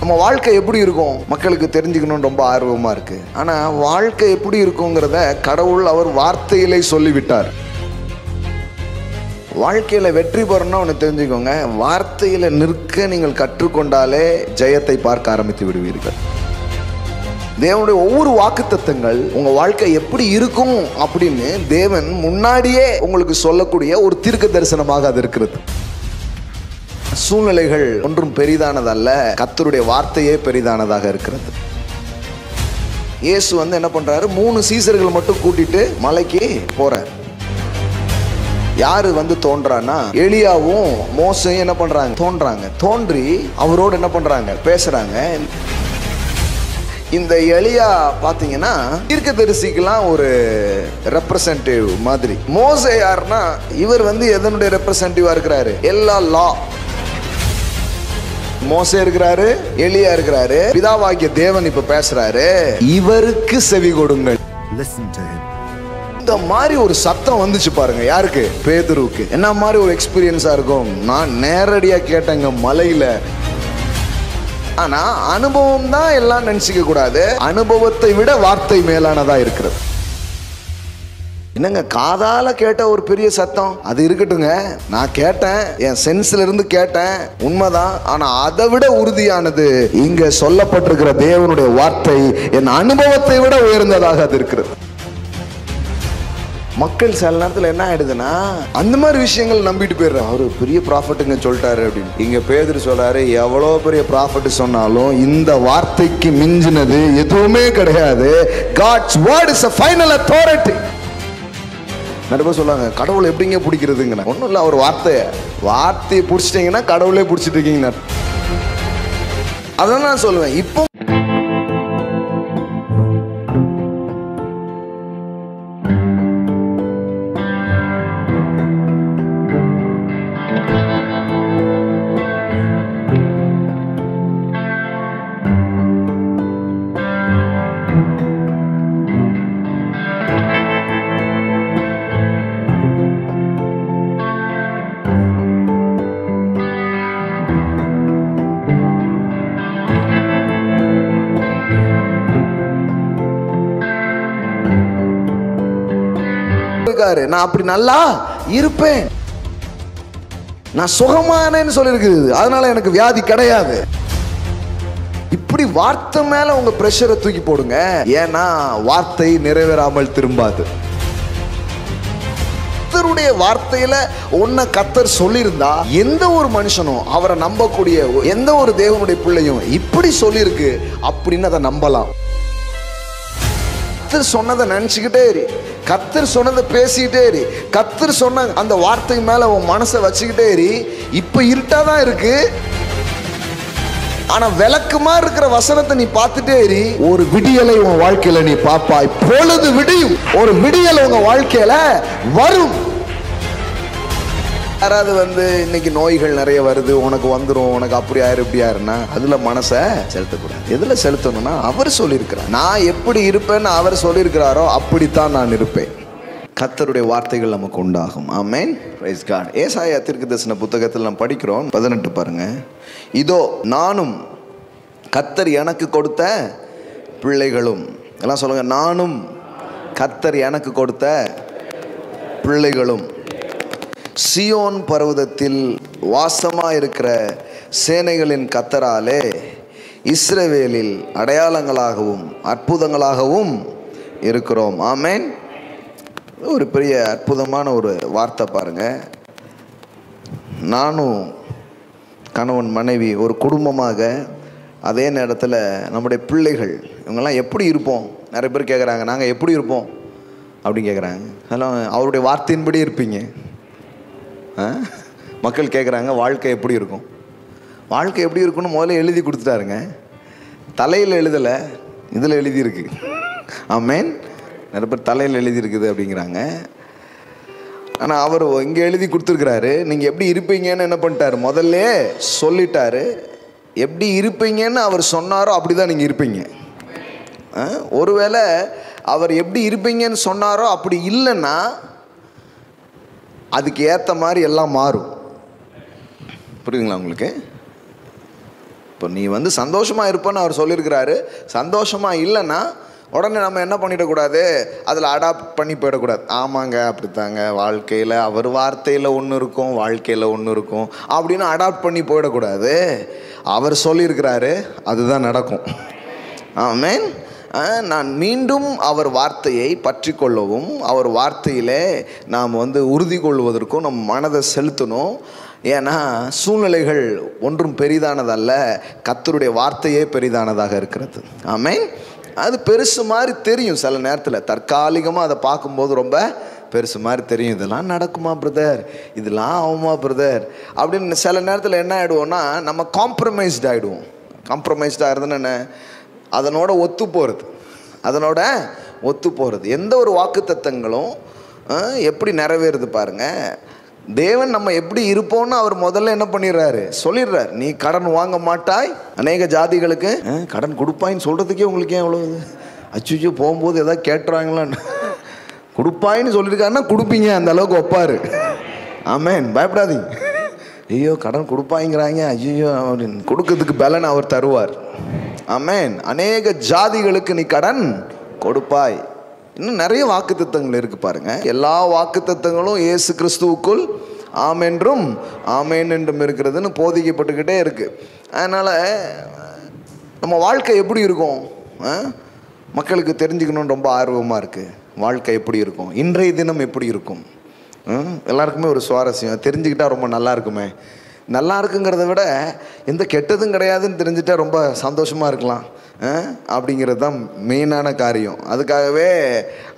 நம்ம வாழ்க்கை எப்படி இருக்கும் மக்களுக்கு தெரிஞ்சுக்கணும்னு ரொம்ப ஆர்வமாக இருக்குது. ஆனால் வாழ்க்கை எப்படி இருக்குங்கிறத கடவுள் அவர் வார்த்தையிலே சொல்லிவிட்டார். வாழ்க்கையில் வெற்றி பெறணும்னா ஒன்று தெரிஞ்சுக்கோங்க, வார்த்தையில் நிற்க நீங்கள் கற்றுக்கொண்டாலே ஜெயத்தை பார்க்க ஆரம்பித்து விடுவீர்கள். தேவனுடைய ஒவ்வொரு வாக்குத்தத்தங்கள் உங்கள் வாழ்க்கை எப்படி இருக்கும் அப்படின்னு தேவன் முன்னாடியே உங்களுக்கு சொல்லக்கூடிய ஒரு தீர்க்க தரிசனமாக அது இருக்கிறது. சூழ்நிலைகள் ஒன்றும் பெரிதானதல்ல, கர்த்தருடைய வார்த்தையே பெரிதானதாக இருக்கிறது. இயேசு என்ன பண்றாரு, 3 சீசர்கள் மட்டும் கூட்டிட்டு மலைக்கு போறார். யாரு தோன்றான்னா எலியாவும் மோசையும் என்ன பண்றாங்க, தோன்றாங்க. தோன்றி அவரோடு என்ன பண்றாங்க, பேசுறாங்க. இந்த எலியா பாத்தீங்கன்னா தீர்க்கதரிசிக்கெல்லாம் ஒரு ரெப்ரசன்டேட்டிவ் மாதிரி. மோசே யாருன்னா இவர் எதனுடைய ரெப்ரசன்டேட்டிவா இருக்கிறாரு, எல்லா லா. மோசே இருக்கிறாரு, எலியா இருக்கிறாரு, பிதாவாகிய தேவன் இப்ப பேசுறாரு, இவருக்கு செவி கொடுங்கள். இந்த மாதிரி ஒரு சத்தம் வந்துச்சு பாருங்க. யாருக்கு? பேதுருவுக்கு. என்ன மாதிரி ஒரு எக்ஸ்பீரியன்ஸா இருக்கும். நான் நேரடியா கேட்டேங்க மலையில. ஆனா அனுபவம் தான் எல்லாம் நினைச்சுக்க கூடாது. அனுபவத்தை விட வார்த்தை மேலானதா இருக்கிறது. என்னங்க, காதால கேட்ட ஒரு பெரிய சத்தம் அது இருக்கட்டுங்க, நான் கேட்டேன், என் சென்ஸ்ல இருந்து கேட்டேன், உண்மைதான். ஆனா அதை விட உறுதியானது இங்க சொல்லப்பட்டிருக்கிற தேவனுடைய வார்த்தை என் அனுபவத்தை விட உயர்ந்ததாக அது இருக்கிறது. மக்கள் சில நேரத்தில் என்ன ஆயிடுதுன்னா அந்த மாதிரி விஷயங்கள் நம்பிட்டு போயிடுறாங்க. அவரு பெரிய ப்ராஃபிட்டுங்க சொல்லிட்டாரு அப்படின்னு. இங்க பேதுரு சொல்றாரு, எவ்வளோ பெரிய ப்ராஃபிட் சொன்னாலும் இந்த வார்த்தைக்கு மிஞ்சினது எதுவுமே கிடையாது. God's word is a final authority. நிறைய பேர் சொல்லுவாங்க, கடவுளை எப்படிங்க பிடிக்கிறதுங்க. ஒன்றும் இல்லை, அவர் வார்த்தையை பிடிச்சிட்டிங்கன்னா கடவுளே பிடிச்சிட்டு இருக்கீங்க. அதான் நான் சொல்லுவேன். இப்போ நான் அப்படி நல்லா இருப்பேன், நான் சுகமானேன்னு சொல்லியிருக்குது, அதனால எனக்கு வியாதி கிடையாது. இப்படி வார்த்தை மேல உங்க பிரஷரை தூக்கி போடுங்க. ஏன்னா வார்த்தை நிறைவேறாமல் திரும்பாது. கர்த்தருடைய வார்த்தையில ஒன்ன கர்த்தர் சொல்லியிருந்தா எந்த ஒரு மனுஷனும், அவரை நம்பக்கூடிய எந்த ஒரு தேவனுடைய பிள்ளையும் இப்படி சொல்லியிருக்கு அப்படின்னு அதை நம்பலாம். கர்த்தர் சொன்னதை நினைச்சுக்கிட்டே இரு, கர்த்தர் சொன்னதை பேசிக்கிட்டே இரு, கர்த்தர் சொன்ன அந்த வார்த்தை மேல உன் மனசை வச்சுக்கிட்டே இரு. இப்ப இருட்டாதான் இருக்கு, ஆனா விளக்குமா இருக்கிற வசனத்தை நீ பார்த்துட்டே இரு. ஒரு விடியலை உன் வாழ்க்கையில நீ பார்ப்பாய். பொழுது விடியும், ஒரு விடியல் உங்க வாழ்க்கையில வரும். யாராவது இன்னைக்கு நோய்கள் நிறைய வருது, உனக்கு வந்துடும், உனக்கு அப்படி ஆயிரு இப்படி ஆயிருன்னா அதுல மனசை செலுத்தக்கூடாது. எதுல செலுத்தணும்னா அவர் சொல்லியிருக்கிறார். நான் எப்படி இருப்பேன்னு அவர் சொல்லியிருக்கிறாரோ அப்படித்தான் நான் இருப்பேன். கர்த்தருடைய வார்த்தைகள் நமக்கு உண்டாகும். ஆமென், பிரைஸ் காட். ஏசாயா தீர்க்கதரிசன புத்தகத்தில் நாம் படிக்கிறோம் 18 பாருங்க. இதோ நானும் கர்த்தர் எனக்கு கொடுத்த பிள்ளைகளும், எல்லாம் சொல்லுங்க, நானும் கர்த்தர் எனக்கு கொடுத்த பிள்ளைகளும், சியோன் பர்வதத்தில் வாசமாயிருக்கிற சேனைகளின் கர்த்தராலே இஸ்ரவேலில் அடையாளங்களாகவும் அற்புதங்களாகவும் இருக்கிறோம். ஆமென். ஒரு பெரிய அற்புதமான ஒரு வார்த்தை பாருங்க. நானும் கணவன் மனைவி ஒரு குடும்பமாக, அதே நேரத்தில் நம்முடைய பிள்ளைகள், இவங்கெல்லாம் எப்படி இருப்போம். நிறைய பேர் கேட்குறாங்க, நாங்கள் எப்படி இருப்போம் அப்படின்னு கேட்குறாங்க. அதெல்லாம் அவருடைய வார்த்தையின்படி இருப்பீங்க. மக்கள் கேட்குறாங்க, வாழ்க்கை எப்படி இருக்கும். வாழ்க்கை எப்படி இருக்குன்னு முதல்ல எழுதி கொடுத்துட்டாருங்க. தலையில் எழுதலை, இதில் எழுதியிருக்கு. ஆமென். நிறைய பேர் தலையில் எழுதியிருக்குது அப்படிங்கிறாங்க. ஆனால் அவர் இங்கே எழுதி கொடுத்துருக்கிறாரு. நீங்கள் எப்படி இருப்பீங்கன்னு என்ன பண்ணிட்டாரு, முதல்ல சொல்லிட்டாரு. எப்படி இருப்பீங்கன்னு அவர் சொன்னாரோ அப்படி தான் நீங்கள் இருப்பீங்க. ஒருவேளை அவர் எப்படி இருப்பீங்கன்னு சொன்னாரோ அப்படி இல்லைன்னா அதுக்கு ஏற்ற மாதிரி எல்லாம் மாறும். புரியுதுங்களா உங்களுக்கு? இப்போ நீ வந்து சந்தோஷமாக இருப்பேன்னு அவர் சொல்லியிருக்கிறாரு. சந்தோஷமாக இல்லைன்னா உடனே நம்ம என்ன பண்ணிடக்கூடாது, அதில் அடாப்ட் பண்ணி போயிடக்கூடாது. ஆமாங்க அப்படித்தாங்க, வாழ்க்கையில் அவர் வார்த்தையில் ஒன்று இருக்கும், வாழ்க்கையில் ஒன்று இருக்கும் அப்படின்னு அடாப்ட் பண்ணி போயிடக்கூடாது. அவர் சொல்லியிருக்கிறாரு, அதுதான் நடக்கும். ஆமென். நான் மீண்டும் அவர் வார்த்தையை பற்றி கொள்ளவும், அவர் வார்த்தையிலே நாம் வந்து உறுதி கொள்வதற்கும் நம் மனதை செலுத்தணும். ஏன்னா சூழ்நிலைகள் ஒன்றும் பெரிதானதல்ல, கர்த்தருடைய வார்த்தையே பெரிதானதாக இருக்கிறது. ஆமென். அது பெருசு மாதிரி தெரியும் சில நேரத்தில், தற்காலிகமாக அதை பார்க்கும்போது ரொம்ப பெருசு மாதிரி தெரியும். இதெல்லாம் நடக்குமா பிரதர், இதெல்லாம் ஆகுமா பிரதர் அப்படின்னு சில நேரத்தில் என்ன ஆகிடுவோன்னா, நம்ம காம்ப்ரமைஸ்ட் ஆகிடுவோம். காம்ப்ரமைஸ்டாக இருந்ததுன்னு என்ன, அதனோட ஒத்து போகிறது. எந்த ஒரு வாக்குத்தத்தங்களும் எப்படி நிறைவேறுது பாருங்கள். தேவன் நம்ம எப்படி இருப்போம்னு அவர் முதல்ல என்ன பண்ணிடுறாரு, சொல்லிடுறார். நீ கடன் வாங்க மாட்டாய், அநேக ஜாதிகளுக்கு கடன் கொடுப்பாயின்னு சொல்கிறதுக்கே உங்களுக்கு ஏன் எவ்வளோ அச்சுச்சோ போகும்போது எதாவது கேட்டுறாங்களான்னு கொடுப்பாயின்னு சொல்லியிருக்காருன்னா கொடுப்பீங்க, அந்த அளவுக்கு வைப்பார். ஆமென். பயப்படாதீங்க. ஐயோ கடன் கொடுப்பாங்கிறாங்க, ஐயோ அப்படின்னு கொடுக்கறதுக்கு பலன் அவர் தருவார். ஆமென். அநேக ஜாதிகளுக்கு நீ கடன் கொடுப்பாய். இன்னும் நிறைய வாக்குத்தத்தங்கள் இருக்கு பாருங்க. எல்லா வாக்குத்தத்தங்களும் இயேசு கிறிஸ்துவுக்குள் ஆமென்றும் ஆமென் என்றும் இருக்கிறதுன்னு போதிக்கப்பட்டுக்கிட்டே இருக்கு. அதனால நம்ம வாழ்க்கை எப்படி இருக்கும் மக்களுக்கு தெரிஞ்சுக்கணும்னு ரொம்ப ஆர்வமாக இருக்கு. வாழ்க்கை எப்படி இருக்கும், இன்றைய தினம் எப்படி இருக்கும், எல்லாருக்குமே ஒரு சுவாரஸ்யம். தெரிஞ்சுக்கிட்டா ரொம்ப நல்லா இருக்குமே. நல்லா இருக்குங்கிறத விட எந்த கெட்டதும் கிடையாதுன்னு தெரிஞ்சுட்டா ரொம்ப சந்தோஷமாக இருக்கலாம் அப்படிங்கிறது தான் மெயினான காரியம். அதுக்காகவே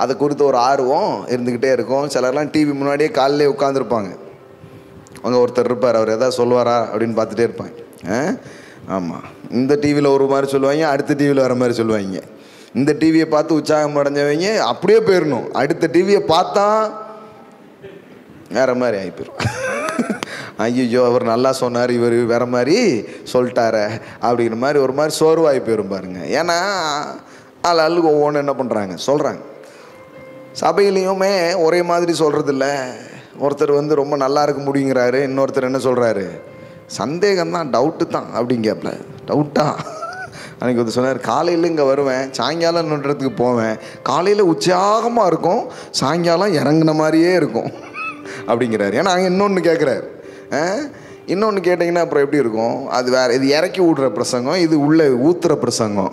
அதை குறித்த ஒரு ஆர்வம் இருந்துக்கிட்டே இருக்கும். சிலர்லாம் டிவி முன்னாடியே காலையிலே உட்காந்துருப்பாங்க. அங்கே ஒருத்தர் இருப்பார், அவர் எதாவது சொல்லுவாரா அப்படின்னு பார்த்துட்டே இருப்பாங்க. ஆமாம், இந்த டிவியில் ஒரு மாதிரி சொல்லுவாங்க, அடுத்த டிவியில் வர மாதிரி சொல்லுவாங்க. இந்த டிவியை பார்த்து உற்சாகம் அடைஞ்சவங்க அப்படியே போயிடணும், அடுத்த டிவியை பார்த்தா வேற மாதிரி ஆகி போயிடும். ஐயோ அவர் நல்லா சொன்னார், இவர் வேற மாதிரி சொல்லிட்டார அப்படிங்கிற மாதிரி ஒரு மாதிரி சோர்வாகி போயிடும் பாருங்க. ஏன்னா ஆளுக்கு ஒவ்வொன்று என்ன பண்ணுறாங்க சொல்கிறாங்க. சபையிலையுமே ஒரே மாதிரி சொல்கிறதில்ல. ஒருத்தர் வந்து ரொம்ப நல்லா இருக்க முடியுங்கிறாரு, இன்னொருத்தர் என்ன சொல்கிறாரு, சந்தேகம்தான், டவுட்டு தான் அப்படிங்கப்பல. டவுட்டா அன்றைக்கி ஒருத்தர் சொன்னார், காலையில் இங்கே வருவேன், சாயங்காலம் இன்னொன்றதுக்கு போவேன், காலையில் உற்சாகமாக இருக்கும், சாயங்காலம் இறங்குன மாதிரியே இருக்கும் அப்படிங்கிறாரு. ஏன்னா அங்கே இன்னொன்று கேட்குறாரு. இன்னொன்று கேட்டிங்கன்னா அப்புறம் எப்படி இருக்கும், அது வேறு, இது இறக்கி விடுற பிரசங்கம், இது உள்ளே ஊற்றுற பிரசங்கம்.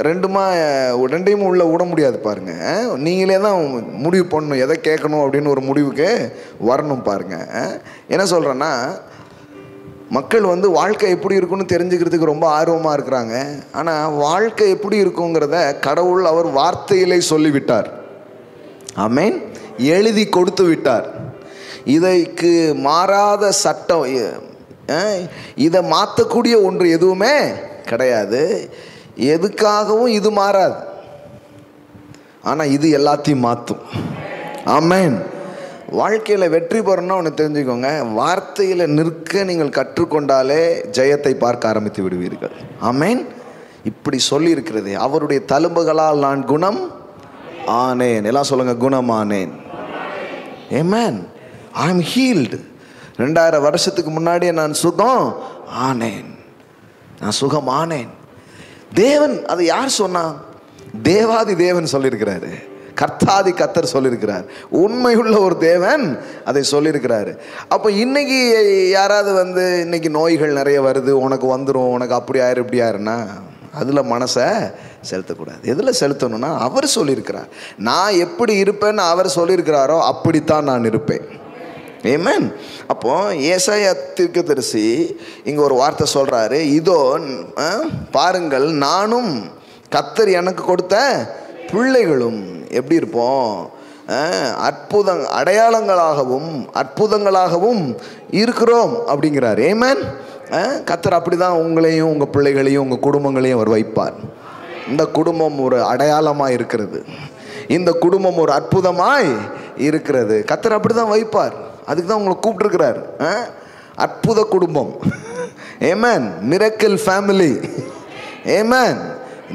ரெண்டையும் உள்ளே விட முடியாது பாருங்கள். நீங்களே தான் முடிவு பண்ணணும் எதை கேட்கணும் அப்படின்னு ஒரு முடிவுக்கு வரணும் பாருங்கள். என்ன சொல்கிறேன்னா, மக்கள் வந்து வாழ்க்கை எப்படி இருக்குன்னு தெரிஞ்சுக்கிறதுக்கு ரொம்ப ஆர்வமாக இருக்கிறாங்க. ஆனால் வாழ்க்கை எப்படி இருக்குங்கிறத கடவுள் அவர் வார்த்தையிலே சொல்லிவிட்டார். ஆமென். எழுதி கொடுத்து விட்டார். இதைக்கு மாறாத சட்டம், இதை மாற்றக்கூடிய ஒன்று எதுவுமே கிடையாது. எதுக்காகவும் இது மாறாது, ஆனால் இது எல்லாத்தையும் மாற்றும். ஆமென். வாழ்க்கையில் வெற்றி பெறணும்னா ஒன்று தெரிஞ்சுக்கோங்க, வார்த்தையில் நிற்க நீங்கள் கற்றுக்கொண்டாலே ஜெயத்தை பார்க்க ஆரம்பித்து விடுவீர்கள். ஆமென். இப்படி சொல்லி இருக்கிறது, அவருடைய தழும்புகளால் நான் குணம் ஆனேன். எல்லாம் சொல்லுங்க, குணம் ஆனேன். ஆமென். I am healed. 2000 வருஷத்துக்கு முன்னாடியே நான் சுகம் ஆனேன், நான் சுகம் ஆனேன். தேவன் அதை யார் சொன்னா? தேவாதி தேவன் சொல்லியிருக்கிறாரு, கர்த்தாதி கர்த்தர் சொல்லியிருக்கிறார், உண்மையுள்ள ஒரு தேவன் அதை சொல்லியிருக்கிறாரு. அப்போ இன்னைக்கு யாராவது வந்து இன்னைக்கு நோய்கள் நிறைய வருது, உனக்கு வந்துடும், உனக்கு அப்படி ஆயிரு இப்படி ஆயிருன்னா அதில் மனசை செலுத்தக்கூடாது. எதில் செலுத்தணும்னா அவர் சொல்லியிருக்கிறார். நான் எப்படி இருப்பேன்னு அவர் சொல்லியிருக்கிறாரோ அப்படித்தான் நான் இருப்பேன். ஆமென். அப்போ ஏசாயா தீர்க்கதரிசி இங்கே ஒரு வார்த்தை சொல்கிறாரு, இதோ பாருங்கள் நானும் கர்த்தர் எனக்கு கொடுத்த பிள்ளைகளும் எப்படி இருப்போம், அற்புதங்களாகவும் இருக்கிறோம் அப்படிங்கிறார். ஆமென். கர்த்தர் அப்படி தான் உங்களையும் உங்கள் பிள்ளைகளையும் உங்கள் குடும்பங்களையும் அவர் வைப்பார். இந்த குடும்பம் ஒரு அடையாளமாக இருக்கிறது, இந்த குடும்பம் ஒரு அற்புதமாய் இருக்கிறது. கர்த்தர் அப்படி தான் வைப்பார். அதுக்கு தான் உங்களை கூப்பிட்டுருக்கிறார், அற்புத குடும்பம். ஆமென். Miracle family. ஆமென்.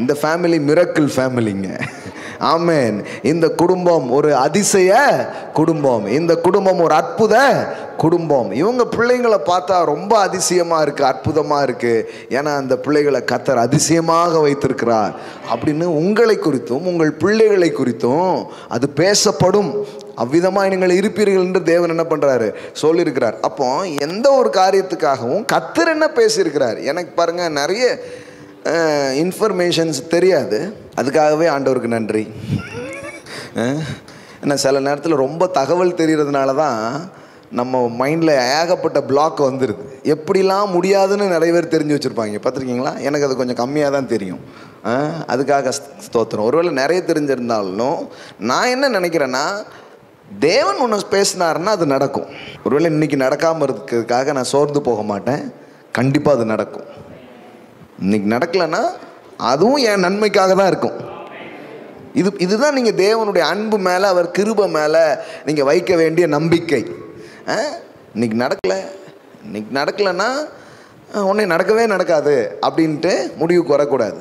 இந்த ஃபேமிலி மிரக்கிள் ஃபேமிலிங்க. ஆமென். இந்த குடும்பம் ஒரு அதிசய குடும்பம், இந்த குடும்பம் ஒரு அற்புத குடும்பம். இவங்க பிள்ளைங்களை பார்த்தா ரொம்ப அதிசயமா இருக்கு, அற்புதமா இருக்கு. ஏன்னா அந்த பிள்ளைகளை கர்த்தர் அதிசயமாக வைத்திருக்கிறார் அப்படின்னு உங்களை குறித்தும் உங்கள் பிள்ளைகளை குறித்தும் அது பேசப்படும். அவ்விதமாக நீங்கள் இருப்பீர்கள் என்று தேவன் என்ன பண்றாரு சொல்லியிருக்கிறார். அப்போ எந்த ஒரு காரியத்துக்காகவும் கர்த்தர் என்ன பேசியிருக்கிறார். எனக்கு பாருங்க, நிறைய இன்ஃபர்மேஷன்ஸ் தெரியாது, அதுக்காகவே ஆண்டவருக்கு நன்றி. ஏன்னா சில நேரத்தில் ரொம்ப தகவல் தெரிகிறதுனால தான் நம்ம மைண்டில் ஏகப்பட்ட பிளாக் வந்துடுது. எப்படிலாம் முடியாதுன்னு நிறைய பேர் தெரிஞ்சு வச்சுருப்பாங்க, பார்த்துருக்கீங்களா? எனக்கு அது கொஞ்சம் கம்மியாக தான் தெரியும். அதுக்காக ஸ்தோத்திரம். ஒருவேளை நிறைய தெரிஞ்சிருந்தாலும் நான் என்ன நினைக்கிறேன்னா, தேவன் ஒன்று பேசினாருன்னா அது நடக்கும். ஒருவேளை இன்றைக்கி நடக்காமல் இருக்கிறதுக்காக நான் சோர்ந்து போக மாட்டேன், கண்டிப்பாக அது நடக்கும். இன்னைக்கு நடக்கலைன்னா அதுவும் என் நன்மைக்காக தான் இருக்கும். இதுதான் நீங்கள் தேவனுடைய அன்பு மேலே, அவர் கிருபை மேலே நீங்கள் வைக்க வேண்டிய நம்பிக்கை. இன்னைக்கு நடக்கலைன்னா உன்னை நடக்கவே நடக்காது அப்படின்ட்டு முடிவுக்கு வரக்கூடாது.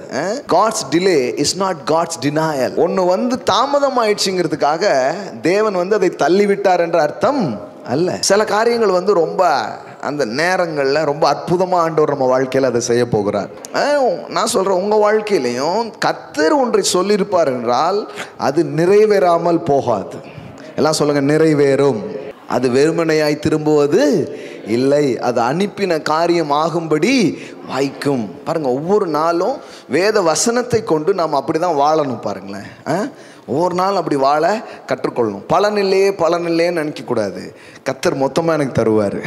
God's delay is not God's denial. ஒன்று தாமதம் ஆயிடுச்சுங்கிறதுக்காக தேவன் அதை தள்ளிவிட்டார் என்ற அர்த்தம் அல்ல. சில காரியங்கள் ரொம்ப அந்த நேரங்களில் ரொம்ப அற்புதமாக ஆண்டவர் நம்ம வாழ்க்கையில் அதை செய்ய போகிறார். நான் சொல்கிறேன், உங்கள் வாழ்க்கையிலையும் கர்த்தர் ஒன்றை சொல்லியிருப்பார் என்றால் அது நிறைவேறாமல் போகாது. எல்லாம் சொல்லுங்கள், நிறைவேறும். அது வெறுமனையாய் திரும்புவது இல்லை, அது அனுப்பின காரியம் ஆகும்படி வாய்க்கும். பாருங்கள், ஒவ்வொரு நாளும் வேத வசனத்தை கொண்டு நாம் அப்படி தான் வாழணும். பாருங்களேன், ஒவ்வொரு நாள் அப்படி வாழ கற்றுக்கொள்ளணும். பலன் இல்லையேன்னு நினைக்கக்கூடாது. கர்த்தர் மொத்தமாக எனக்கு தருவார்.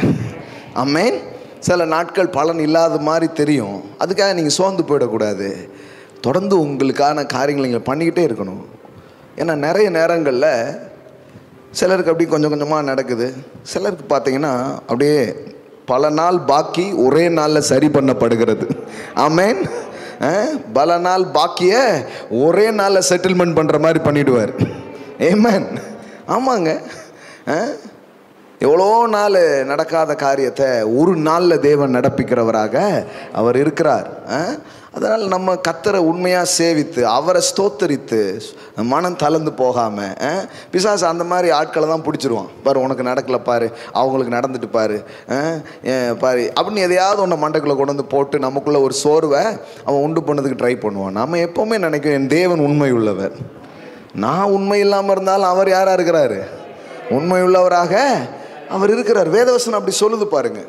ஆமென். சில நாட்கள் பலன் இல்லாத மாதிரி தெரியும், அதுக்காக நீங்கள் சோர்ந்து போயிடக்கூடாது. தொடர்ந்து உங்களுக்கான காரியங்களை நீங்கள் பண்ணிக்கிட்டே இருக்கணும். ஏன்னா நிறைய நேரங்களில் சிலருக்கு அப்படி கொஞ்சம் கொஞ்சமாக நடக்குது, சிலருக்கு பார்த்தீங்கன்னா அப்படியே பல நாள் பாக்கி ஒரே நாளில் சரி பண்ணப்படுகிறது. ஆமென். பல நாள் பாக்கிய ஒரே நாளில் செட்டில்மெண்ட் பண்ணுற மாதிரி பண்ணிவிடுவார். ஆமென். ஆமாங்க, எவ்வளோ நாள் நடக்காத காரியத்தை ஒரு நாளில் தேவன் நடப்பிக்கிறவராக அவர் இருக்கிறார். அதனால் நம்ம கர்த்தரை உண்மையாக சேவித்து அவரை ஸ்தோத்தரித்து மனம் தளர்ந்து போகாமல், பிசாசு அந்த மாதிரி ஆட்களை தான் பிடிச்சிருவான். பாரு, உனக்கு நடக்கலை பாரு, அவங்களுக்கு நடந்துட்டு பாரு பாரு அப்படின்னு எதையாவது ஒன்று மண்டைக்குள்ளே கொண்டு வந்து போட்டு நமக்குள்ளே ஒரு சோர்வை அவன் உண்டு பண்ணதுக்கு ட்ரை பண்ணுவான். நம்ம எப்போவுமே நினைக்கும், என் தேவன் உண்மை உள்ளவர். நான் உண்மை இல்லாமல் இருந்தாலும் அவர் யாராக இருக்கிறாரு? உண்மை உள்ளவராக அவர் இருக்கிறார். வேதவசனம் அப்படி சொல்லுது பாருங்க.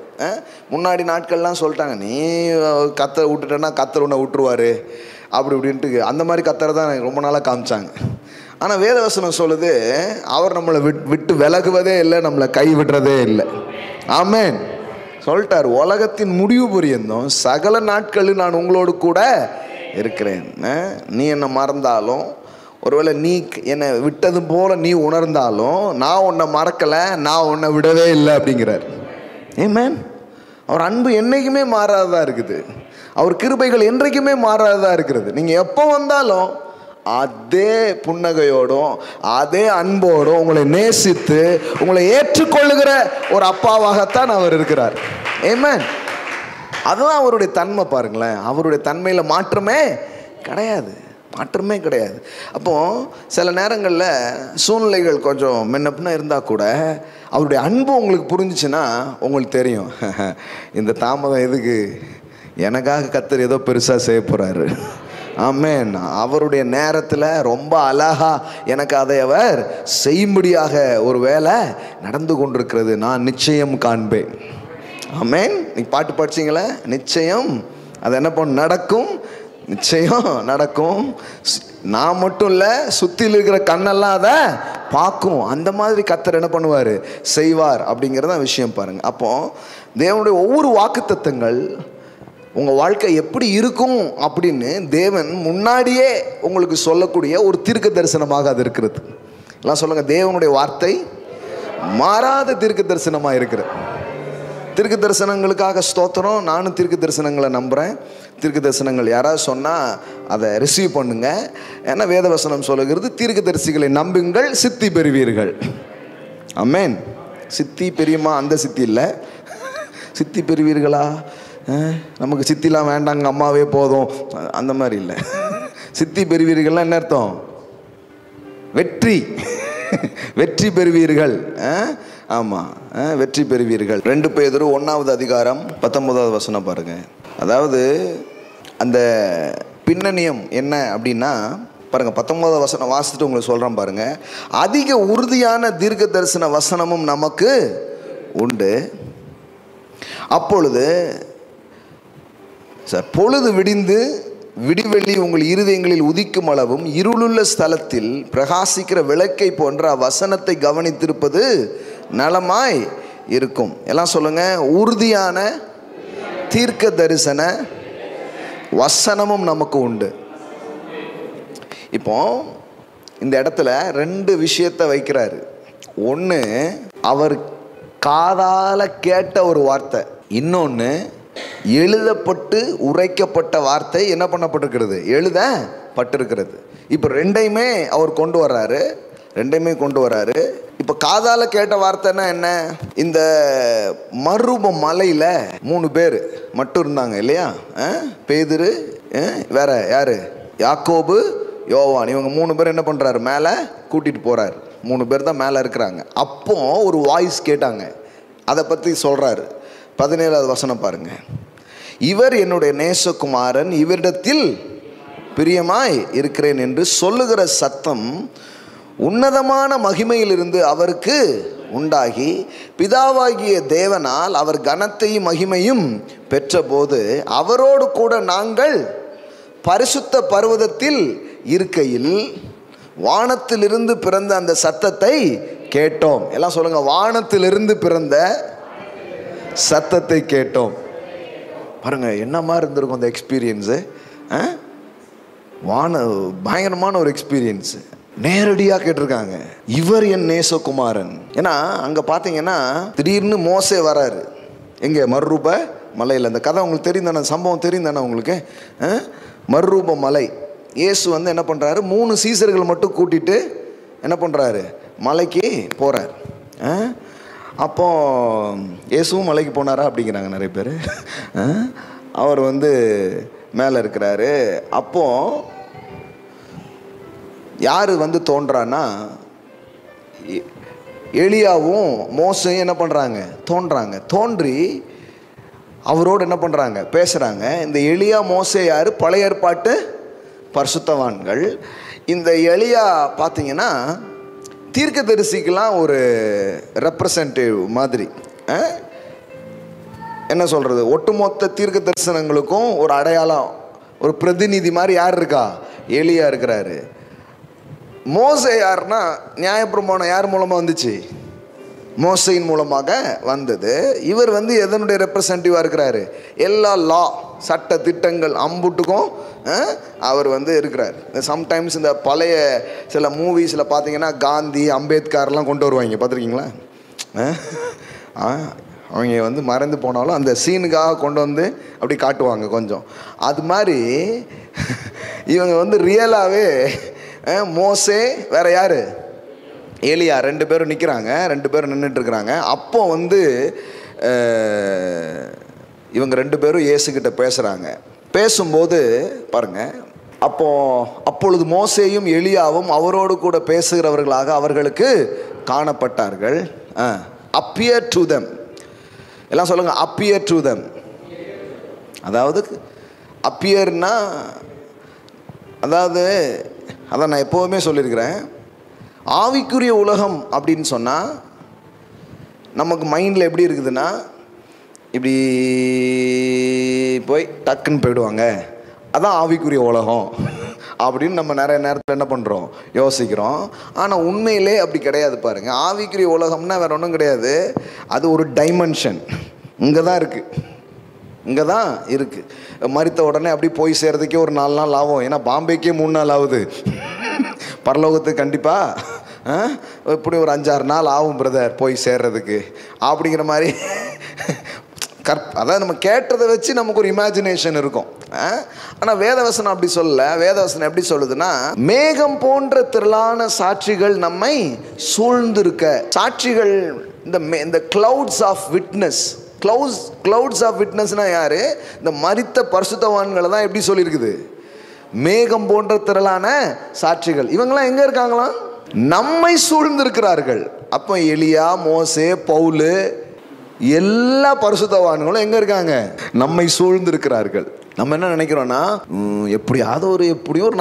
முன்னாடி நாட்கள்லாம் சொல்லிட்டாங்க, நீ கத்தரை விட்டுட்டேன்னா கத்தர் உன்னை விட்டுருவாரு அப்படி இப்படின்ட்டு. அந்த மாதிரி கத்தரை தான் ரொம்ப நாளாக காமிச்சாங்க. ஆனால் வேதவசனம் சொல்லுது, அவர் நம்மளை விட்டு விலகுவதே இல்லை, நம்மளை கை விடுறதே இல்லை. ஆமென். சொல்லிட்டார், உலகத்தின் முடிவு புரியந்தும் சகல நாட்களில் நான் உங்களோடு கூட இருக்கிறேன். நீ என்னை மறந்தாலும், ஒருவேளை நீ என்னை விட்டது போல நீ உணர்ந்தாலும், நான் உன்னை மறக்கலை, நான் உன்னை விடவே இல்லை அப்படிங்கிறார். ஆமென். அவர் அன்பு என்றைக்குமே மாறாததாக இருக்குது. அவர் கிருபைகள் என்றைக்குமே மாறாததாக இருக்கிறது. நீங்கள் எப்போ வந்தாலும் அதே புன்னகையோடும் அதே அன்போடும் உங்களை நேசித்து உங்களை ஏற்றுக்கொள்ளுகிற ஒரு அப்பாவாகத்தான் அவர் இருக்கிறார். ஆமென். அதுதான் அவருடைய தன்மை. பாருங்களேன், அவருடைய தன்மையில் மாற்றமே கிடையாது. அப்போ சில நேரங்களில் சூழ்நிலைகள் கொஞ்சம் முன்னப்பின்னா இருந்தால் கூட அவருடைய அன்பு உங்களுக்கு புரிஞ்சிச்சுன்னா உங்களுக்கு தெரியும், இந்த தாமதம் எதுக்கு, எனக்காக கர்த்தர் ஏதோ பெருசாக செய்ய போகிறாரு. ஆமென். அவருடைய நேரத்தில் ரொம்ப அழகா எனக்கு அதை அவர் செய்யும்படியாக ஒரு வேலை நடந்து கொண்டிருக்கிறது, நான் நிச்சயம் காண்பேன். ஆமென். நீ பாட்டு படிச்சிங்களே, நிச்சயம் அது என்ன பண்ண நடக்கும், நிச்சயம் நடக்கும். நான் மட்டும் இல்லை, சுற்றியில் இருக்கிற கண்ணெல்லாம் அதை பார்க்கும். அந்த மாதிரி கர்த்தர் என்ன பண்ணுவார், செய்வார் அப்படிங்கிறத விஷயம் பாருங்க. அப்போ தேவனுடைய ஒவ்வொரு வாக்குத்தத்தங்கள் உங்கள் வாழ்க்கை எப்படி இருக்கும் அப்படின்னு தேவன் முன்னாடியே உங்களுக்கு சொல்லக்கூடிய ஒரு தீர்க்க தரிசனமாக அது இருக்கிறது. எல்லாம் சொல்லுங்கள், தேவனுடைய வார்த்தை மாறாத தீர்க்க தரிசனமாக இருக்கிறது. தீர்க்க தரிசனங்களுக்காக ஸ்தோத்திரம். நானும் தீர்க்க தரிசனங்களை நம்புகிறேன். தீர்க்க தரிசனங்கள் யாராவது சொன்னால் அதை ரிசீவ் பண்ணுங்க. ஏன்னா வேதவசனம் சொல்லுகிறது, தீர்க்க தரிசிகளை நம்புங்கள், சித்தி பெறுவீர்கள். ஆமென். சித்தி பெரியுமா? அந்த சித்தி இல்லை, சித்தி பெறுவீர்களா? நமக்கு சித்திலாம் வேண்டாங்க, அம்மாவே போதும், அந்த மாதிரி இல்லை. சித்தி பெறுவீர்கள்லாம் என்ன அர்த்தம்? வெற்றி வெற்றி பெறுவீர்கள். ஆமாம், வெற்றி பெறுவீர்கள். 2 பேதுரு 1வது அதிகாரம் 19வது வசனம் பாருங்க. அதாவது அந்த பின்னணியம் என்ன அப்படின்னா பாருங்க, 19வது வசனம் வாசிச்சுட்டு உங்களுக்கு சொல்கிறேன் பாருங்க. அதிக உறுதியான தீர்க்க தரிசன வசனமும் நமக்கு உண்டு. அப்பொழுது பொழுது விடிந்து விடிவெள்ளி உங்கள் இருதயங்களில் உதிக்கும் அளவும் இருளுள்ள ஸ்தலத்தில் பிரகாசிக்கிற விளக்கை போன்ற வசனத்தை கவனித்திருப்பது நலமாய் இருக்கும். எல்லாம் சொல்லுங்க, உறுதியான தீர்க்க தரிசன வசனமும் நமக்கு உண்டு. இப்போ இந்த இடத்துல 2 விஷயத்தை வைக்கிறாரு. ஒன்று அவர் காதால கேட்ட ஒரு வார்த்தை, இன்னொன்று எழுதப்பட்டு உரைக்கப்பட்ட வார்த்தை என்ன பண்ணப்பட்டிருக்கிறது, எழுதப்பட்டிருக்கிறது. இப்போ 2யுமே அவர் கொண்டு வர்றாரு. இப்போ காதால கேட்ட வார்த்தைன்னா என்ன? இந்த மறுரூப மலையில் 3 பேர் மட்டும் இருந்தாங்க இல்லையா? பேதுரு, வேற யாரு, யாக்கோபு, யோவான். இவங்க 3 பேர் என்ன பண்ணுறாரு, மேலே கூட்டிகிட்டு போகிறாரு. 3 பேர் தான் மேலே இருக்கிறாங்க. அப்போ ஒரு வாய்ஸ் கேட்டாங்க, அதை பற்றி சொல்கிறாரு. 17வது வசனம் பாருங்க. இவர் என்னுடைய நேசகுமாரன், இவரிடத்தில் பிரியமாய் இருக்கிறேன் என்று சொல்லுகிற சத்தம் உன்னதமான மகிமையிலிருந்து அவருக்கு உண்டாகி பிதாவாகிய தேவனால் அவர் கனத்தையும் மகிமையும் பெற்றபோது அவரோடு கூட நாங்கள் பரிசுத்த பர்வதத்தில் இருக்கையில் வானத்திலிருந்து பிறந்த அந்த சத்தத்தை கேட்டோம். எல்லாம் சொல்லுங்க, வானத்திலிருந்து பிறந்த சத்தத்தை கேட்டோம். பாருங்க என்ன மாதிரி இருந்திருக்கும் அந்த எக்ஸ்பீரியன்ஸு. பயங்கரமான ஒரு எக்ஸ்பீரியன்ஸ். நேரடியாக கேட்டிருக்காங்க, இவர் என் நேசகுமாரன். ஏன்னா அங்கே பார்த்தீங்கன்னா திடீர்னு மோசே வராரு. எங்கே? மறுரூப மலையில். அந்த கதை உங்களுக்கு தெரியும் தானே, சம்பவம் தெரியும் தானே உங்களுக்கு? மறுரூப மலை. இயேசு வந்து என்ன பண்ணுறாரு, 3 சீசர்கள் மட்டும் கூட்டிகிட்டு என்ன பண்ணுறாரு, மலைக்கு போகிறார். அப்போ இயேசுவும் மலைக்கு போனாரா அப்படிங்கிறாங்க நிறைய பேர். அவர் வந்து மேலே இருக்கிறாரு. அப்போ யார் வந்து தோன்றான்னா, எலியாவும் மோசையும் என்ன பண்ணுறாங்க, தோன்றி அவரோடு என்ன பண்ணுறாங்க, பேசுகிறாங்க. இந்த எலியா மோசே யார்? பழைய ஏற்பாட்டு பரிசுத்தவான்கள். இந்த எலியா பார்த்தீங்கன்னா தீர்க்கதரிசிக்கெல்லாம் ஒரு ரெப்ரசன்டேட்டிவ் மாதிரி. என்ன சொல்கிறது, ஒட்டுமொத்த தீர்க்க தரிசனங்களுக்கும் ஒரு அடையாளம், ஒரு பிரதிநிதி மாதிரி யார் இருக்கா? எலியா இருக்கிறாரு. மோசே யாருன்னா, நியாயப்பிரமாணம் யார் மூலமாக வந்துச்சு? மோசையின் மூலமாக வந்தது. இவர் வந்து எதனுடைய ரெப்ரசன்டேட்டிவாக இருக்கிறாரு? எல்லா லா, சட்ட திட்டங்கள் அம்புட்டுக்கும் அவர் வந்து இருக்கிறார். சம்டைம்ஸ் இந்த பழைய சில மூவிஸில் பார்த்தீங்கன்னா காந்தி, அம்பேத்கர்லாம் கொண்டு வருவாங்க, பார்த்துருக்கீங்களா? அவங்க வந்து மறந்து போனாலும் அந்த சீனுக்காக கொண்டு வந்து அப்படி காட்டுவாங்க கொஞ்சம். அது மாதிரி இவங்க வந்து ரியலாகவே மோசே வேற யார், எலியா, 2 பேரும் நிற்கிறாங்க, 2 பேரும் நின்றுட்டுருக்குறாங்க. அப்போ வந்து இவங்க 2 பேரும் இயேசுக்கிட்ட பேசுகிறாங்க. பேசும்போது பாருங்க, அப்பொழுது மோசேயும் எலியாவும் அவரோடு கூட பேசுகிறவர்களாக அவர்களுக்கு காணப்பட்டார்கள். Appear to them. எல்லாம் சொல்லுங்க, அப்பியர் டு தெம். அதாவது அப்பியர்னா, அதாவது அதான் நான் எப்போவுமே சொல்லியிருக்கிறேன், ஆவிக்குரிய உலகம் அப்படின்னு சொன்னால் நமக்கு மைண்டில் எப்படி இருக்குதுன்னா, இப்படி போய் டக்குன்னு போயிடுவாங்க, அதான் ஆவிக்குரிய உலகம் அப்படின்னு நம்ம நிறைய நேரத்தில் என்ன பண்ணுறோம், யோசிக்கிறோம். ஆனால் உண்மையிலே அப்படி கிடையாது. பாருங்கள், ஆவிக்குரிய உலகம்னா வேறு ஒன்றும் கிடையாது, அது ஒரு டைமென்ஷன். இங்கே தான் இருக்குது. மரித்த உடனே அப்படி போய் சேர்றதுக்கே ஒரு 4 நாள் ஆகும். ஏன்னா பாம்பேக்கே 3 நாள் ஆகுது. பரலோகத்துக்கு கண்டிப்பாக இப்படி ஒரு 5-6 நாள் ஆகும் பிரதர் போய் சேர்றதுக்கு அப்படிங்கிற மாதிரி அதாவது நம்ம கேட்டதை வச்சு நமக்கு ஒரு இமேஜினேஷன் இருக்கும். ஆனால் வேதவசனம் அப்படி சொல்லல. வேதவசனம் எப்படி சொல்லுதுன்னா, மேகம் போன்ற திரளான சாட்சிகள் நம்மை சூழ்ந்திருக்க. சாட்சிகள், இந்த clouds of witness. Clouds of விட்னஸ்னா யாரு? இந்த மரித்த பரிசுத்தவான்களை தான் எப்படி சொல்லியிருக்குது, மேகம் போன்ற திரளான சாட்சிகள். இவங்கெல்லாம் எங்கே இருக்காங்களாம்? நம்மை சூழ்ந்திருக்கிறார்கள். அப்போ எலியா, மோசே, பவுல் எல்லா பரிசுத்தவான்களும் எங்க இருக்காங்க? நம்மை சூழ்ந்திருக்கிறார்கள். நம்ம என்ன நினைக்கிறோம்னா, எப்படியோ ஒரு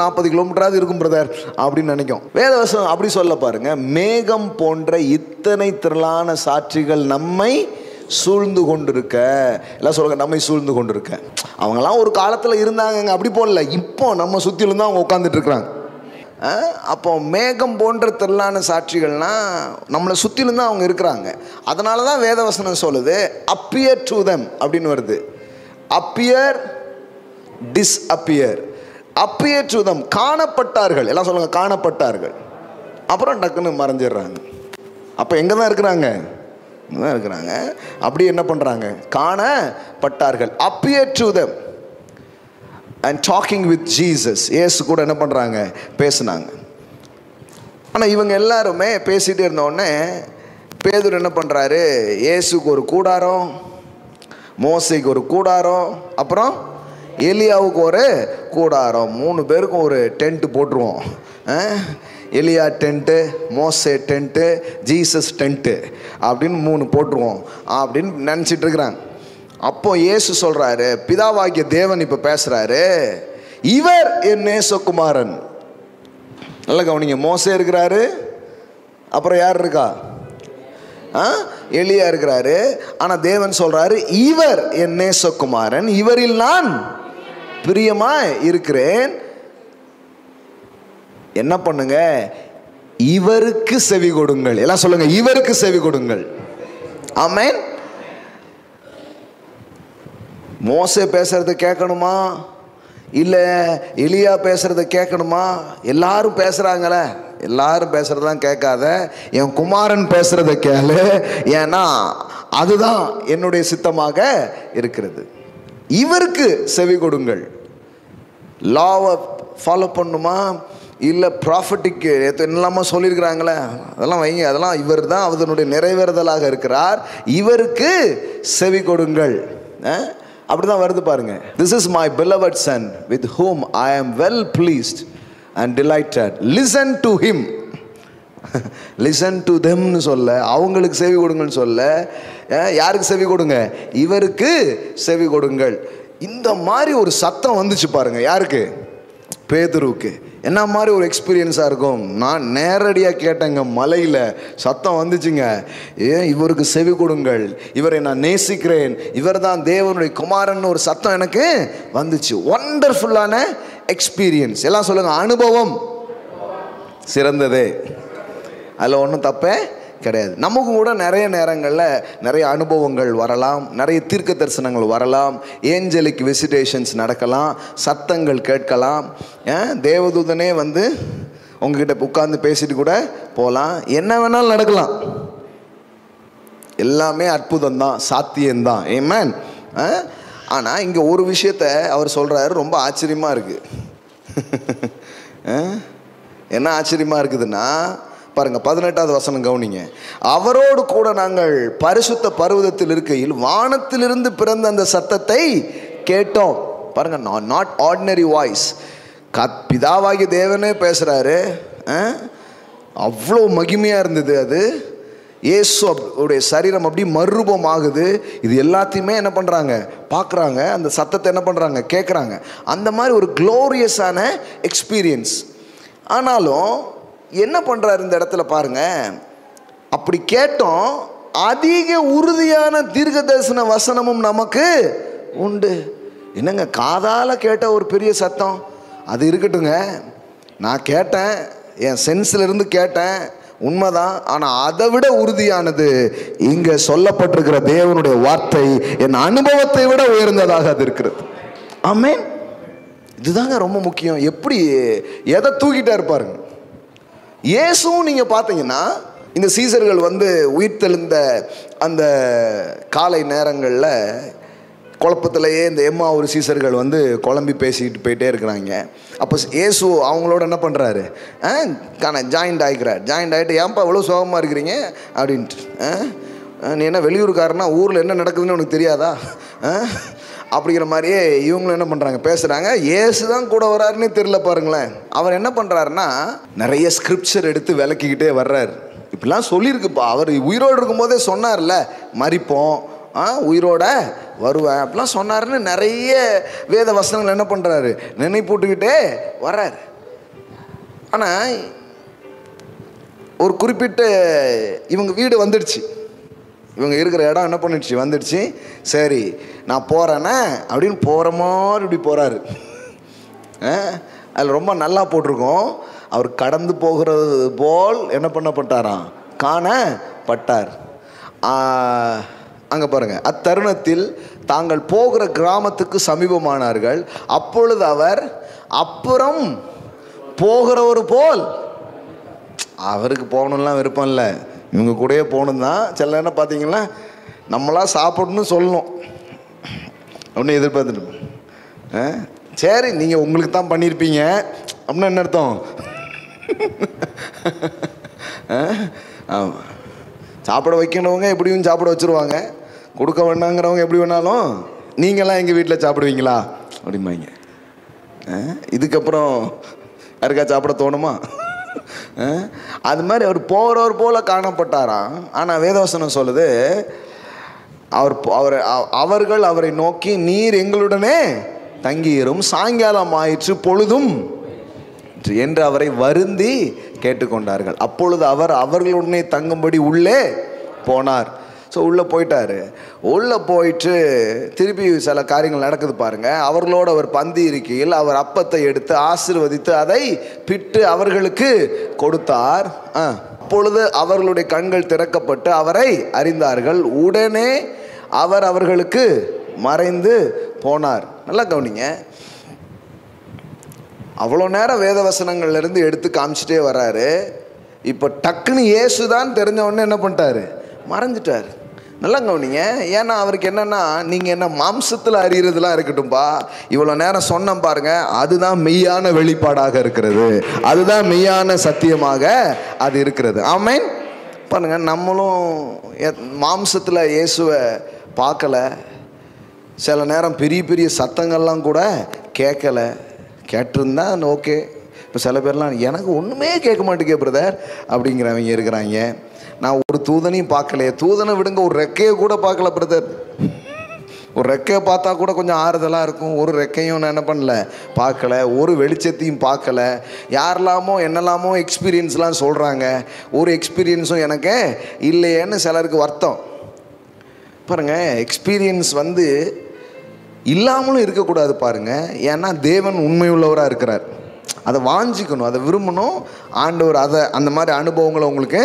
40 கிலோமீட்டராவது இருக்கும் பிரதர் அப்படின்னு நினைக்கும். வேதவசனம் அப்படி சொல்ல பாருங்க, மேகம் போன்ற இத்தனை திரளான சாட்சிகள் நம்மை சூழ்ந்து கொண்டிருக்க. எல்லாம் சொல்லுங்க, நம்மை சூழ்ந்து கொண்டிருக்க. அவங்கெல்லாம் ஒரு காலத்தில் இருந்தாங்க, அப்படி போடல. இப்போ நம்ம சுற்றிலும் தான் அவங்க உட்காந்துட்டு இருக்கிறாங்க. அப்போ மேகம் போன்ற திரளான சாட்சிகள்னா நம்மளை சுற்றிலும் தான் அவங்க இருக்கிறாங்க. அதனால தான் வேதவசனம் சொல்லுது அப்பியர் டு தெம் அப்படின்னு வருது. Appear, disappear. Appear to them, காணப்பட்டார்கள். எல்லாம் சொல்லுங்க, காணப்பட்டார்கள். அப்புறம் டக்குன்னு மறைஞ்சிடுறாங்க. அப்போ எங்கே தான் இருக்கிறாங்க? தான் இருக்கிறாங்க. அப்படி என்ன பண்ணுறாங்க? காணப்பட்டார்கள். Appear to them and talking with Jesus. இயேசு கூட என்ன பண்ணுறாங்க? பேசுனாங்க. ஆனால் இவங்க எல்லாருமே பேசிகிட்டே இருந்தோடனே பேதுரு என்ன பண்ணுறாரு? இயேசுக்கு ஒரு கூடாரம், மோசைக்கு ஒரு கூடாரம், அப்புறம் எலியாவுக்கு ஒரு கூடாரம், 3 பேருக்கும் ஒரு டென்ட்டு போட்டுருவோம். எலியா டென்ட்டு, மோசே டென்ட்டு, ஜீசஸ் டென்ட்டு அப்படின்னு 3 போட்டுருவோம் அப்படின்னு நினச்சிட்டு இருக்கிறாங்க. அப்போ இயேசு சொல்றாரு, பிதாவாகிய தேவன் இப்ப பேசுறாரு, இவர் என் நேசகுமாரன். நல்ல கவனிங்க, மோசே இருக்கிறாரு, அப்புறம் யார் இருக்கா? எலியா இருக்கிறாரு. ஆனா தேவன் சொல்றாரு, இவர் என் நேசகுமாரன், இவரில் நான் பிரியமாய் இருக்கிறேன். என்ன பண்ணுங்க? இவருக்கு செவி கொடுங்கள். எல்லாம் சொல்லுங்க, இவருக்கு செவி கொடுங்கள். ஆமென். மோசே பேசுறத கேட்கணுமா, இல்லை எலியா பேசுறத கேட்கணுமா? எல்லாரும் பேசுறாங்களே, எல்லாரும் பேசுறதான் கேட்காத, என் குமாரன் பேசுறத கேளு, ஏன்னா அதுதான் என்னுடைய சித்தமாக இருக்கிறது. இவருக்கு செவி கொடுங்கள். லாவை ஃபாலோ பண்ணுமா, இல்லை ப்ராஃபட்டிக்கு என்னெல்லாமோ சொல்லியிருக்கிறாங்களே, அதெல்லாம் வைங்க. அதெல்லாம் இவர் தான் அதனுடைய நிறைவேறுதலாக இருக்கிறார். இவருக்கு செவி கொடுங்கள். அப்படிதான் வருது பாருங்க. This is my beloved son with whom I am well pleased and delighted. Listen to him. Listen to them னு சொல்ல, அவங்களுக்கு செவி கொடுங்கன்னு சொல்ல, யாருக்கு செவி கொடுங்க? இவருக்கு செவி கொடுங்கள். இந்த மாதிரி ஒரு சத்தம் வந்துச்சு பாருங்க. யாருக்கு? பேதுருவுக்கு. என்ன மாதிரி ஒரு எக்ஸ்பீரியன்ஸாக இருக்கும்? நான் நேரடியாக கேட்டேங்க, மலையில் சத்தம் வந்துச்சுங்க. இவருக்கு செவி கொடுங்கள், இவரை நான் நேசிக்கிறேன், இவர் தான் தேவனுடைய குமாரன் ஒரு சத்தம் எனக்கு வந்துச்சு. ஒண்டர்ஃபுல்லான எக்ஸ்பீரியன்ஸ். எல்லாம் சொல்லுங்க, அனுபவம் சிறந்ததே. அதில் ஒன்றும் தப்பே கிடையாது. நமக்கு கூட நிறைய நேரங்களில் நிறைய அனுபவங்கள் வரலாம், நிறைய தீர்க்க தரிசனங்கள் வரலாம், ஏஞ்சலிக் விசிட்டேஷன்ஸ் நடக்கலாம், சத்தங்கள் கேட்கலாம். தேவதூதனே வந்து உங்ககிட்ட உட்கார்ந்து பேசிட்டு கூட போகலாம். என்ன வேணாலும் நடக்கலாம். எல்லாமே அற்புதம் தான், சாத்தியம்தான். ஆமென். ஆனால் இங்கே ஒரு விஷயத்தை அவர் சொல்கிறாரு, ரொம்ப ஆச்சரியமாக இருக்குது. என்ன ஆச்சரியமாக இருக்குதுன்னா பாருங்க, 18வது வசனம் கவனிங்க. அவரோடு கூட நாங்கள் பரிசுத்த பர்வதத்தில் இருக்கையில் வானத்திலிருந்து பிறந்த அந்த சத்தத்தை கேட்டோம். பாருங்க, நாட் ஆர்டினரி வாய்ஸ். பிதாவாகிய தேவனே பேசுறாரு. அவ்வளோ மகிமையா இருந்தது அது. இயேசு உடைய சரீரம் அப்படி மறுரூபம் ஆகுது. இது எல்லாத்தையுமே என்ன பண்றாங்க? பார்க்குறாங்க. அந்த சத்தத்தை என்ன பண்றாங்க? கேட்குறாங்க. அந்த மாதிரி ஒரு க்ளோரியஸான எக்ஸ்பீரியன்ஸ். ஆனாலும் என்ன பண்றாரு இந்த இடத்துல பாருங்க, அப்படி கேட்டோம், அதிக உறுதியான தீர்க்க தரிசன வசனமும் நமக்கு உண்டு. என்னங்க, காதால கேட்ட ஒரு பெரிய சத்தம் அது இருக்கட்டுங்க, நான் கேட்டேன், என் சென்ஸ்ல இருந்து கேட்டேன், உண்மைதான். ஆனால் அதை விட உறுதியானது இங்கே சொல்லப்பட்டிருக்கிற தேவனுடைய வார்த்தை என் அனுபவத்தை விட உயர்ந்ததாக அது இருக்கிறது. ஆமென். இதுதாங்க ரொம்ப முக்கியம். எப்படி எதை தூக்கிட்டா இருப்பாருங்க இயேசுவும். நீங்கள் பார்த்தீங்கன்னா இந்த சீசர்கள் வந்து உயிர்த்தெழுந்த அந்த காலை நேரங்களில் குழப்பத்திலேயே இந்த ஒரு சீசர்கள் வந்து குழம்பி பேசிக்கிட்டு போயிட்டே இருக்கிறாங்க. அப்போ இயேசு அவங்களோட என்ன பண்ணுறாரு? ஜாயிண்ட் ஆகிக்கிறார். ஜாயிண்ட் ஆகிட்டு, ஏன்ப்பா இவ்வளோ சோகமாக இருக்கிறீங்க அப்படின்ட்டு, நீ என்ன வெளியூருக்காரனா, ஊரில் என்ன நடக்குதுன்னு உனக்கு தெரியாதா அப்படிங்கிற மாதிரியே இவங்களும் என்ன பண்ணுறாங்க, பேசுகிறாங்க. இயேசு தான் கூட வர்றாருன்னே தெரியல பாருங்களேன். அவர் என்ன பண்ணுறாருன்னா நிறைய ஸ்கிரிப்சர் எடுத்து விளக்கிக்கிட்டே வர்றாரு. இப்படிலாம் சொல்லியிருக்குப்பா, அவர் உயிரோடு இருக்கும்போதே சொன்னார்ல, மரிப்போம் உயிரோட வருவேன் அப்படிலாம் சொன்னாருன்னு நிறைய வேத வசனங்கள் என்ன பண்ணுறாரு, நினைப்பூட்டுக்கிட்டே வர்றாரு. ஆனால் ஒரு குறிப்பிட்ட இவங்க வீடு வந்துடுச்சு, இவங்க இருக்கிற இடம் என்ன பண்ணிடுச்சு, வந்துடுச்சு. சரி நான் போகிறேன்னே அப்படின்னு போகிற மாதிரி இப்படி போகிறாரு. அதில் ரொம்ப நல்லா போட்டிருக்கோம், அவர் கடந்து போகிறது போல் என்ன பண்ணப்பட்டாராம், காணப்பட்டார். அங்கே பாருங்கள், அத்தருணத்தில் தாங்கள் போகிற கிராமத்துக்கு சமீபமானார்கள். அப்பொழுது அவர் அப்புறம் போகிறவர் போல், அவருக்கு போகணும்லாம் விருப்பம் இல்லை, இவங்க கூடயே போகணும் தான். சில என்ன பார்த்தீங்கன்னா நம்மளாம் சாப்பிடணும்னு சொல்லணும் ஒன்று எதிர்பார்த்துட்டு, சரி நீங்கள் உங்களுக்கு தான் பண்ணியிருப்பீங்க அப்படின்னு என்ன அர்த்தம்? ஆமாம், சாப்பிட வைக்கணுவங்க எப்படியும் சாப்பிட வச்சுருவாங்க, கொடுக்க வேண்டாங்கிறவங்க எப்படி வேணாலும் நீங்களாம் எங்கள் வீட்டில் சாப்பிடுவீங்களா அப்படிம்பாங்க. இதுக்கப்புறம் யாருக்கா சாப்பிட தோணுமா? அது மாதிரி அவர் போகிறவர் போல காணப்பட்டாராம். ஆனால் வேதவசனம் சொல்லுது, அவர்கள் அவரை நோக்கி நீர் எங்களுடனே தங்கியிரும், சாயங்காலம் ஆயிற்று, பொழுதும் என்று அவரை வருந்தி கேட்டுக்கொண்டார்கள். அப்பொழுது அவர் அவர்களுடனே தங்கும்படி உள்ளே போனார். ஸோ உள்ளே போயிட்டார். உள்ளே போயிட்டு திருப்பி சில காரியங்கள் நடக்குது பாருங்கள். அவர்களோடு அவர் பந்தி இருக்கையில் அவர் அப்பத்தை எடுத்து ஆசீர்வதித்து அதை பிட்டு அவர்களுக்கு கொடுத்தார். அப்பொழுது அவர்களுடைய கண்கள் திறக்கப்பட்டு அவரை அறிந்தார்கள். உடனே அவர் அவர்களுக்கு மறைந்து போனார். நல்லா கவனிங்க, அவ்வளோ நேரம் வேதவசனங்கள்லேருந்து எடுத்து காமிச்சிட்டே வர்றாரு. இப்போ டக்குன்னு இயேசுதான் தெரிஞ்ச உடனே என்ன பண்ணிட்டாரு, மறைஞ்சிட்டார். நல்லா கவனிங்க, ஏன்னா அவருக்கு என்னென்னா, நீங்கள் என்ன மாம்சத்தில் அறியறதுலாம் இருக்கட்டும்பா, இவ்வளோ நேரம் சொன்ன பாருங்க, அதுதான் மெய்யான வெளிப்பாடாக இருக்கிறது, அதுதான் மெய்யான சத்தியமாக அது இருக்கிறது. ஆமென். பாருங்க, நம்மளும் மாம்சத்தில் இயேசுவை பார்க்கல, சில நேரம் பெரிய பெரிய சத்தங்கள்லாம் கூட கேட்கல, கேட்டிருந்தா ஓகே. இப்போ சில பேர்லாம் எனக்கு ஒன்றுமே கேட்க மாட்டேங்க பிரதர் அப்படிங்கிறவங்க இருக்கிறாங்க. நான் ஒரு தூதனையும் பார்க்கலையே, தூதனை விடுங்க, ஒரு ரெக்கையை கூட பார்க்கல பிரதர். ஒரு ரெக்கையை பார்த்தா கூட கொஞ்சம் ஆறுதலாக இருக்கும், ஒரு ரெக்கையும் நான் என்ன பண்ணல, பார்க்கல, ஒரு வெளிச்சத்தையும் பார்க்கல. யாரெல்லாமோ என்னெல்லாமோ எக்ஸ்பீரியன்ஸ்லாம் சொல்கிறாங்க, ஒரு எக்ஸ்பீரியன்ஸும் எனக்கு இல்லையேன்னு சிலருக்கு வருத்தம். பாருங்கள், எக்ஸ்பீரியன்ஸ் இல்லாமலும் இருக்கக்கூடாது பாருங்கள். ஏன்னா தேவன் உண்மை உள்ளவராக இருக்கிறார், அதை வாஞ்சிக்கணும், அதை விரும்பணும். ஆண்டவர் அதை அந்த மாதிரி அனுபவங்களை உங்களுக்கு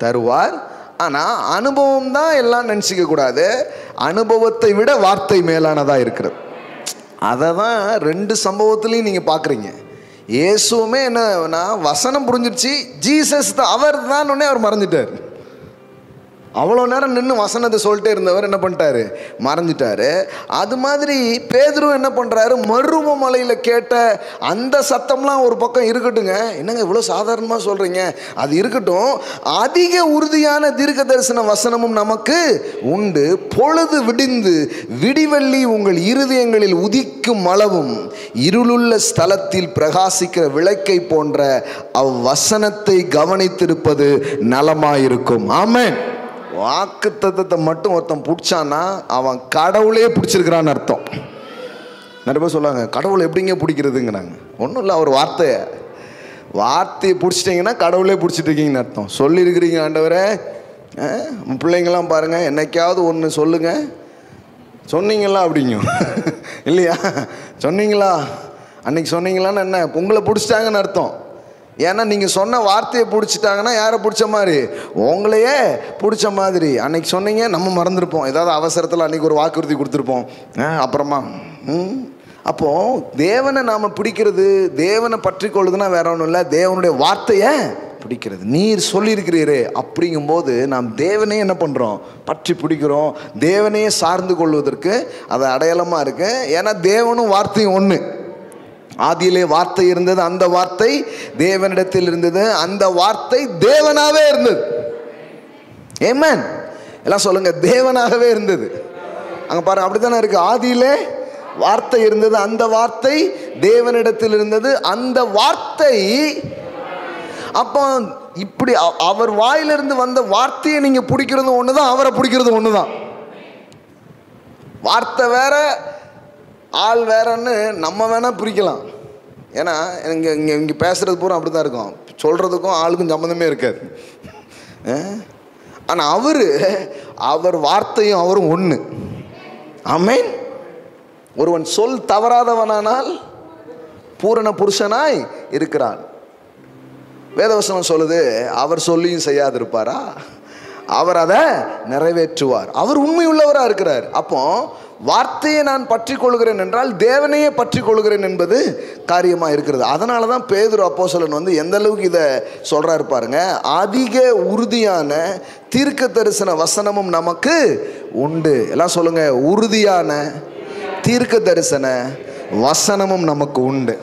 தருவார். ஆனால் அனுபவம் தான் எல்லாம் நினச்சிக்க கூடாது, அனுபவத்தை விட வார்த்தை மேலானதாக இருக்கிறது. அதை தான் ரெண்டு சம்பவத்துலேயும் நீங்கள் பார்க்குறீங்க. இயேசுவுமே என்னன்னா வசனம் புரிஞ்சிருச்சு, ஜீசஸ் தான் அவர் தான், உடனே அவர் மறைஞ்சிட்டார். அவ்வளோ நேரம் நின்று வசனத்தை சொல்லிட்டே இருந்தவர் என்ன பண்ணிட்டாரு, மறைஞ்சிட்டாரு. அது மாதிரி பேதுரு என்ன பண்ணுறாரு, மருவ மலையில் கேட்ட அந்த சத்தம்லாம் ஒரு பக்கம் இருக்கட்டுங்க, என்னங்க இவ்வளோ சாதாரணமாக சொல்கிறீங்க, அது இருக்கட்டும், அதிக உறுதியான தீர்க்க தரிசன வசனமும் நமக்கு உண்டு. பொழுது விடிந்து விடிவெள்ளி உங்கள் இருதயங்களில் உதிக்கும் அளவும் இருளுள்ள ஸ்தலத்தில் பிரகாசிக்கிற விளக்கை போன்ற அவ்வசனத்தை கவனித்திருப்பது நலமாயிருக்கும். ஆமென். வாக்குத்தத்தத்தை மட்டும் ஒருத்தன் பிடிச்சான்னா அவன் கடவுளே பிடிச்சிருக்கிறான்னு அர்த்தம். நிறைய பேர் சொல்லுவாங்க, கடவுளை எப்படிங்க பிடிக்கிறதுங்கிறாங்க. ஒன்றும் இல்லை, அவர் வார்த்தையை பிடிச்சிட்டிங்கன்னா கடவுளே பிடிச்சிட்ருக்கீங்கன்னு அர்த்தம். சொல்லியிருக்கிறீங்க ஆண்டவரே, பிள்ளைங்களாம் பாருங்கள், என்னைக்காவது ஒன்று சொல்லுங்கள், சொன்னீங்களா அப்படிங்க இல்லையா, சொன்னீங்களா அன்னைக்கு சொன்னீங்களான்னு என்ன, உங்களை பிடிச்சிட்டாங்கன்னு அர்த்தம். ஏன்னா நீங்கள் சொன்ன வார்த்தையை பிடிச்சிட்டாங்கன்னா யாரை பிடிச்ச மாதிரி, உங்களையே பிடிச்ச மாதிரி. அன்னைக்கு சொன்னீங்க, நம்ம மறந்துருப்போம், ஏதாவது அவசரத்தில் அன்றைக்கி ஒரு வாக்குறுதி கொடுத்துருப்போம், அப்புறமா அப்போது தேவனை நாம் பிடிக்கிறது, தேவனை பற்றி கொள்ளுதுன்னா வேற ஒன்றும் இல்லை, தேவனுடைய வார்த்தையை பிடிக்கிறது. நீர் சொல்லியிருக்கிறீரே அப்படிங்கும்போது நாம் தேவனையே என்ன பண்ணுறோம், பற்றி பிடிக்கிறோம். தேவனையே சார்ந்து கொள்வதற்கு அது அடையாளமாக இருக்குது. ஏன்னா தேவனும் வார்த்தையும் ஒன்று. ஆதியிலே வார்த்தை இருந்தது, அந்த வார்த்தை தேவனிடத்தில் இருந்தது, அந்த வார்த்தை தேவனாகவே இருந்தது. ஆமென். எல்லாம் சொல்லுங்க, தேவனாகவே இருந்தது. அங்கே பாருங்க, அப்படி தானே இருக்குது. ஆதியிலே வார்த்தை இருந்தது, அந்த வார்த்தை தேவனிடத்தில் இருந்தது, அந்த வார்த்தை. அப்போ இப்படி அவர் வாயிலிருந்து வந்த வார்த்தையை நீங்க பிடிக்கிறது ஒண்ணுதான், அவரை பிடிக்கிறது ஒண்ணுதான். வார்த்தை வேற ஆள் வேறன்னு நம்ம வேணா பிரிக்கலாம். ஏன்னா இங்கே பேசுறது பூரா அப்படி தான் இருக்கும், சொல்றதுக்கும் ஆளுக்கும் சம்மந்தமே இருக்காது. ஆனால் அவர் வார்த்தையும் அவரும் ஒன்று. ஆமென். ஒருவன் சொல் தவறாதவனானால் பூரண புருஷனாய் இருக்கிறான். வேதவசனம் சொல்லுது, அவர் சொல்லியும் செய்யாதிருப்பாரா, அவர் அதை நிறைவேற்றுவார். அவர் உண்மையுள்ளவராக இருக்கிறார். அப்போ வார்த்தையை நான் பற்றி கொள்கிறேன் என்றால் தேவனையே பற்றி கொள்கிறேன் என்பது காரியமாக இருக்கிறது. அதனால தான் பேதுரு அப்போஸ்தலன் எந்த அளவுக்கு இதை சொல்கிறாரு பாருங்க. அதிக உறுதியான தீர்க்க தரிசன வசனமும் நமக்கு உண்டு. எல்லாம் சொல்லுங்க, உறுதியான தீர்க்க தரிசன வசனமும் நமக்கு உண்டு.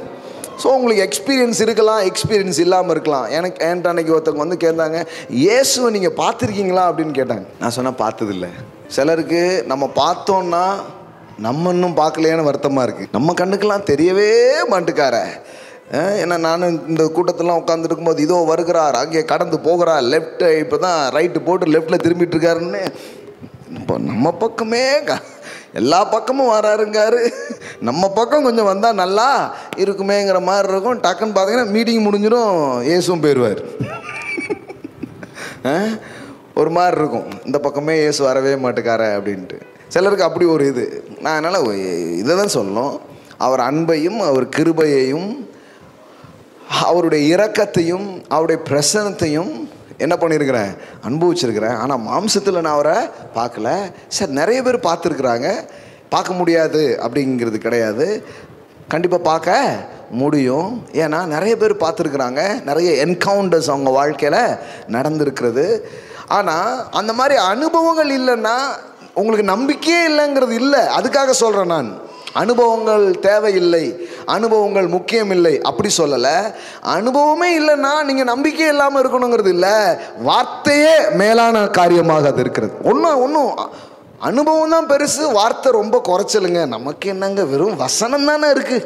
ஸோ உங்களுக்கு எக்ஸ்பீரியன்ஸ் இருக்கலாம், எக்ஸ்பீரியன்ஸ் இல்லாமல் இருக்கலாம். என்கிட்ட அன்னைக்கு ஒருத்தவங்க கேட்டாங்க, இயேசுவை நீங்கள் பார்த்துருக்கீங்களா அப்படின்னு கேட்டாங்க. நான் சொன்னேன், பார்த்ததில்லை. சிலருக்கு நம்ம பார்த்தோன்னா நம்ம இன்னும் பார்க்கலையான்னு வருத்தமாக இருக்குது. நம்ம கண்ணுக்கெல்லாம் தெரியவே மாட்டுக்கார. ஏன்னா நான் இந்த கூட்டத்திலாம் உட்காந்துட்டு இருக்கும்போது இதோ வருகிறார், அங்கே கடந்து போகிறார், லெஃப்ட்டு இப்போ தான் ரைட்டு போட்டு லெஃப்டில் திரும்பிட்டு இருக்காருன்னு இப்போ நம்ம பக்கமே எல்லா பக்கமும் வராருங்காரு, நம்ம பக்கம் கொஞ்சம் வந்தால் நல்லா இருக்குமேங்கிற மாதிரி இருக்கும். டக்குன்னு பார்த்தீங்கன்னா மீட்டிங் முடிஞ்சிடும், இயேசுவும் போயிடுவார். ஒரு மாதிரி இருக்கும், இந்த பக்கமே இயேசு வரவே மாட்டுக்கார அப்படின்ட்டு. சிலருக்கு அப்படி ஒரு இது. நான் அதனால் இதை தான் சொல்லணும், அவர் அன்பையும் அவர் கிருபையையும் அவருடைய இரக்கத்தையும் அவருடைய பிரசன்னத்தையும் என்ன பண்ணியிருக்கிறேன், அனுபவிச்சிருக்கிறேன். ஆனால் மாம்சத்தில் நான் அவரை பார்க்கல. சார் நிறைய பேர் பார்த்துருக்குறாங்க, பார்க்க முடியாது அப்படிங்கிறது கிடையாது, கண்டிப்பாக பார்க்க முடியும். ஏன்னா நிறைய பேர் பார்த்துருக்குறாங்க, நிறைய என்கவுண்டர்ஸ் அவங்க வாழ்க்கையில் நடந்திருக்கிறது. ஆனால் அந்த மாதிரி அனுபவங்கள் இல்லைன்னா உங்களுக்கு நம்பிக்கையே இல்லைங்கிறது இல்லை. அதுக்காக சொல்கிறேன் நான், அனுபவங்கள் தேவையில்லை, அனுபவங்கள் முக்கியம் இல்லை அப்படி சொல்லலை. அனுபவமே இல்லைன்னா நீங்கள் நம்பிக்கை இல்லாமல் இருக்கணுங்கிறது இல்லை, வார்த்தையே மேலான காரியமாக அது இருக்கிறது. ஒன்றும் அனுபவம் தான் பெருசு, வார்த்தை ரொம்ப குறைச்சலுங்க. நமக்கு என்னங்க வெறும் வசனம் தானே இருக்குது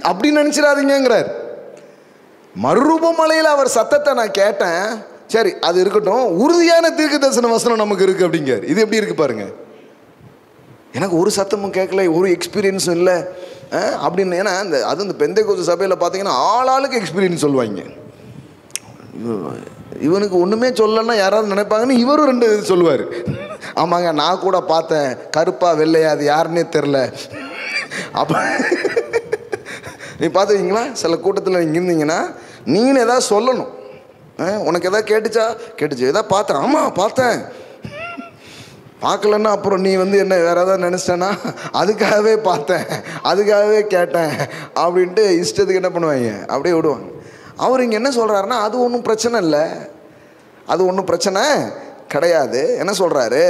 அப்படி நினச்சிடாதீங்கிறார். மறுரூபமலையில் அவர் சத்தத்தை நான் கேட்டேன், சரி அது இருக்கட்டும், உறுதியான தீர்க்க தரிசன வசனம் நமக்கு இருக்குது அப்படிங்கிறார். இது எப்படி இருக்கு பாருங்க. எனக்கு ஒரு சத்தமும் கேட்கல, ஒரு எக்ஸ்பீரியன்ஸும் இல்லை அப்படின்னு. ஏன்னா இந்த பெந்தைக்கோஸ்து சபையில் பார்த்தீங்கன்னா ஆளாளுக்கு எக்ஸ்பீரியன்ஸ் சொல்லுவாங்க. இவனுக்கு ஒன்றுமே சொல்லலைன்னா யாராவது நினைப்பாங்கன்னு இவரும் 2 இது சொல்லுவார். ஆமாங்க, நான் கூட பார்த்தேன், கருப்பா வெள்ளையா அது யாருன்னே தெரில. அப்போ நீ பார்த்துக்கிங்களா, சில கூட்டத்தில் நீங்கள் இருந்தீங்கன்னா நீங்கள் எதாவது சொல்லணும். உனக்கு எதாவது கேட்டுச்சு, எதாவது பார்த்தேன், ஆமாம் பார்த்தேன், பார்க்கலன்னா அப்புறம் நீ என்ன வேறு ஏதாவது நினச்சிட்டேன்னா அதுக்காகவே பார்த்தேன், அதுக்காகவே கேட்டேன் அப்படின்ட்டு இஷ்டத்துக்கு என்ன பண்ணுவாங்க, அப்படியே விடுவாங்க. அவர் இங்கே என்ன சொல்கிறாருன்னா, அது ஒன்றும் பிரச்சனை இல்லை, அது ஒன்றும் பிரச்சனை கிடையாது. என்ன சொல்கிறாரு,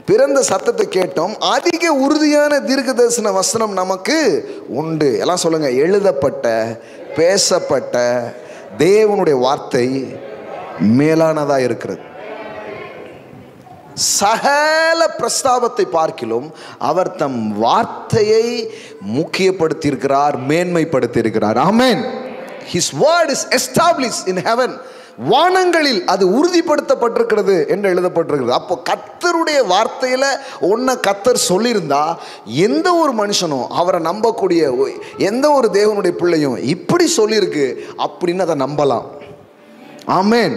பிறந்த சத்தத்தை கேட்டோம், அதிக உறுதியான தீர்க்க தரிசன வசனம் நமக்கு உண்டு. எல்லாம் சொல்லுங்கள், எழுதப்பட்ட பேசப்பட்ட தேவனுடைய வார்த்தை மேலானதாக இருக்கிறது. சகல பிரஸ்தாபத்தை பார்க்கிலும் அவர் தம் வார்த்தையை முக்கியப்படுத்தி இருக்கிறார், மேன்மைப்படுத்தி இருக்கிறார். ஆமென். His word is established in heaven. வானங்களில் அது உறுதிப்படுத்தப்பட்டிருக்கிறது என்று எழுதப்பட்டிருக்கிறது. அப்போ கர்த்தருடைய வார்த்தையில் கர்த்தர் சொல்லியிருந்தா எந்த ஒரு மனுஷனும், அவரை நம்பக்கூடிய எந்த ஒரு தேவனுடைய பிள்ளையும் இப்படி சொல்லியிருக்கு அப்படின்னு அதை நம்பலாம். ஆமென்.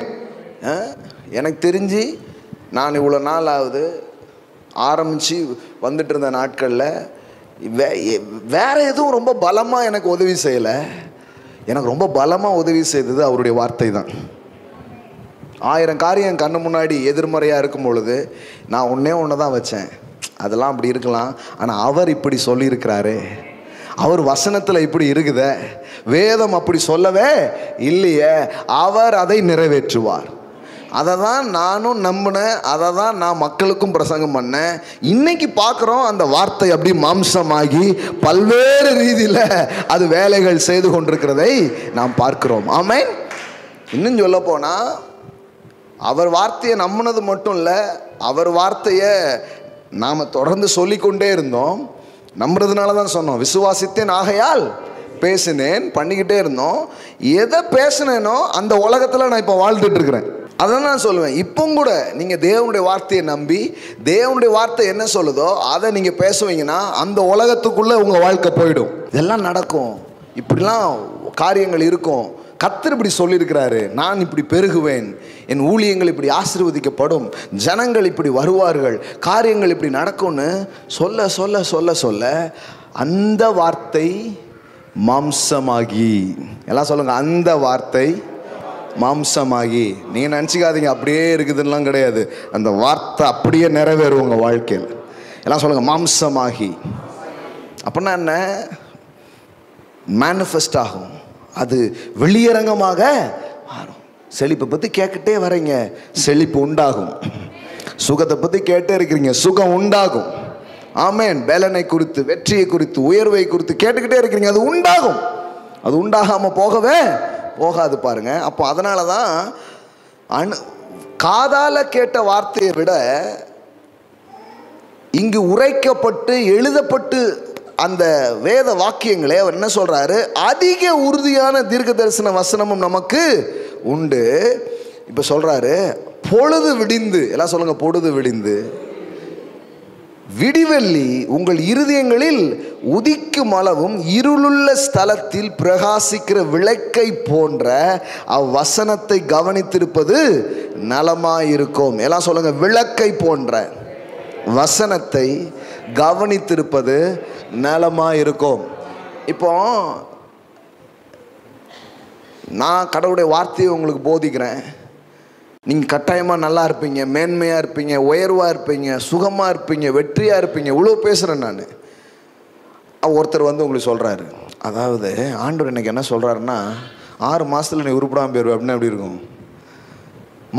எனக்கு தெரிஞ்சு நான் இவ்வளோ நாள் ஆரம்பித்து வந்துட்டு இருந்த நாட்களில் வேறு எதுவும் ரொம்ப பலமாக எனக்கு உதவி செய்யலை. எனக்கு ரொம்ப பலமாக உதவி செய்தது அவருடைய வார்த்தை தான். 1000 காரியம் கண்ணு முன்னாடி எதிர்மறையாக இருக்கும் பொழுது நான் ஒன்று தான் வச்சேன், அதெல்லாம் அப்படி இருக்கலாம், ஆனால் அவர் இப்படி சொல்லியிருக்கிறாரு, அவர் வசனத்தில் இப்படி இருக்குதே, வேதம் அப்படி சொல்லவே இல்லையே, அவர் அதை நிறைவேற்றுவார். அதை தான் நானும் நம்பினேன், அதை தான் நான் மக்களுக்கும் பிரசங்கம் பண்ணேன். இன்னைக்கு பார்க்குறோம் அந்த வார்த்தை அப்படி மாம்சமாகி பல்வேறு ரீதியில் அது வேலைகள் செய்து கொண்டிருக்கிறதை நாம் பார்க்கிறோம். ஆமென். இன்னும் சொல்ல போனால் அவர் வார்த்தையை நம்பினது மட்டும் இல்லை, அவர் வார்த்தையை நாம் தொடர்ந்து சொல்லிக்கொண்டே இருந்தோம். நம்புறதுனால தான் சொன்னோம். விசுவாசித்தேன் ஆகையால் பேசினேன், பண்ணிக்கிட்டே இருந்தோம். எதை பேசினேனோ அந்த உலகத்தில் நான் இப்போ வாழ்ந்துட்டு இருக்கிறேன். அதான் நான் சொல்லுவேன். இப்போ கூட நீங்கள் தேவனுடைய வார்த்தையை நம்பி தேவனுடைய வார்த்தை என்ன சொல்லுதோ அதை நீங்கள் பேசுவீங்கன்னா அந்த உலகத்துக்குள்ளே உங்கள் வாழ்க்கை போயிடும். இதெல்லாம் நடக்கும், இப்படிலாம் காரியங்கள் இருக்கும். கர்த்தர் இப்படி சொல்லியிருக்கிறாரு, நான் இப்படி பெருகுவேன், என் ஊழியங்கள் இப்படி ஆசீர்வதிக்கப்படும், ஜனங்கள் இப்படி வருவார்கள், காரியங்கள் இப்படி நடக்கும்னு சொல்ல சொல்ல சொல்ல சொல்ல அந்த வார்த்தை மாம்சமாகி, எல்லாம் சொல்லுங்க, அந்த வார்த்தை மாம்சமாகி. நீங்கள் நினச்சிக்காதீங்க அப்படியே இருக்குதுலாம் கிடையாது. அந்த வார்த்தை அப்படியே நிறைவேறும் உங்கள் வாழ்க்கையில். எல்லாம் சொல்லுங்க, மாம்சமாகி. அப்படின்னா என்ன? மேனிஃபெஸ்ட் ஆகும், அது வெளியரங்கமாக மாறும். செழிப்பை பற்றி கேட்டுகிட்டே வரீங்க, செழிப்பு உண்டாகும். சுகத்தை பற்றி கேட்டே இருக்கிறீங்க, சுகம் உண்டாகும். ஆமேன். வேலனை குறித்து, வெற்றியை குறித்து, உயர்வை குறித்து கேட்டுக்கிட்டே இருக்கிறீங்க, அது உண்டாகும். அது உண்டாகாமல் போகவே போகாது பாருங்க. அப்போ அதனால தான் காதால கேட்ட வார்த்தையை விட இங்கு உரைக்கப்பட்டு எழுதப்பட்டு அந்த வேத வாக்கியங்களே அவர் என்ன சொல்றாரு, அதிக உறுதியான தீர்க்க தரிசன வசனமும் நமக்கு உண்டு. இப்ப சொல்றாரு, பொழுது விடிந்து, எல்லாம் சொல்லுங்க, பொழுது விடிந்து விடிவெள்ளி உங்கள் இருதயங்களில் உதிக்கும் அளவும் இருளுள்ள ஸ்தலத்தில் பிரகாசிக்கிற விளக்கை போன்ற அவ்வசனத்தை கவனித்திருப்பது நலமாயிருக்கும். எல்லாம் சொல்லுங்க, விளக்கை போன்ற வசனத்தை கவனித்திருப்பது நலமாயிருக்கும். இப்போ நான் கடவுளுடைய வார்த்தையை உங்களுக்கு போதிக்கிறேன், நீங்கள் கட்டாயமாக நல்லா இருப்பீங்க, மேன்மையாக இருப்பீங்க, உயர்வாக இருப்பீங்க, சுகமாக இருப்பீங்க, வெற்றியாக இருப்பீங்க, இவ்வளோ பேசுகிறேன் நான். ஒருத்தர் வந்து உங்களுக்கு சொல்கிறாரு, அதாவது ஆண்டவர் எனக்கு என்ன சொல்கிறாருன்னா, 6 மாதத்தில் நீ உருப்படாமல் போயிடுவேன் அப்படின்னு. எப்படி இருக்கும்?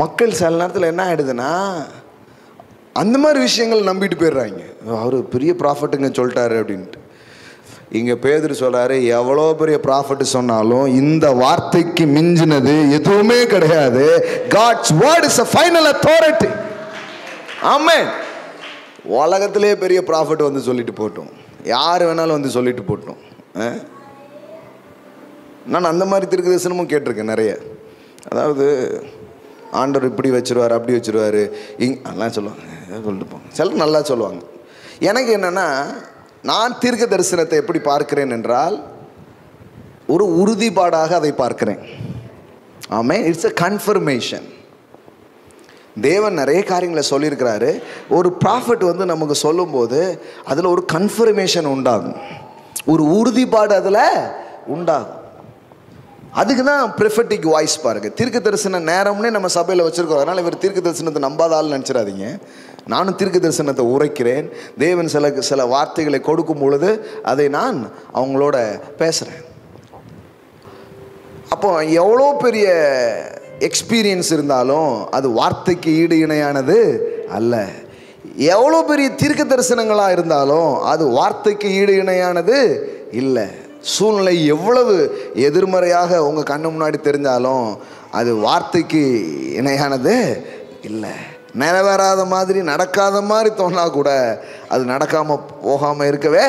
மக்கள் சில நேரத்தில் என்ன ஆகிடுதுன்னா அந்த மாதிரி விஷயங்கள் நம்பிட்டு போயிடுறாங்க. அவர் பெரிய ப்ராஃபிட்டுங்க சொல்லிட்டாரு அப்படின்ட்டு. இங்கே பேதுரு சொல்கிறாரு, எவ்வளோ பெரிய ப்ராஃபிட் சொன்னாலும் இந்த வார்த்தைக்கு மிஞ்சினது எதுவுமே கிடையாது. God's word is a final authority. ஆமென். உலகத்திலே பெரிய ப்ராஃபிட் வந்து சொல்லிட்டு போட்டோம், யார் வேணாலும் வந்து சொல்லிட்டு போட்டோம். நான் அந்த மாதிரி திருக்கு தரிசனமும் கேட்டிருக்கேன் நிறைய. அதாவது ஆண்டவர் இப்படி வச்சிருவார், அப்படி வச்சிருவார், அதெல்லாம் சொல்லுவாங்க, சொல்லிட்டு போங்க. சிலர் நல்லா சொல்லுவாங்க. எனக்கு என்னென்னா, நான் தீர்க்க தரிசனத்தை எப்படி பார்க்கிறேன் என்றால், ஒரு உறுதிப்பாடாக அதை பார்க்கிறேன். ஆமென். It's a confirmation. தேவன் நிறைய காரியங்களை சொல்லியிருக்கிறாரு. ஒரு ப்ராஃபிட் வந்து நமக்கு சொல்லும்போது அதில் ஒரு கன்ஃபர்மேஷன் உண்டாகும், ஒரு உறுதிப்பாடு அதில் உண்டாகும். அதுக்கு தான் ப்ரிஃபெட்டிக் வாய்ஸ் பாருங்கள். தீர்க்க தரிசன நேரம்னே நம்ம சபையில் வச்சுருக்கோம். அதனால் இவர் தீர்க்க தரிசனத்தை நம்பாத ஆள் நினச்சிடாதீங்க. நானும் தீர்க்க தரிசனத்தை உரைக்கிறேன். தேவன் சில வார்த்தைகளை கொடுக்கும் பொழுது அதை நான் அவங்களோட பேசுகிறேன். அப்போ எவ்வளோ பெரிய எக்ஸ்பீரியன்ஸ் இருந்தாலும் அது வார்த்தைக்கு ஈடு இணையானது அல்ல. எவ்வளோ பெரிய தீர்க்க தரிசனங்களாக இருந்தாலும் அது வார்த்தைக்கு ஈடு இணையானது இல்லை. சூழ்நிலை எவ்வளவு எதிர்மறையாக உங்கள் கண்ணு முன்னாடி தெரிஞ்சாலும் அது வார்த்தைக்கு இணையானது இல்லை. நிறைவேறாத மாதிரி, நடக்காத மாதிரி தோணா கூட அது நடக்காமல் போகாமல் இருக்கவே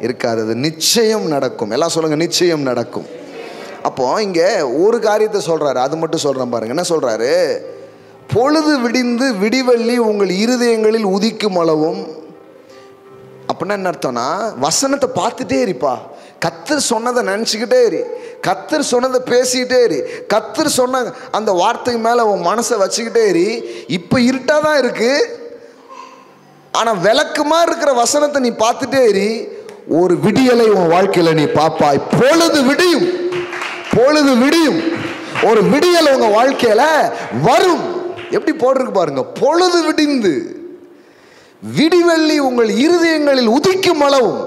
இருக்காது. அது நிச்சயம் நடக்கும். எல்லாம் சொல்லுங்கள், நிச்சயம் நடக்கும். அப்போ இங்கே ஒரு காரியத்தை சொல்கிறாரு, அது மட்டும் சொல்கிறேன் பாருங்க. என்ன சொல்கிறாரு? பொழுது விடிந்து விடிவெள்ளி உங்கள் இருதயங்களில் உதிக்கும் அளவும். அப்படின்னா என்ன அர்த்தம்னா, வசனத்தை பார்த்துட்டே இருப்பா, கர்த்தர் சொன்னதை நினச்சிக்கிட்டே இரு, கர்த்தர் சொன்னதை பேசிக்கிட்டே இரு, கர்த்தர் சொன்ன அந்த வார்த்தைக்கு மேலே உன் மனசை வச்சுக்கிட்டே இரு. இப்போ இருட்டாக தான் இருக்கு, ஆனால் விளக்குமா இருக்கிற வசனத்தை நீ பார்த்துட்டே இரு. ஒரு விடியலை உன் வாழ்க்கையில் நீ பார்ப்பாய். பொழுது விடியும், பொழுது விடியும், ஒரு விடியல் உங்க வாழ்க்கையில வரும். எப்படி போட்டிருக்கு பாருங்க, பொழுது விடிந்து விடிவெள்ளி உங்கள் இருதயங்களில் உதிக்கும் அளவும்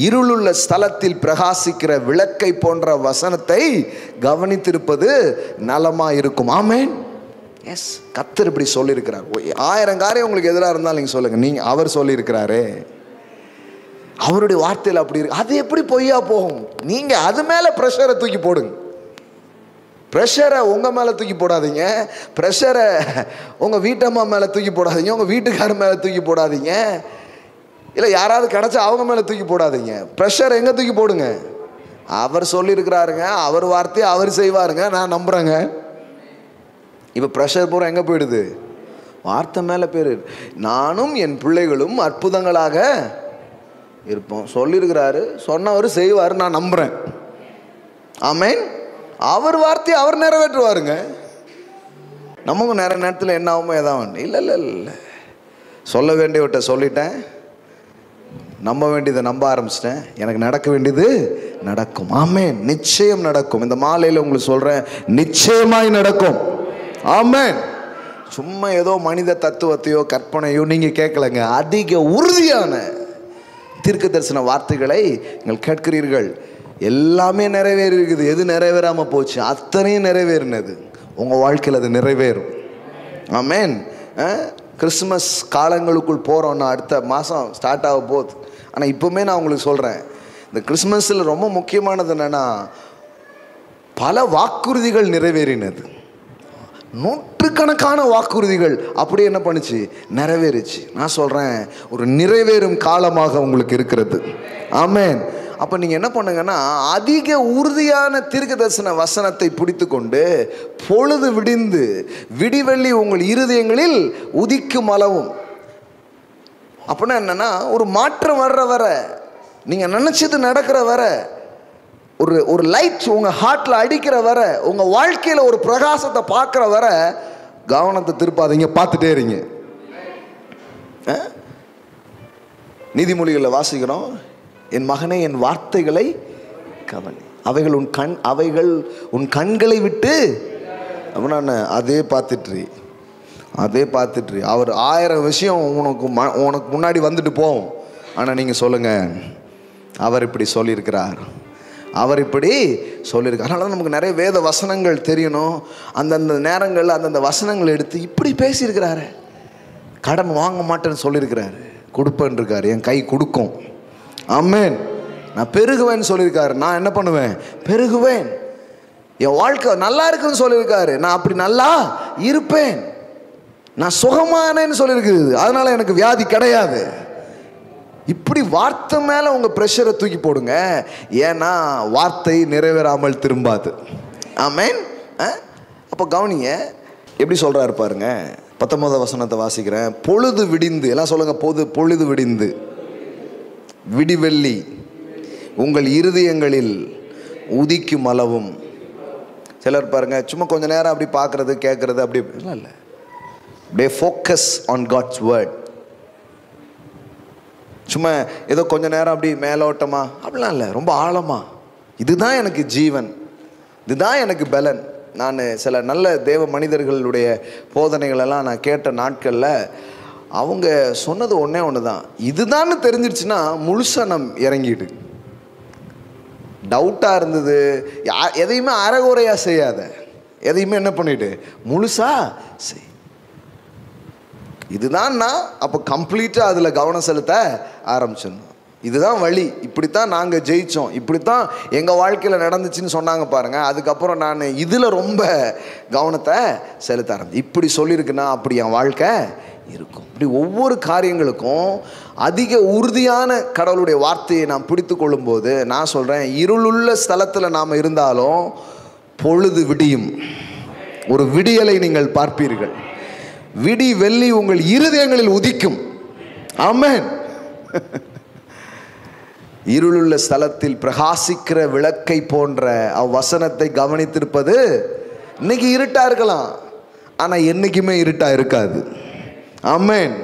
இருளுள்ள ஸ்தலத்தில் பிரகாசிக்கிற விளக்கை போன்ற வசனத்தை கவனித்திருப்பது நலமா இருக்கும். ஆமென். எஸ், கர்த்தர் இப்படி சொல்லியிருக்கிறார். 1000 காரியம் உங்களுக்கு எதிராக இருந்தாலும் நீங்க சொல்லுங்க, நீங்க அவர் சொல்லியிருக்கிறாரு, அவருடைய வார்த்தையில் அப்படி இருக்கு. அது எப்படி பொய்யா போகும்? நீங்க அது மேல பிரஷரை தூக்கி போடுங்க. ப்ரெஷரை உங்கள் மேலே தூக்கி போடாதீங்க, ப்ரெஷரை உங்கள் வீட்டம்மா மேலே தூக்கி போடாதீங்க, உங்கள் வீட்டுக்காரர் மேலே தூக்கி போடாதீங்க, இல்லை யாராவது கிடச்சா அவங்க மேலே தூக்கி போடாதீங்க. ப்ரெஷர் எங்கே தூக்கி போடுங்க? அவர் சொல்லியிருக்கிறாருங்க, அவர் வார்த்தையை அவர் செய்வாருங்க, நான் நம்புகிறேங்க. இப்போ ப்ரெஷர் பூரா எங்கே போயிடுது? வார்த்தை மேலே போயிடுது. நானும் என் பிள்ளைகளும் அற்புதங்களாக இருப்போம் சொல்லியிருக்கிறாரு, சொன்னவர் செய்வார், நான் நம்புகிறேன். ஆமென். அவர் வார்த்தையை அவர் நிறைவேற்றுவாருங்க. நமக்கு நிறைய நேரத்தில் என்ன ஆகுமோ ஏதாவது இல்லை இல்லை இல்லை, சொல்ல வேண்டியவட்ட சொல்லிட்டேன், நம்ப வேண்டியதை நம்ப ஆரம்பிச்சிட்டேன், எனக்கு நடக்க வேண்டியது நடக்கும். ஆமென். நிச்சயம் நடக்கும். இந்த மாலையில் உங்களுக்கு சொல்கிறேன், நிச்சயமாய் நடக்கும். ஆமென். சும்மா ஏதோ மனித தத்துவத்தையோ கற்பனையோ நீங்கள் கேட்கலங்க, அதிக உறுதியான தீர்க்க தரிசன வார்த்தைகளை நீங்கள் கேட்கிறீர்கள். எல்லாமே நிறைவேறி இருக்குது. எது நிறைவேறாமல் போச்சு? அத்தனையும் நிறைவேறினது உங்கள் வாழ்க்கையில் அது நிறைவேறும். ஆமென். கிறிஸ்துமஸ் காலங்களுக்குள் போகிறோன்னா அடுத்த மாதம் ஸ்டார்ட் ஆக போகுது. ஆனால் இப்போவுமே நான் உங்களுக்கு சொல்கிறேன், இந்த கிறிஸ்மஸில் ரொம்ப முக்கியமானது என்னென்னா, பல வாக்குறுதிகள் நிறைவேறினது. நூற்றுக்கணக்கான வாக்குறுதிகள் அப்படியே என்ன பண்ணுச்சு? நிறைவேறிச்சு. நான் சொல்கிறேன், ஒரு நிறைவேறும் காலமாக உங்களுக்கு இருக்கிறது. ஆமென். அப்போ நீங்கள் என்ன பண்ணுங்கன்னா, அதிக உறுதியான தீர்க்க தரிசன வசனத்தை பிடித்து கொண்டு பொழுது விடிந்து விடிவெள்ளி உங்கள் இருதயங்களில் உதிக்கும் அளவும். அப்படின்னா என்னென்னா, ஒரு மாற்றம் வர்ற வர, நீங்கள் நினச்சது நடக்கிற வர, ஒரு லைட் உங்கள் ஹார்ட்டில் அடிக்கிற வர, உங்கள் வாழ்க்கையில் ஒரு பிரகாசத்தை பார்க்குற வர கவனத்தை திருப்பாதீங்க, பார்த்துட்டே இருங்க. நீதிமொழிகளில் வாசிக்கிறோம், என் மகனே என் வார்த்தைகளை கவனி, அவைகள் உன் கண்களை விட்டு. அப்படின்னா அதே பார்த்துட்டு அவர் 1000 விஷயம் உனக்கு முன்னாடி வந்துட்டு போவோம். ஆனால் நீங்கள் சொல்லுங்கள், அவர் இப்படி சொல்லியிருக்கிறார், அவர் இப்படி சொல்லியிருக்கார். அதனால தான் நமக்கு நிறைய வேத வசனங்கள் தெரியணும். அந்தந்த நேரங்களில் அந்தந்த வசனங்கள் எடுத்து இப்படி பேசியிருக்கிறாரு. கடன் வாங்க மாட்டேன்னு சொல்லியிருக்கிறாரு, கொடுப்பேன் இருக்காரு, என் கை கொடுக்கும். ஆமென். நான் பெருகுவேன்னு சொல்லியிருக்காரு, நான் என்ன பண்ணுவேன்? பெருகுவேன். என் வாழ்க்கை நல்லா இருக்குன்னு சொல்லியிருக்காரு, நான் அப்படி நல்லா இருப்பேன். நான் சுகமானேன்னு சொல்லியிருக்குது, அதனால எனக்கு வியாதி கிடையாது. இப்படி வார்த்தை மேலே உங்கள் ப்ரெஷரை தூக்கி போடுங்க. ஏன்னா வார்த்தை நிறைவேறாமல் திரும்பாது. ஆமென். அப்போ கவனிங்க, எப்படி சொல்கிறாரு பாருங்க. 19 வசனத்தை வாசிக்கிறேன். பொழுது விடிந்து, எல்லாம் சொல்லுங்க, பொழுது விடிந்து விடிவெள்ளி உங்கள் இருதயங்களில் உதிக்கும் அளவும். சிலர் பாருங்க, சும்மா கொஞ்ச நேரம் அப்படி பார்க்கறது கேட்கறது அப்படி இல்லை, அப்படியே ஃபோக்கஸ் ஆன் காட்ஸ் வேர்ட். சும்மா ஏதோ கொஞ்ச நேரம் அப்படி மேலோட்டமா அப்படிலாம் இல்லை, ரொம்ப ஆழமா. இதுதான் எனக்கு ஜீவன், இதுதான் எனக்கு பலன். நான் சில நல்ல தேவ மனிதர்களுடைய போதனைகளெல்லாம் நான் கேட்ட நாட்களில் அவங்க சொன்னது ஒன்று தான், இதுதான்னு தெரிஞ்சிடுச்சுன்னா முழுசாக நம் இறங்கிடு. டவுட்டாக இருந்தது, எதையுமே அறகுறையாக செய்யாத, எதையுமே என்ன பண்ணிவிடு, முழுசாக செய். இதுதான்னா அப்போ கம்ப்ளீட்டாக அதில் கவனம் செலுத்த ஆரம்பிச்சிடணும். இதுதான் வழி, இப்படித்தான் நாங்கள் ஜெயித்தோம், இப்படித்தான் எங்கள் வாழ்க்கையில் நடந்துச்சுன்னு சொன்னாங்க பாருங்கள். அதுக்கப்புறம் நான் இதில் ரொம்ப கவனத்தை செலுத்த ஆரம்பிச்சேன். இப்படி சொல்லியிருக்குன்னா அப்படி என் வாழ்க்கை இருக்கும். இப்படி ஒவ்வொரு காரியங்களுக்கும் அதிக உறுதியான கடவுளுடைய வார்த்தையை நாம் பிடித்து கொள்ளும்போது, நான் சொல்கிறேன், இருளுள்ள ஸ்தலத்தில் நாம் இருந்தாலும் பொழுது விடியும். ஒரு விடியலை நீங்கள் பார்ப்பீர்கள். விடி வெள்ளி உங்கள் இருதயங்களில் உதிக்கும். ஆமென். இருளுள்ள ஸ்தலத்தில் பிரகாசிக்கிற விளக்கை போன்ற அவ்வசனத்தை கவனித்திருப்பது, இன்னைக்கு இருட்டா இருக்கலாம், ஆனால் என்னைக்குமே இருட்டா இருக்காது. ஆமென்.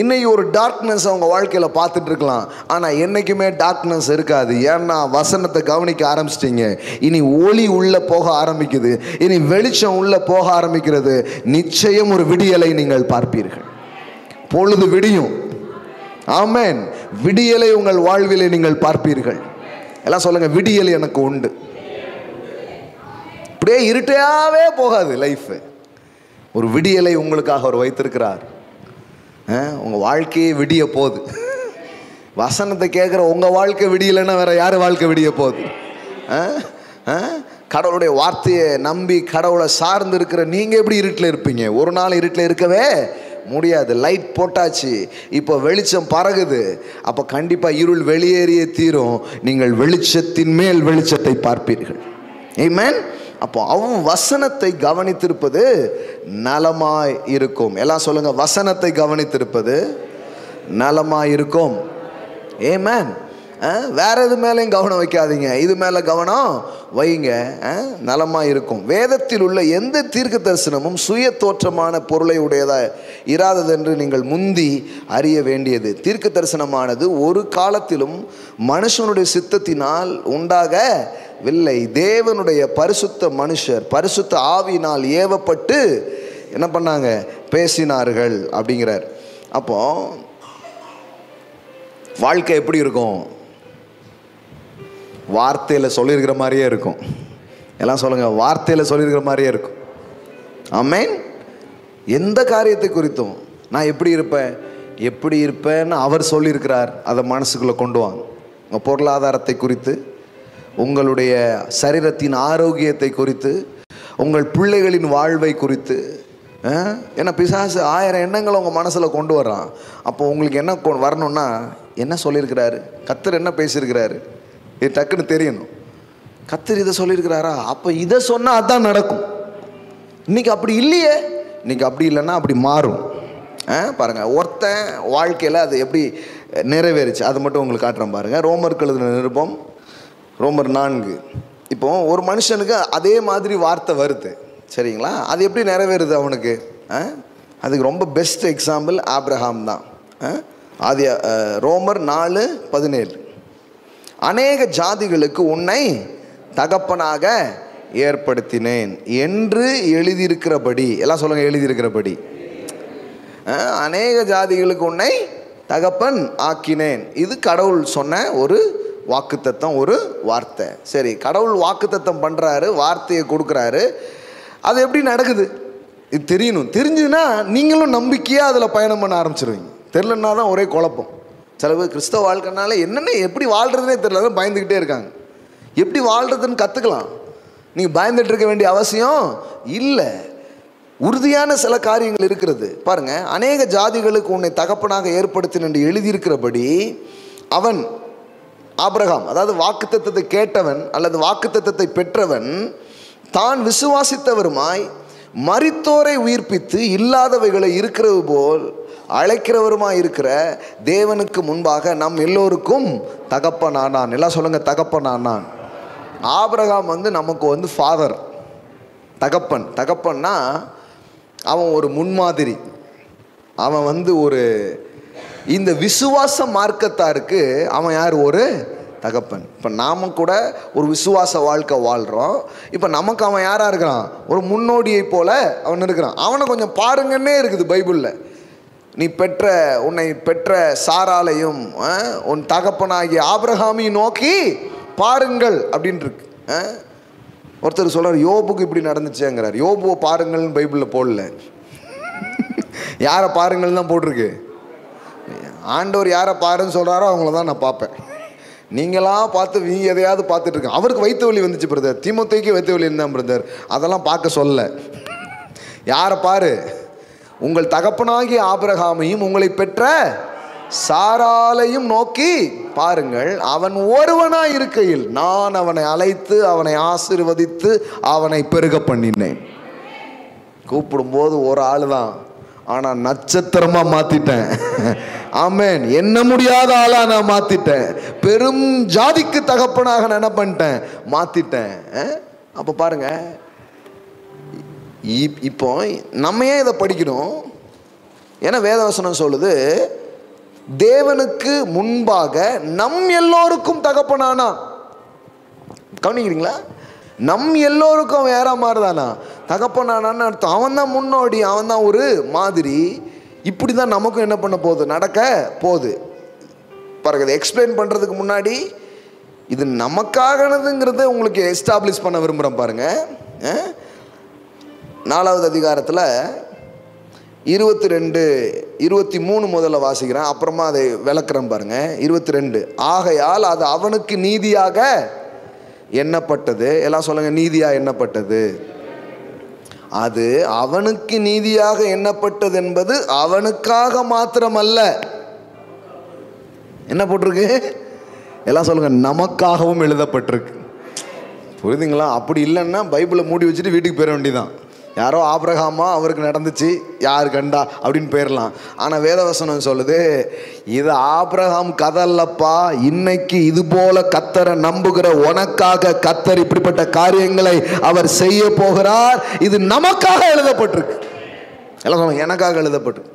இன்னைக்கு ஒரு டார்க்னஸ் அவங்க வாழ்க்கையில் பார்த்துட்டு இருக்கலாம், ஆனால் என்றைக்குமே டார்க்னஸ் இருக்காது. ஏன்னா வசனத்தை கவனிக்க ஆரம்பிச்சிட்டிங்க. இனி ஒளி உள்ளே போக ஆரம்பிக்குது, இனி வெளிச்சம் உள்ளே போக ஆரம்பிக்கிறது. நிச்சயம் ஒரு விடியலை நீங்கள் பார்ப்பீர்கள். பொழுது விடியும். ஆமென். விடியலை உங்கள் வாழ்விலே நீங்கள் பார்ப்பீர்கள். எல்லாம் சொல்லுங்க, விடியல் எனக்கு உண்டு. அப்படியே இருட்டையாவே போகாது லைஃப். ஒரு விடியலை உங்களுக்காக அவர் வைத்திருக்கிறார். உங்கள் வாழ்க்கையே விடிய போகுது. வசனத்தை கேட்குற உங்கள் வாழ்க்கை விடியலைன்னா வேற யார் வாழ்க்கை விடிய போகுது? கடவுளுடைய வார்த்தையை நம்பி கடவுளை சார்ந்து இருக்கிற நீங்கள் எப்படி இருட்டில் இருப்பீங்க? ஒரு நாள் இருட்டில் இருக்கவே முடியாது. லைட் போட்டாச்சு, இப்போ வெளிச்சம் பறகுது. அப்போ கண்டிப்பாக இருள் வெளியேறியே தீரும். நீங்கள் வெளிச்சத்தின் மேல் வெளிச்சத்தை பார்ப்பீர்கள். ஆமென். அப்போ அவன் வசனத்தை கவனித்திருப்பது நலமாய் இருக்கும். எல்லாம் சொல்லுங்க, வசனத்தை கவனித்திருப்பது நலமாய் இருக்கும். ஆமென். வேற எது மேலேயும் கவனம் வைக்காதீங்க, இது மேலே கவனம் வைங்க, நலமாக இருக்கும். வேதத்தில் உள்ள எந்த தீர்க்க தரிசனமும் சுய தோற்றமான பொருளை உடையதாக இராததென்று நீங்கள் முந்தி அறிய வேண்டியது. தீர்க்க தரிசனமானது ஒரு காலத்திலும் மனுஷனுடைய சித்தத்தினால் உண்டாகவில்லை. தேவனுடைய பரிசுத்த மனுஷர் பரிசுத்த ஆவியினால் ஏவப்பட்டு என்ன பண்ணாங்க? பேசினார்கள் அப்படிங்கிறார். அப்போ வாழ்க்கை எப்படி இருக்கும்? வார்த்தையில் சொல்லியிருக்கிற மாதிரியே இருக்கும். எல்லாம் சொல்லுங்க, வார்த்தையில் சொல்லியிருக்கிற மாதிரியே இருக்கும். ஆமென். எந்த காரியத்தை குறித்தும் நான் எப்படி இருப்பேன்னு அவர் சொல்லியிருக்கிறார். அதை மனசுக்குள்ளே கொண்டு வாங்க. உங்கள் பொருளாதாரத்தை குறித்து, உங்களுடைய சரீரத்தின் ஆரோக்கியத்தை குறித்து, உங்கள் பிள்ளைகளின் வாழ்வை குறித்து. ஏன்னா பிசாசு 1000 எண்ணங்களை உங்கள் மனசில் கொண்டு வர்றான். அப்போ உங்களுக்கு என்ன வரணும்னா, என்ன சொல்லியிருக்கிறாரு, கர்த்தர் என்ன பேசியிருக்கிறாரு, இது டக்குன்னு தெரியணும். கர்த்தர் இதை சொல்லியிருக்கிறாரா, அப்போ இதை சொன்னால் அதுதான் நடக்கும். இன்றைக்கி அப்படி இல்லையே. இன்றைக்கி அப்படி இல்லைன்னா அப்படி மாறும். பாருங்கள், ஒருத்தன் வாழ்க்கையில் அது எப்படி நிறைவேறிச்சு அது மட்டும் உங்களுக்கு காட்டுறேன் பாருங்கள். ரோமருக்கு எழுதின நிருபம், ரோமர் 4. இப்போ ஒரு மனுஷனுக்கு அதே மாதிரி வார்த்தை வருது, சரிங்களா? அது எப்படி நிறைவேறுது அவனுக்கு? அதுக்கு ரொம்ப பெஸ்ட் எக்ஸாம்பிள் ஆபிரகாம் தான். அது ரோமர் 4:17. அநேக ஜாதிகளுக்கு உன்னை தகப்பனாக ஏற்படுத்தினேன் என்று எழுதியிருக்கிறபடி. எல்லாம் சொல்லுங்க, எழுதியிருக்கிறபடி. அநேக ஜாதிகளுக்கு உன்னை தகப்பன் ஆக்கினேன். இது கடவுள் சொன்ன ஒரு வாக்குத்தத்தம், ஒரு வார்த்தை. சரி, கடவுள் வாக்குத்தத்தம் பண்ணுறாரு, வார்த்தையை கொடுக்குறாரு. அது எப்படி நடக்குது இது தெரியணும். தெரிஞ்சுதுன்னா நீங்களும் நம்பிக்கையாக அதில் பயணம் பண்ண ஆரம்பிச்சிருவீங்க. தெரிலன்னா தான் ஒரே குழப்பம். சில பேர் கிறிஸ்தவ வாழ்க்கைனால என்னென்ன எப்படி வாழ்கிறதுனே தெரியல, பயந்துக்கிட்டே இருக்காங்க. எப்படி வாழ்கிறதுன்னு கற்றுக்கலாம். நீங்கள் பயந்துட்டு இருக்க வேண்டிய அவசியம் இல்லை. உறுதியான சில காரியங்கள் இருக்கிறது பாருங்கள். அநேக ஜாதிகளுக்கு உன்னை தகப்பனாக ஏற்படுத்தின என்று எழுதியிருக்கிறபடி அவன் ஆபிரகாம், அதாவது வாக்குத்தத்தத்தை கேட்டவன் அல்லது வாக்குத்தத்தத்தை பெற்றவன், தான் விசுவாசித்தவருமாய் மரித்தோரை உயிர்ப்பித்து இல்லாதவைகளை இருக்கிறது போல் அழைக்கிறவருமாய் இருக்கிற தேவனுக்கு முன்பாக நம் எல்லோருக்கும் தகப்பனானான். எல்லாம் சொல்லுங்க, தகப்பனானான். ஆபிரகாம் நமக்கு ஃபாதர், தகப்பன். தகப்பன்னா அவன் ஒரு முன்மாதிரி. அவன் ஒரு இந்த விசுவாச மார்க்கத்தாருக்கு அவன் யார்? ஒரு தகப்பன். இப்போ நாம் கூட ஒரு விசுவாச வாழ்க்கை வாழ்கிறோம். இப்போ நமக்கு அவன் யாராக இருக்கிறான்? ஒரு முன்னோடியை போல அவன் இருக்கிறான். அவனை கொஞ்சம் பாருங்கன்னே இருக்குது பைபிளில். நீ உன்னை பெற்ற சாராலையும் உன் தகப்பனாகிய ஆபிரகாமையும் நோக்கி பாருங்கள் அப்படின்னு இருக்கு. ஒருத்தர் சொல்கிறார், யோபுக்கு இப்படி நடந்துச்சேங்கிறார். யோபுவை பாருங்கள்னு பைபிளில் போடல, யாரை பாருங்கள் தான் போட்டிருக்கு. ஆண்டவர் யாரை பாருன்னு சொல்கிறாரோ அவங்கள தான் நான் பார்ப்பேன். நீங்களாம் பார்த்து நீ எதையாவது பார்த்துட்ருக்கேன். அவருக்கு வயிற்று வலி வந்துச்சு பிரதர், தீமோத்தேயுக்கு வயிற்று வலி இருந்தான் பிரதர், அதெல்லாம் பார்க்க சொல்ல. யாரை பாரு? உங்கள் தகப்பனாகிய ஆபிரகாமையும் உங்களை பெற்ற சாராலையும் நோக்கி பாருங்கள். அவன் ஒருவனாய் இருக்கையில் நான் அவனை அழைத்து அவனை ஆசீர்வதித்து அவனை பெருக பண்ணினேன். கூப்பிடும்போது ஒரு ஆள் தான், ஆனால் நட்சத்திரமாக மாற்றிட்டேன். ஆமென். எண்ண முடியாத ஆளாக நான் மாற்றிட்டேன். பெரும் ஜாதிக்கு தகப்பனாக நான் என்ன பண்ணிட்டேன்? மாற்றிட்டேன். அப்போ பாருங்க, இப்போ நம்ம ஏன் இதை படிக்கணும்? ஏன்னா வேதவசனம் சொல்லுது, தேவனுக்கு முன்பாக நம் எல்லோருக்கும் தகப்பனானா. கவனிக்கிறீங்களா? நம் எல்லோருக்கும் அவன் யாரா மாறுதானா? தகப்பனானான்னு அர்த்தம். அவன் தான் முன்னோடி, அவன் தான் ஒரு மாதிரி. இப்படி தான் நமக்கும் என்ன பண்ண போகுது? நடக்க போகுது. பாருங்க, இதை எக்ஸ்பிளைன் பண்ணுறதுக்கு முன்னாடி இது நமக்காகனதுங்கிறத உங்களுக்கு எஸ்டாப்ளிஷ் பண்ண விரும்புகிறேன். பாருங்க, 4வது அதிகாரத்தில் 22, 23 முதல்ல வாசிக்கிறேன், அப்புறமா அதை விளக்குறேன் பாருங்க. 22, ஆகையால் அது அவனுக்கு நீதியாக எண்ணப்பட்டது. எல்லாம் சொல்லுங்க, நீதியா எண்ணப்பட்டது. அது அவனுக்கு நீதியாக எண்ணப்பட்டது என்பது அவனுக்காக மாத்திரமல்ல. என்ன போட்டிருக்கு? எல்லாம் சொல்லுங்க, நமக்காகவும் எழுதப்பட்டிருக்கு. புரியுதுங்களா? அப்படி இல்லைன்னா பைபிளை மூடி வச்சுட்டு வீட்டுக்கு போயிட வேண்டியதான். யாரோ ஆபிரகாமா அவருக்கு நடந்துச்சு, யார் கண்டா அப்படின்னு போயிடலாம். ஆனால் வேதவசனம் சொல்லுது, இது ஆபிரகாம் கதை இல்லப்பா. இன்னைக்கு இது போல கர்த்தரை நம்புகிற உனக்காக கர்த்தர் இப்படிப்பட்ட காரியங்களை அவர் செய்ய போகிறார். இது நமக்காக எழுதப்பட்டிருக்கு. எல்லாம் சொல்லுங்க, எனக்காக எழுதப்பட்டிருக்கு.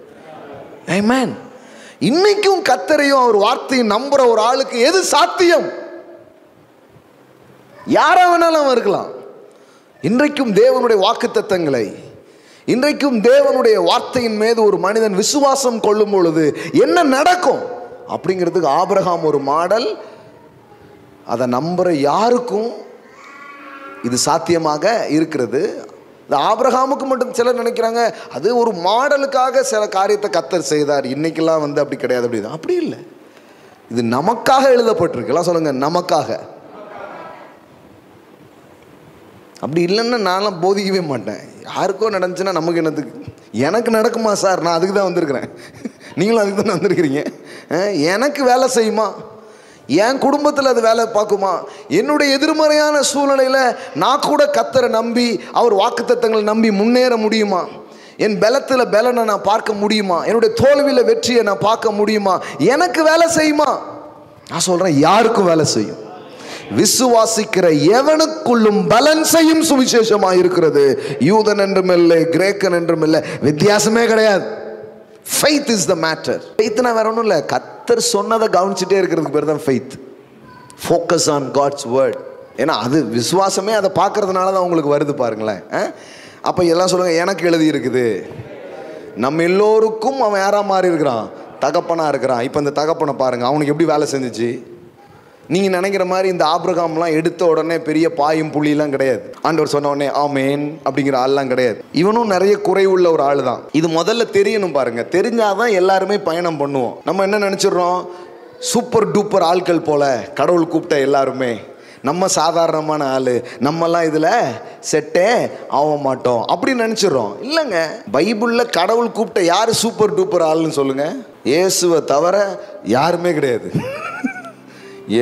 ஆமென். இன்னைக்கும் கர்த்தரையும் அவர் வார்த்தையை நம்புற ஒரு ஆளுக்கு எது சாத்தியம்? யாரா வேணாலும் இருக்கலாம். இன்றைக்கும் தேவனுடைய வாக்குத்தத்தங்களை, இன்றைக்கும் தேவனுடைய வார்த்தையின் மீது ஒரு மனிதன் விசுவாசம் கொள்ளும் பொழுது என்ன நடக்கும் அப்படிங்கிறதுக்கு ஆபிரகாம் ஒரு மாடல். அதை நம்புற யாருக்கும் இது சாத்தியமாக இருக்கிறது. இந்த ஆபிரகாமுக்கு மட்டும் சிலர் நினைக்கிறாங்க அது ஒரு மாடலுக்காக சில காரியத்தை கர்த்தர் செய்தார், இன்னைக்கெல்லாம் அப்படி கிடையாது. அப்படி இல்லை. இது நமக்காக எழுதப்பட்டிருக்கு. எல்லாம் சொல்லுங்க, நமக்காக. அப்படி இல்லைன்னா நான்லாம் போதிக்கவே மாட்டேன். யாருக்கோ நடந்துச்சுன்னா நமக்கு என்னத்துக்கு? எனக்கு நடக்குமா சார்? நான் அதுக்கு தான் வந்திருக்கிறேன். நீங்களும் அதுக்கு தானே வந்திருக்கிறீங்க. எனக்கு வேலை செய்யுமா? என் குடும்பத்தில் அது வேலை பார்க்குமா? என்னுடைய எதிர்மறையான சூழ்நிலையில் நான் கூட கர்த்தரை நம்பி அவர் வாக்குத்தத்தங்களை நம்பி முன்னேற முடியுமா? என் பலத்தில் பலனை நான் பார்க்க முடியுமா? என்னுடைய தோல்வியில் வெற்றியை நான் பார்க்க முடியுமா? எனக்கு வேலை செய்யுமா? நான் சொல்கிறேன், யாருக்கும் வேலை செய்யும். விசுவாசிக்கிற எவனுக்குள்ளும் பலன் செய்யும் சுவிசேஷமாக இருக்கிறது. யூதன் என்றும் இல்லை, கிரேக்கன் என்றும் இல்லை, வித்தியாசமே கிடையாது. Faith is the matter. ஃபெய்த்னா வேற ஒன்றும் இல்லை, கர்த்தர் சொன்னதை கவனிச்சுட்டே இருக்கிறதுக்கு பேர் தான் faith. Focus on God's word. ஏன்னா அது விசுவாசமே அதை பார்க்கறதுனால தான் உங்களுக்கு வருது பாருங்களேன். அப்போ எல்லாம் சொல்லுங்க, எனக்கு எழுதி இருக்குது. நம்ம எல்லோருக்கும் அவன் யாரா மாறி இருக்கிறான்? தகப்பனாக இருக்கிறான். இப்போ இந்த தகப்பனை பாருங்கள், அவனுக்கு எப்படி வேலை செஞ்சிச்சு? நீங்கள் நினைக்கிற மாதிரி இந்த ஆபிரகாம்லாம் எடுத்த உடனே பெரிய பாயும் புள்ளிலாம் கிடையாது. ஆண்டவர் சொன்ன உடனே ஆமேன் அப்படிங்கிற ஆள்லாம் கிடையாது. இவனும் நிறைய குறைவுள்ள ஒரு ஆள் தான். இது முதல்ல தெரியணும் பாருங்க. தெரிஞ்சாதான் எல்லாருமே பயணம் பண்ணுவோம். நம்ம என்ன நினச்சிடுறோம்? சூப்பர் டூப்பர் ஆட்கள் போல கடவுள் கூப்பிட்ட எல்லாருமே நம்ம சாதாரணமான ஆள், நம்மெல்லாம் இதில் செட்டே ஆக மாட்டோம் அப்படின்னு நினச்சிடுறோம். இல்லைங்க, பைபிளில் கடவுள் கூப்பிட்ட யார் சூப்பர் டூப்பர் ஆள்னு சொல்லுங்கள்? இயேசுவை தவிர யாருமே கிடையாது.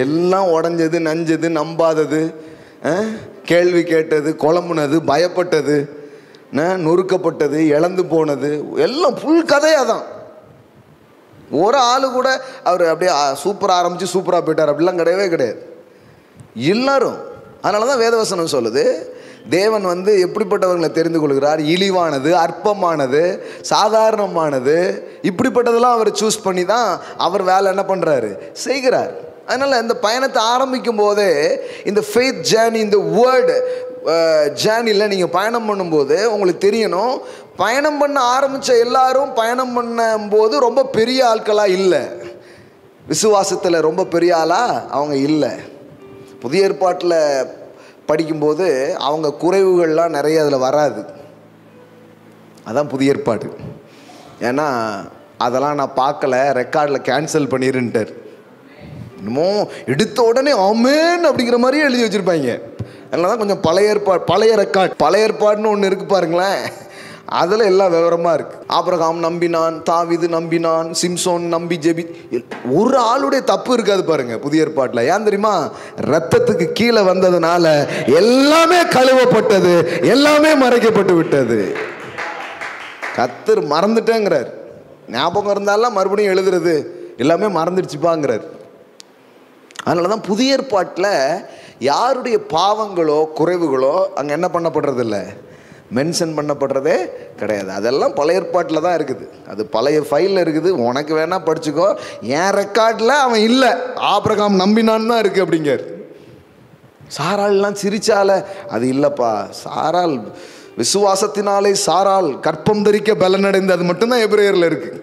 எல்லாம் உடஞ்சது, நஞ்சது, நம்பாதது, கேள்வி கேட்டது, குழம்புனது, பயப்பட்டது, நொறுக்கப்பட்டது, இழந்து போனது, எல்லாம் ஃபுல் கதையாக தான். ஒரு ஆள் கூட அவர் அப்படியே சூப்பராக ஆரம்பித்து சூப்பராக போயிட்டார் அப்படிலாம் கிடையவே கிடையாது. எல்லாரும். அதனால தான் வேதவசனம் சொல்லுது, தேவன் எப்படிப்பட்டவர்களை தெரிந்து கொள்கிறார்? இழிவானது, அற்பமானது, சாதாரணமானது, இப்படிப்பட்டதெல்லாம் அவர் சூஸ் பண்ணி தான் அவர் வேலை என்ன பண்ணுறாரு? செய்கிறார். அதனால் இந்த பயணத்தை ஆரம்பிக்கும் போதே இந்த ஃபெய்த் ஜேர்னி, இந்த வேர்டு ஜேர்னியில் நீங்கள் பயணம் பண்ணும்போது உங்களுக்கு தெரியணும், பயணம் பண்ண ஆரம்பித்த எல்லாரும் பயணம் பண்ணும்போது ரொம்ப பெரிய ஆட்களாக இல்லை, விசுவாசத்தில் ரொம்ப பெரிய ஆளாக அவங்க இல்லை. புதிய ஏற்பாட்டில் படிக்கும்போது அவங்க குறைவுகள்லாம் நிறைய அதில் வராது. அதான் புதிய ஏற்பாடு. ஏன்னா அதெல்லாம் நான் பார்க்கல, ரெக்கார்டில் கேன்சல் பண்ணிருன்ட்டார். இன்னமும் எடுத்த உடனே ஆமேன் அப்படிங்கிற மாதிரியே எழுதி வச்சுருப்பாங்க. அதனால தான் கொஞ்சம் பழைய ஏற்பாடு, பழைய ரெக்கார்ட், பழைய ஏற்பாடுன்னு ஒன்று இருக்குது பாருங்களேன். அதில் எல்லாம் விவரமாக இருக்குது. ஆபிரகாம் நம்பினான், தாவீது நம்பினான், சிம்சோன் நம்பி ஜெபி, ஒரு ஆளுடைய தப்பு இருக்காது பாருங்கள் புதிய ஏற்பாட்டில். ஏன் தெரியுமா? ரத்தத்துக்கு கீழே வந்ததுனால எல்லாமே கழுவப்பட்டது, எல்லாமே மறைக்கப்பட்டு விட்டது. கர்த்தர் மறந்துட்டேங்கிறார். ஞாபகம் இருந்தாலும் மறுபடியும் எழுதுறது எல்லாமே மறந்துடுச்சுப்பாங்கிறார். அதனால தான் புதிய ஏற்பாட்டில் யாருடைய பாவங்களோ குறைவுகளோ அங்கே என்ன பண்ணப்படுறதில்லை, மென்ஷன் பண்ணப்படுறதே கிடையாது. அதெல்லாம் பழைய ஏற்பாட்டில் தான் இருக்குது. அது பழைய ஃபைலில் இருக்குது, உனக்கு வேணால் படிச்சுக்கோ. என் ரெக்கார்டில் அவன் இல்லை, ஆபிரகாம் நம்பினான்னு தான் இருக்குது அப்படிங்கார். சாராள்லாம் சிரிச்சால, அது இல்லைப்பா, சாராள் விசுவாசத்தினாலே சாராள் கற்பம் தரிக்க பலனடைந்து, அது மட்டும்தான் எபிரேயரில் இருக்குது.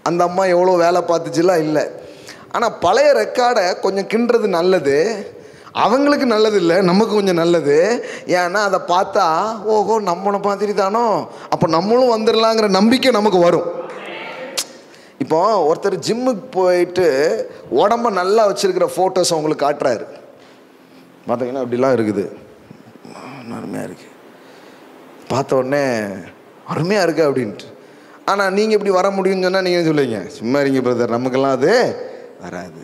அந்த அம்மா எவ்வளோ வேலை பார்த்துச்சுலாம் இல்லை. ஆனால் பழைய ரெக்கார்டை கொஞ்சம் கிண்டுறது நல்லது. அவங்களுக்கு நல்லது இல்லை, நமக்கு கொஞ்சம் நல்லது. ஏன்னா அதை பார்த்தா ஓஹோ நம்மளை மாதிரி தானோ, அப்போ நம்மளும் வந்துடலாங்கிற நம்பிக்கை நமக்கு வரும். இப்போ ஒருத்தர் ஜிம்முக்கு போயிட்டு உடம்ப நல்லா வச்சுருக்கிற ஃபோட்டோஸ் அவங்களுக்கு காட்டுறாரு. பார்த்தீங்கன்னா அப்படிலாம் இருக்குது. அருமையாக இருக்குது, பார்த்த உடனே அருமையாக இருக்குது அப்படின்ட்டு. ஆனால் நீங்கள் இப்படி வர முடியும்னு சொன்னால் நீங்கள் சொல்லுவீங்க, சும்மா இருங்க பிரதர், நமக்கெல்லாம் அது வராது.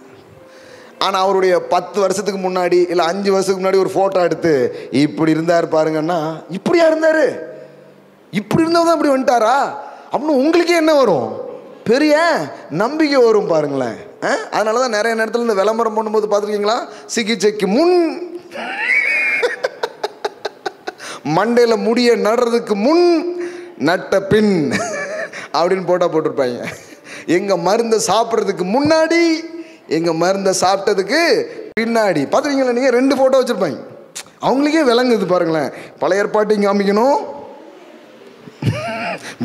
ஆனால் அவருடைய 10 வருஷத்துக்கு முன்னாடி இல்லை 5 வருஷத்துக்கு முன்னாடி ஒரு ஃபோட்டோ எடுத்து இப்படி இருந்தார் பாருங்கன்னா, இப்படியா இருந்தார், இப்படி இருந்தவங்க தான் இப்படி வந்துட்டாரா அப்படின்னு உங்களுக்கே என்ன வரும், பெரிய நம்பிக்கை வரும் பாருங்களேன். அதனால தான் நிறைய நேரத்தில் இந்த விளம்பரம் பண்ணும்போது பார்த்துருக்கீங்களா, சிகிச்சைக்கு முன், மண்டையில் முடிய நடுறதுக்கு முன், நட்ட பின் அப்படின்னு போட்டிருப்பாங்க. எங்கள் மருந்தை சாப்பிட்றதுக்கு முன்னாடி, எங்கள் மருந்தை சாப்பிட்டதுக்கு பின்னாடி. பார்த்துருக்கீங்களா நீங்கள், 2 ஃபோட்டோ வச்சுருப்பாங்க. அவங்களுக்கே விளங்குது பாருங்களேன். பழைய ஏற்பாட்டையும் காமிக்கணும்,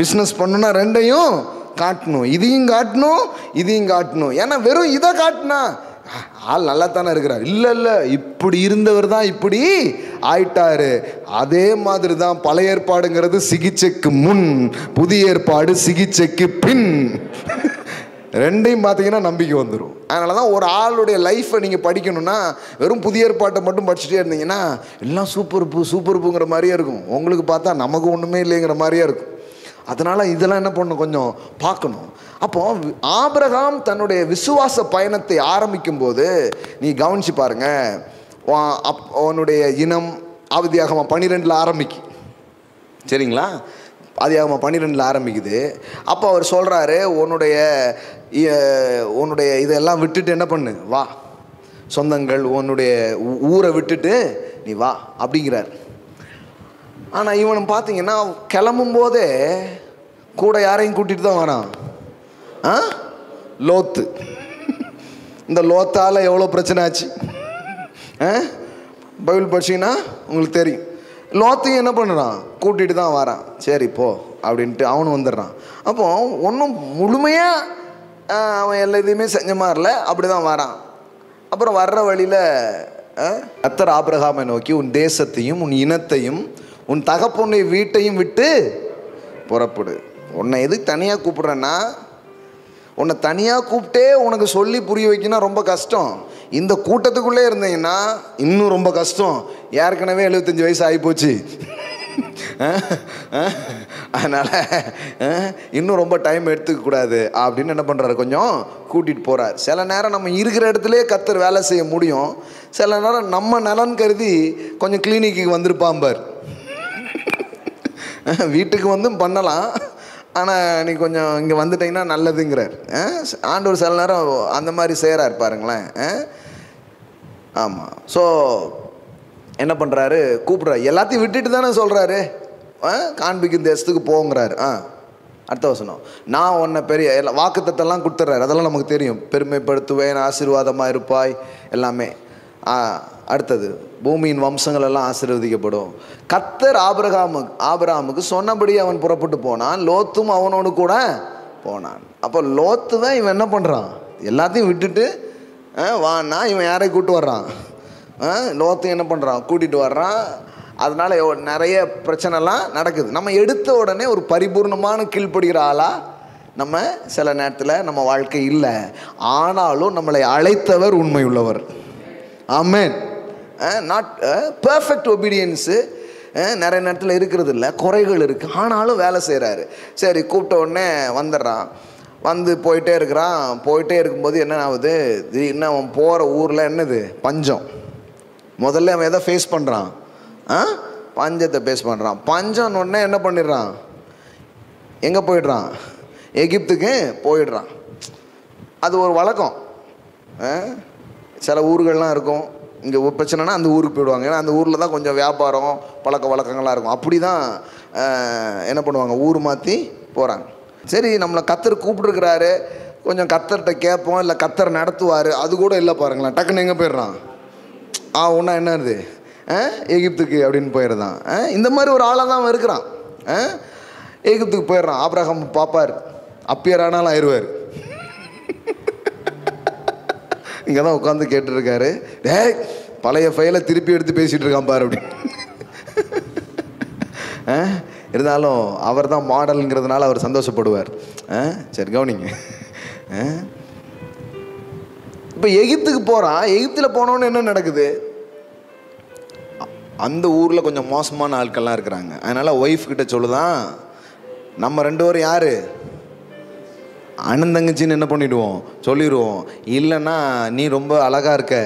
பிஸ்னஸ் பண்ணணும்னா 2ஐயும் காட்டணும், இதையும் காட்டணும் இதையும் காட்டணும். ஏன்னா வெறும் இதை காட்டினா ஆள் நல்லா தானே இருக்கிறார், இல்லை இல்லை இப்படி இருந்தவர் தான் இப்படி ஆயிட்டாரு. அதே மாதிரி தான் பழைய ஏற்பாடுங்கிறது சிகிச்சைக்கு முன், புதிய ஏற்பாடு சிகிச்சைக்கு பின். 2ஐயும் பார்த்தீங்கன்னா நம்பிக்கை வந்துடும். அதனால தான் ஒரு ஆளுடைய லைஃப்பை நீங்கள் படிக்கணும்னா வெறும் புதிய ஏற்பாட்டை மட்டும் படிச்சுட்டே இருந்தீங்கன்னா எல்லாம் சூப்பர்ப்புங்கிற மாதிரியே இருக்கும். உங்களுக்கு பார்த்தா நமக்கு ஒன்றுமே இல்லைங்கிற மாதிரியே இருக்கும். அதனால் இதெல்லாம் என்ன பண்ணணும், கொஞ்சம் பார்க்கணும். அப்போ ஆபிரகாம் தன்னுடைய விசுவாச பயணத்தை ஆரம்பிக்கும் போது நீ கவனிச்சு பாருங்க, அவனுடைய இனம் ஆதியாகமம் 12 ஆரம்பிக்கு, சரிங்களா, ஆதியாகமம் 12 ஆரம்பிக்குது. அப்போ அவர் சொல்கிறாரு, உன்னுடைய இதெல்லாம் விட்டுட்டு என்ன பண்ணு, வா, சொந்தங்கள் உன்னுடைய ஊரை விட்டுட்டு நீ வா அப்படிங்கிறார். ஆனால் இவன் பார்த்தீங்கன்னா கிளம்பும் போதே கூட யாரையும் கூட்டிகிட்டு தான் வரான், லோத்து. இந்த லோத்தால் எவ்வளோ பிரச்சனை ஆச்சு, பைபிள் படிச்சிங்கன்னா உங்களுக்கு தெரியும். லோத்தையும் என்ன பண்ணுறான், கூட்டிகிட்டு தான் வரான். சரி போ அப்படின்ட்டு அவனும் வந்துடுறான். அப்போ ஒன்றும் முழுமையாக அவன் எல்லாத்தையுமே செஞ்ச மாதிரில அப்படி தான் வரான். அப்புறம் வர்ற வழியில் கர்த்தர் ஆபிரகாமை நோக்கி, உன் தேசத்தையும் உன் இனத்தையும் உன் தகப்பனுடைய வீட்டையும் விட்டு புறப்படு. உன்னை எதுக்கு தனியாக கூப்பிட்றேன்னா, உன்னை தனியாக கூப்பிட்டே உனக்கு சொல்லி புரிய வைக்கணும் ரொம்ப கஷ்டம். இந்த கூட்டத்துக்குள்ளே இருந்தீங்கன்னா இன்னும் ரொம்ப கஷ்டம். ஏற்கனவே 75 வயசு ஆகிப்போச்சு. அதனால் இன்னும் ரொம்ப டைம் எடுத்துக்கக்கூடாது அப்படின்னு என்ன பண்ணுறாரு, கொஞ்சம் கூட்டிகிட்டு போகிறார். சில நேரம் நம்ம இருக்கிற இடத்துலையே கர்த்தர் வேலை செய்ய முடியும். சில நேரம் நம்ம நலன் கருதி கொஞ்சம் கிளினிக்கு வந்திருப்பாம்பார். வீட்டுக்கு வந்தும் பண்ணலாம், ஆனால் நீ கொஞ்சம் இங்கே வந்துட்டீங்கன்னா நல்லதுங்கிறார். ஆண்டவர் சில நேரம் அந்த மாதிரி செய்கிறார் பாருங்களேன். ஆமாம். ஸோ என்ன பண்ணுறாரு, கூப்பிட்றாரு. எல்லாத்தையும் விட்டுட்டு தானே சொல்கிறாரு, காண்பிக்கும் தேசத்துக்கு போங்கிறாரு. அடுத்த வசனம், நான் உன்னை பெரிய வாக்குத்தத்தெல்லாம் கொடுத்துட்றாரு. அதெல்லாம் நமக்கு தெரியும். பெருமைப்படுத்துவேன், ஆசீர்வாதமாக இருப்பாய், எல்லாமே. அடுத்தது, பூமியின் வம்சங்கள் எல்லாம் ஆசீர்வதிக்கப்படும். கர்த்தர் ஆபிரகாமுக்கு சொன்னபடி அவன் புறப்பட்டு போனான், லோத்தும் அவனோடு கூட போனான். அப்போ லோத்து தான் இவன் என்ன பண்ணுறான், எல்லாத்தையும் விட்டுட்டு வான்னா இவன் யாரை கூப்பிட்டு வர்றான், லோத்து என்ன பண்ணுறான், கூட்டிகிட்டு வர்றான். அதனால் நிறைய பிரச்சனைலாம் நடக்குது. நம்ம எடுத்த உடனே ஒரு பரிபூர்ணமான கீழ்ப்படுகிற ஆளாக நம்ம சில நேரத்தில் நம்ம வாழ்க்கை இல்லை. ஆனாலும் நம்மளை அழைத்தவர் உண்மை உள்ளவர். ஆமென். நாட் பர்ஃபெக்ட் ஒபீடியன்ஸு நிறைய நேரத்தில் இருக்கிறது இல்லை, குறைகள் இருக்குது. ஆனாலும் வேலை செய்கிறாரு. சரி, கூப்பிட்ட உடனே வந்துடுறான். வந்து போயிட்டே இருக்கிறான். போயிட்டே இருக்கும்போது என்ன ஆகுது, திடீர்னு அவன் போகிற ஊரில் என்னது, பஞ்சம். முதல்ல அவன் எதை ஃபேஸ் பண்ணுறான், பஞ்சத்தை ஃபேஸ் பண்ணுறான். பஞ்சம் உடனே என்ன பண்ணிடுறான், எங்கே போயிடுறான், எகிப்துக்கு போயிடுறான். அது ஒரு வழக்கம். சில ஊர்கள்லாம் இருக்கும், இங்கே பிரச்சனைனா அந்த ஊருக்கு போயிடுவாங்க. ஏன்னா அந்த ஊரில் தான் கொஞ்சம் வியாபாரம் பழக்க வழக்கங்கள்லாம் இருக்கும். அப்படி தான் என்ன பண்ணுவாங்க, ஊர் மாற்றி போகிறாங்க. சரி, நம்மளை கர்த்தர் கூப்பிட்டுருக்கிறாரு, கொஞ்சம் கர்த்தர்கிட்ட கேட்போம், இல்லை கர்த்தர் நடத்துவார், அது கூட இல்லை பாருங்களேன். டக்குன்னு எங்கே போயிடுறான், ஒன்றா என்னது, எகிப்துக்கு அப்படின்னு போயிடுறான். இந்த மாதிரி ஒரு ஆளாக தான் அவன் இருக்கிறான். எகிப்துக்கு போயிடுறான். ஆபிரகாம் பார்ப்பார், அப்பியர் ஆனாலும் ஆயிடுவார். இங்கே தான் உட்காந்து கேட்டுருக்காரு, பழைய ஃபைலை திருப்பி எடுத்து பேசிகிட்டு இருக்கான் பாரு அப்படின்னு. இருந்தாலும் அவர் தான் மாடலுங்கிறதுனால அவர் சந்தோஷப்படுவார். சரி, கவனிங்க. இப்போ எகிப்துக்கு போகிறான். எகிப்தில் போனோன்னு என்ன நடக்குது, அந்த ஊரில் கொஞ்சம் மோசமான ஆட்கள்லாம் இருக்கிறாங்க. அதனால் ஒய்ஃப் கிட்ட சொல்லுதான், நம்ம 2 பேரும் யார் அண்ணன் தங்கச்சின்னு என்ன பண்ணிவிடுவோம், சொல்லிடுவோம். இல்லைன்னா நீ ரொம்ப அழகாக இருக்க,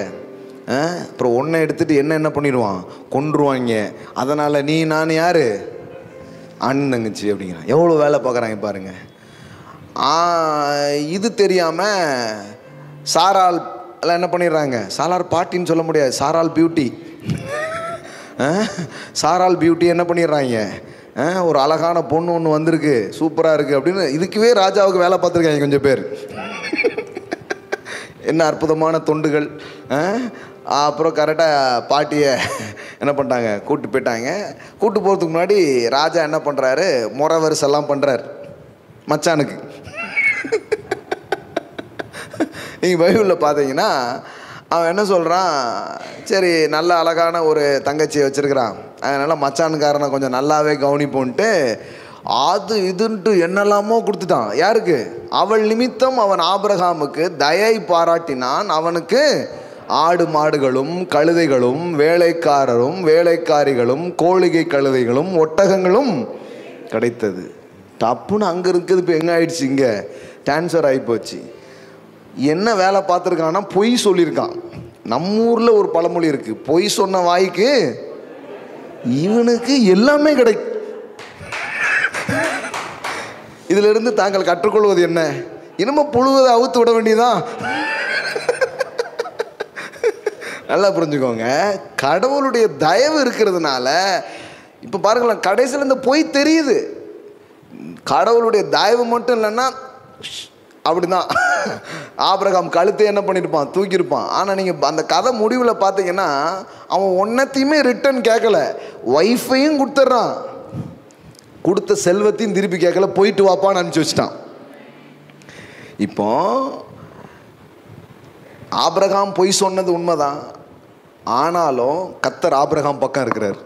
அப்புறம் ஒன்றை எடுத்துகிட்டு என்ன பண்ணிடுவான், கொன்றுவாங்க. அதனால் நீ நான் யார், அண்ணன் தங்கச்சி அப்படிங்கிறான். எவ்வளோ வேலை பார்க்குறாங்க பாருங்க. இது தெரியாமல் சாரால் எல்லாம் என்ன பண்ணிடுறாங்க, சாரால் பாட்டின்னு சொல்ல முடியாது, சாரால் பியூட்டி. சாரால் பியூட்டி என்ன பண்ணிடுறாங்க, ஒரு அழகான பொண்ணு ஒன்று வந்திருக்கு, சூப்பராக இருக்குது அப்படின்னு இதுக்குவே ராஜாவுக்கு வேலை பார்த்துருக்காங்க கொஞ்சம் பேர். என்ன அற்புதமான தொண்டுகள். அப்புறம் கரெக்டாக பாட்டியை என்ன பண்ணிட்டாங்க, கூப்பிட்டு போயிட்டாங்க. கூப்பிட்டு போகிறதுக்கு முன்னாடி ராஜா என்ன பண்ணுறாரு, முறை வரிசெல்லாம் பண்ணுறார் மச்சானுக்கு. நீங்கள் பைபிளில் பார்த்தீங்கன்னா அவன் என்ன சொல்கிறான், சரி நல்ல அழகான ஒரு தங்கச்சியை வச்சுருக்கிறான், அதனால் மச்சானுக்காரனை கொஞ்சம் நல்லாவே கவனிப்போன்ட்டு அது இதுன்ட்டு என்னெல்லாமோ கொடுத்துட்டான். யாருக்கு, அவள் நிமித்தம் அவன் ஆபிரகாமுக்கு தயை பாராட்டினான். அவனுக்கு ஆடு மாடுகளும் கழுதைகளும் வேலைக்காரரும் வேலைக்காரிகளும் கோழிகை கழுதைகளும் ஒட்டகங்களும் கிடைத்தது. டப்புன்னு அங்கே இருக்குது. இப்போ எங்கே ஆயிடுச்சு, இங்கே டிரான்ஸ்ஃபர் ஆகிப்போச்சு. என்ன வேலை பார்த்துருக்கான்னா பொய் சொல்லியிருக்கான். நம்ம ஊரில் ஒரு பழமொழி இருக்குது, பொய் சொன்ன வாய்க்கு இவனுக்கு எல்லாமே கிடைக்கும். இதிலிருந்து தாங்கள் கற்றுக்கொள்வது என்ன, இனிமே புழுவதை அவுத்து விட வேண்டியதான். நல்லா புரிஞ்சுக்கோங்க, கடவுளுடைய தயவு இருக்கிறதுனால இப்போ பாருங்களேன், கடைசியில் இந்த பொய் தெரியுது. கடவுளுடைய தயவு மட்டும் இல்லைன்னா அப்படிதான் ஆபிரகாம் கழுத்தை என்ன பண்ணியிருப்பான், தூக்கியிருப்பான். ஆனால் நீங்கள் அந்த கதை முடிவில் பார்த்தீங்கன்னா அவன் ஒன்றத்தையுமே ரிட்டர்ன் கேட்கல, ஒய்ஃபையும் கொடுத்துட்றான், கொடுத்த செல்வத்தையும் திருப்பி கேட்கல, போயிட்டு வாப்பான்னு அனுப்பிச்சி வச்சுட்டான். இப்போ ஆபிரகாம் பொய் சொன்னது உண்மைதான், ஆனாலும் கர்த்தர் ஆபிரகாம் பக்கம் இருக்கிறார்.